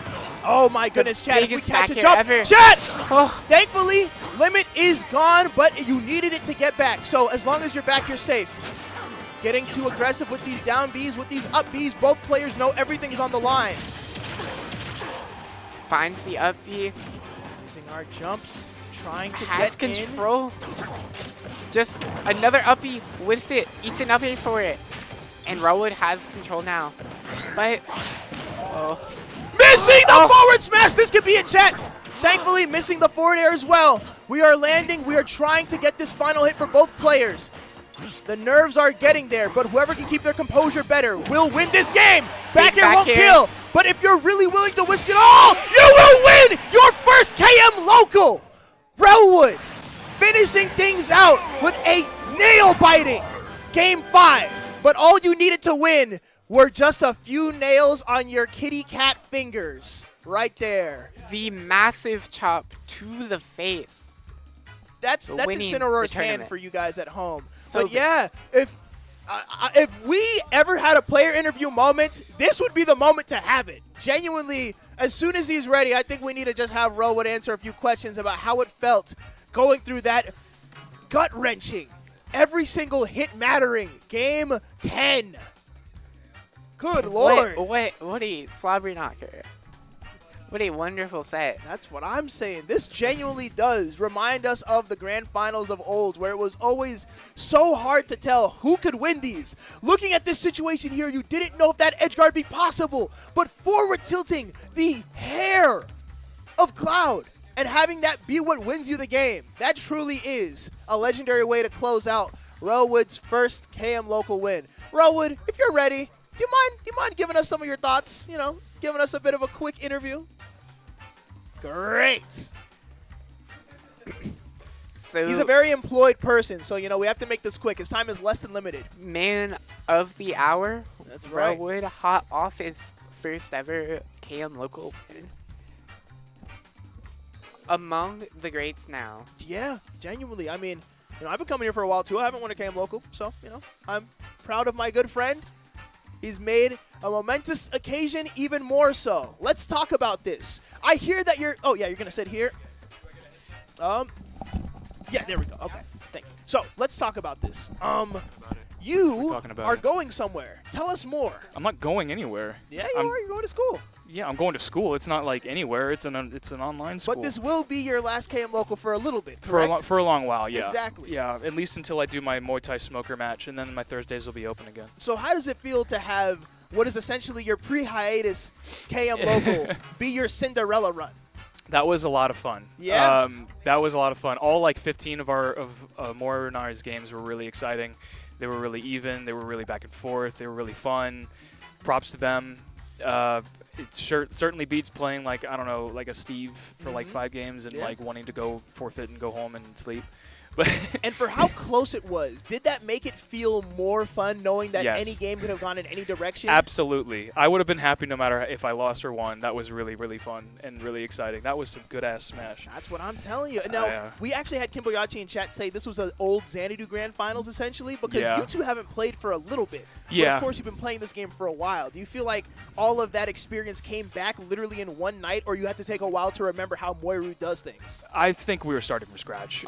B: Oh my goodness, Chad, if we
J: biggest
B: catch a
J: back air
B: jump.
J: ever.
B: Chad!
J: Oh.
B: Thankfully, limit is gone, but you needed it to get back. So as long as you're back, you're safe. Getting too aggressive with these down Bs, with these up Bs, both players know everything's on the line.
J: Finds the up B.
B: Using our jumps, trying to
J: Has
B: get in.
J: control. Just another up B. Whips it. Eats an up A for it. And Rowood has control now. But... Oh.
B: Missing the forward smash! This could be a chat. Thankfully, missing the forward air as well. We are landing. We are trying to get this final hit for both players. The nerves are getting there, but whoever can keep their composure better will win this game. Back air won't kill, but if you're really willing to risk it all, you will win your first KMLocal. Relwood finishing things out with a nail-biting Game 5. But all you needed to win were just a few nails on your kitty cat fingers. Right there.
J: The massive chop to the face.
B: That's
J: winning
B: Incineroar's
J: the
B: hand
J: tournament.
B: for you guys at home.
J: So
B: but yeah, if we ever had a player interview moment, this would be the moment to have it. Genuinely, as soon as he's ready, I think we need to just have Rowood answer a few questions about how it felt going through that gut-wrenching, every single hit mattering Game 10. Good Lord.
J: What a slobbery knocker. What a wonderful set.
B: That's what I'm saying. This genuinely does remind us of the grand finals of old, where it was always so hard to tell who could win these. Looking at this situation here, you didn't know if that edge guard be possible, but forward tilting the hair of Cloud and having that be what wins you the game. That truly is a legendary way to close out Relwood's first KMLocal win. Relwood, if you're ready, do you mind giving us some of your thoughts? You know, giving us a bit of a quick interview. Great.
J: So
B: He's a very employed person, so, you know, we have to make this quick. His time is less than limited.
J: man of the hour.
B: That's right.
J: Rowood hot off his first ever KMLocal win. Among the greats now.
B: Yeah, genuinely. I mean, you know, I've been coming here for a while, too. I haven't won a KMLocal, so, you know, I'm proud of my good friend. He's made a momentous occasion even more so. Let's talk about this. I hear that you're... Oh, yeah, you're going to sit here. Yeah, there we go. Okay, thank you. So, let's talk about this. You are going somewhere. Tell us more.
D: I'm not going anywhere.
B: Yeah, you are. You're going to school.
D: Yeah, I'm going to school. It's not like anywhere. It's an online school.
B: But this will be your last KMLocal for a little bit, correct?
D: For a long while, yeah.
B: Exactly.
D: Yeah, at least until I do my Muay Thai smoker match, and then my Thursdays will be open again.
B: So how does it feel to have what is essentially your pre-hiatus KMLocal be your Cinderella run?
D: That was a lot of fun.
B: Yeah?
D: That was a lot of fun. All like 15 of Morinar's games were really exciting. They were really even. They were really back and forth. They were really fun. Props to them. It certainly beats playing like, I don't know, like a Steve for like 5 games and like wanting to go forfeit and go home and sleep. But
B: and for how close it was, did that make it feel more fun knowing that
D: Yes.
B: any game could have gone in any direction?
D: Absolutely. I would have been happy no matter if I lost or won. That was really, really fun and really exciting. That was some good-ass Smash.
B: That's what I'm telling you. Now, we actually had Kimboyachi in chat say this was an old Xanadu Grand Finals, essentially, because you two haven't played for a little bit.
D: Yeah.
B: But of course, you've been playing this game for a while. Do you feel like all of that experience came back literally in one night, or you had to take a while to remember how Moiru does things?
D: I think we were starting from scratch.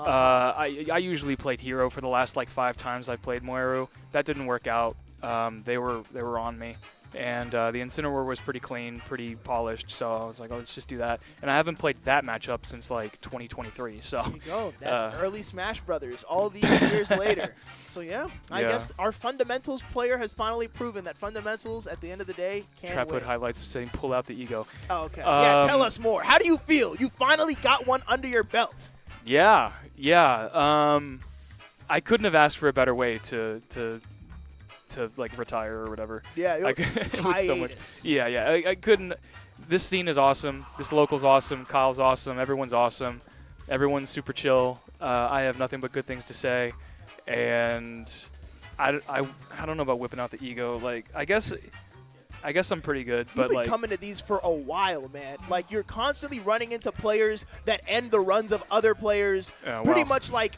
D: I usually played Hero for the last like 5 times I played Moiru. That didn't work out. They were on me. And the Incineroar was pretty clean, pretty polished, so I was like, oh, let's just do that. And I haven't played that matchup since like 2023. So
B: there you go. That's early Smash Brothers, all these years later. So yeah, I guess our fundamentals player has finally proven that fundamentals, at the end of the day, can
D: Trap
B: win.
D: Hood highlights saying pull out the ego.
B: Oh, okay. Yeah, tell us more. How do you feel? You finally got one under your belt.
D: Yeah. I couldn't have asked for a better way to like retire or whatever.
B: Yeah,
D: it was so much. Yeah. I couldn't. This scene is awesome. This local's awesome. Kyle's awesome. Everyone's awesome. Everyone's super chill. I have nothing but good things to say, and I don't know about whipping out the ego. Like, I guess I guess I'm pretty good,
B: You've
D: but
B: been
D: like
B: coming to these for a while, man. Like, you're constantly running into players that end the runs of other players, pretty much like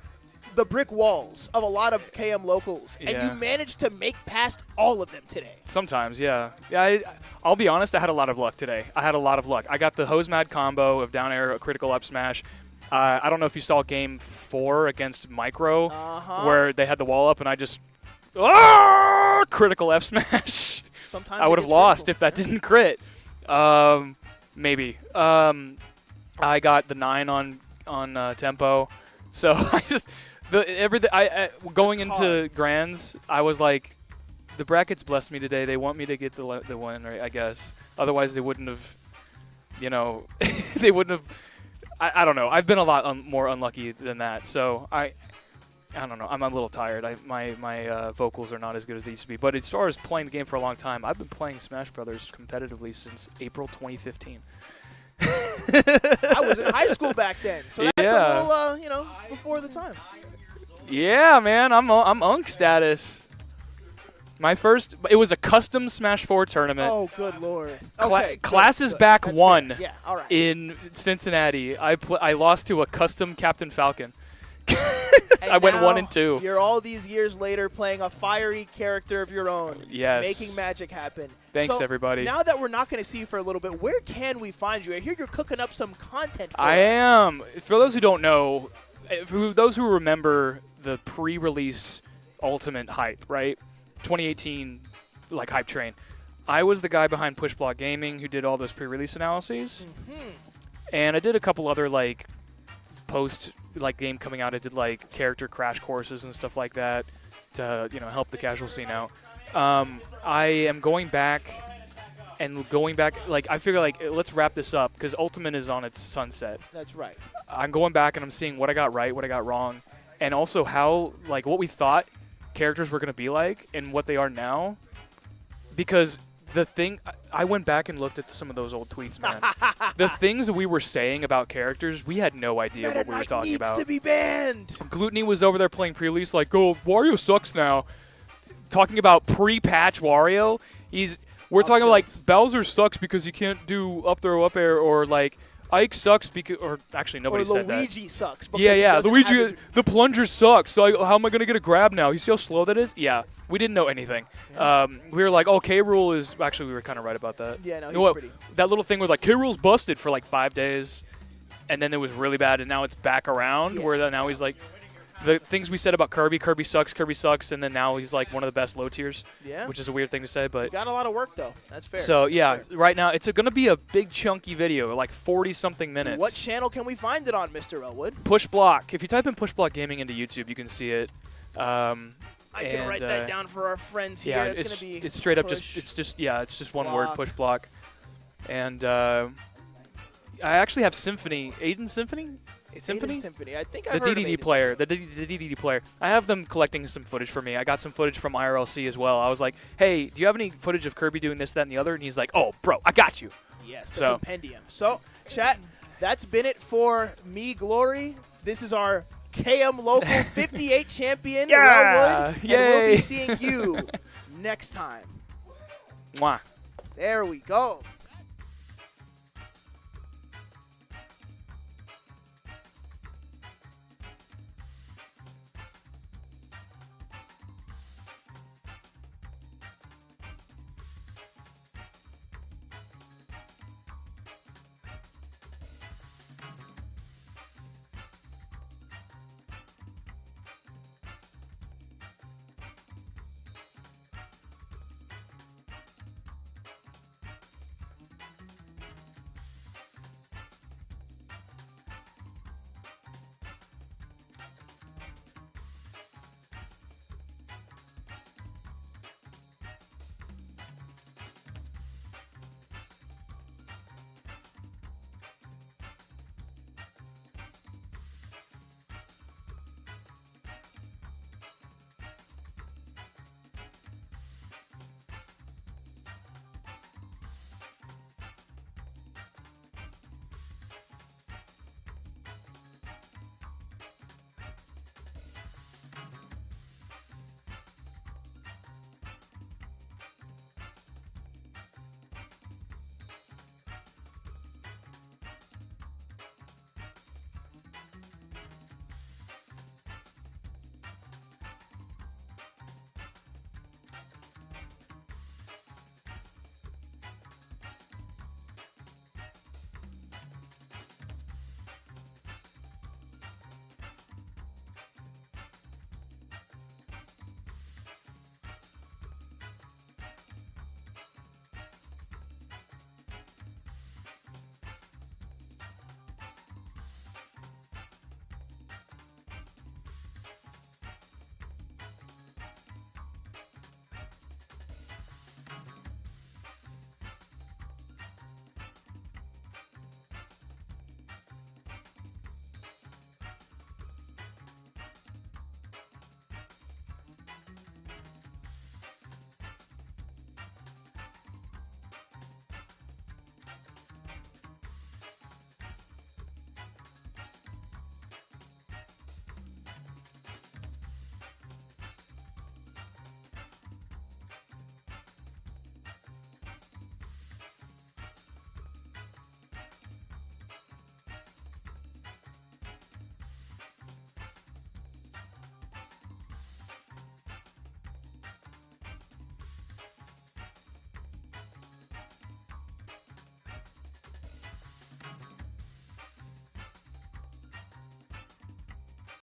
B: the brick walls of a lot of KM locals, and you managed to make past all of them today.
D: Sometimes, yeah. I'll be honest, I had a lot of luck today. I had a lot of luck. I got the hose mad combo of down air, a critical up smash. I don't know if you saw game 4 against Micro, where they had the wall up, and I just critical F smash.
B: Sometimes
D: I would have lost if that didn't crit. Maybe. I got the 9 on tempo, so I just everything. Going into Grands, I was like, the brackets blessed me today. They want me to get the win, right? I guess. Otherwise, they wouldn't have. They wouldn't have. I don't know. I've been a lot more unlucky than that. So I don't know. I'm a little tired. My vocals are not as good as they used to be. But as far as playing the game for a long time, I've been playing Smash Brothers competitively since April 2015.
B: I was in high school back then, so that's a little, before the time.
D: Yeah, man. I'm Unk status. My first, it was a custom Smash 4 tournament.
B: Oh, good lord.
D: Classes back
B: That's
D: 1
B: fair. Yeah, all right.
D: in Cincinnati. I lost to a custom Captain Falcon. I went 1 and 2.
B: You're all these years later playing a fiery character of your own.
D: Yes.
B: Making magic happen.
D: Thanks,
B: so
D: everybody.
B: Now that we're not going to see you for a little bit, where can we find you? I hear you're cooking up some content for us.
D: I am. For those who don't know, those who remember the pre-release Ultimate hype, right? 2018, like, hype train. I was the guy behind Pushblock Gaming who did all those pre-release analyses. And I did a couple other, like, post, like, game coming out. I did, like, character crash courses and stuff like that to, help the casual scene out. I am going back, like, I figure, like, let's wrap this up because Ultimate is on its sunset.
B: That's right.
D: I'm going back and I'm seeing what I got right, what I got wrong, and also how, like, what we thought characters were going to be like and what they are now. Because I went back and looked at some of those old tweets, man. The things that we were saying about characters, we had no idea what we were talking about.
B: Needs to be banned.
D: Gluttony was over there playing pre-release like, oh, Wario sucks now. Talking about pre-patch Wario. We're talking like Bowser sucks because you can't do up throw up air, or like Ike sucks because, or actually nobody said that.
B: Luigi sucks.
D: Yeah. Luigi, the plunger sucks. So how am I gonna get a grab now? You see how slow that is? Yeah, we didn't know anything. Yeah. We were like, oh, K-Rool is actually, we were kind of right about that.
B: Yeah, no, he's pretty.
D: That little thing was like K-Rool's busted for like 5 days, and then it was really bad, and now it's back around where now he's like. The things we said about Kirby sucks, and then now he's like one of the best low tiers, which is a weird thing to say, but...
B: You got a lot of work, though. That's fair.
D: So, right now, it's going to be a big, chunky video, like 40-something minutes.
B: What channel can we find it on, Mr. Elwood?
D: Pushblock. If you type in Pushblock Gaming into YouTube, you can see it.
B: I can write that down for our friends here.
D: Yeah,
B: it's going to be
D: it's straight up
B: it's
D: just one word, Pushblock. And I actually have Symphony. Aiden Symphony? Symphony?
B: I think
D: the DDD player, the DDD player. I have them collecting some footage for me. I got some footage from IRLC as well. I was like, hey, do you have any footage of Kirby doing this, that, and the other? And he's like, oh, bro, I got you.
B: Yes, the compendium. So, chat, that's been it for me, Glory. This is our KMLocal 58 champion, Elwood. And we'll be seeing you next time.
D: Mwah.
B: There we go.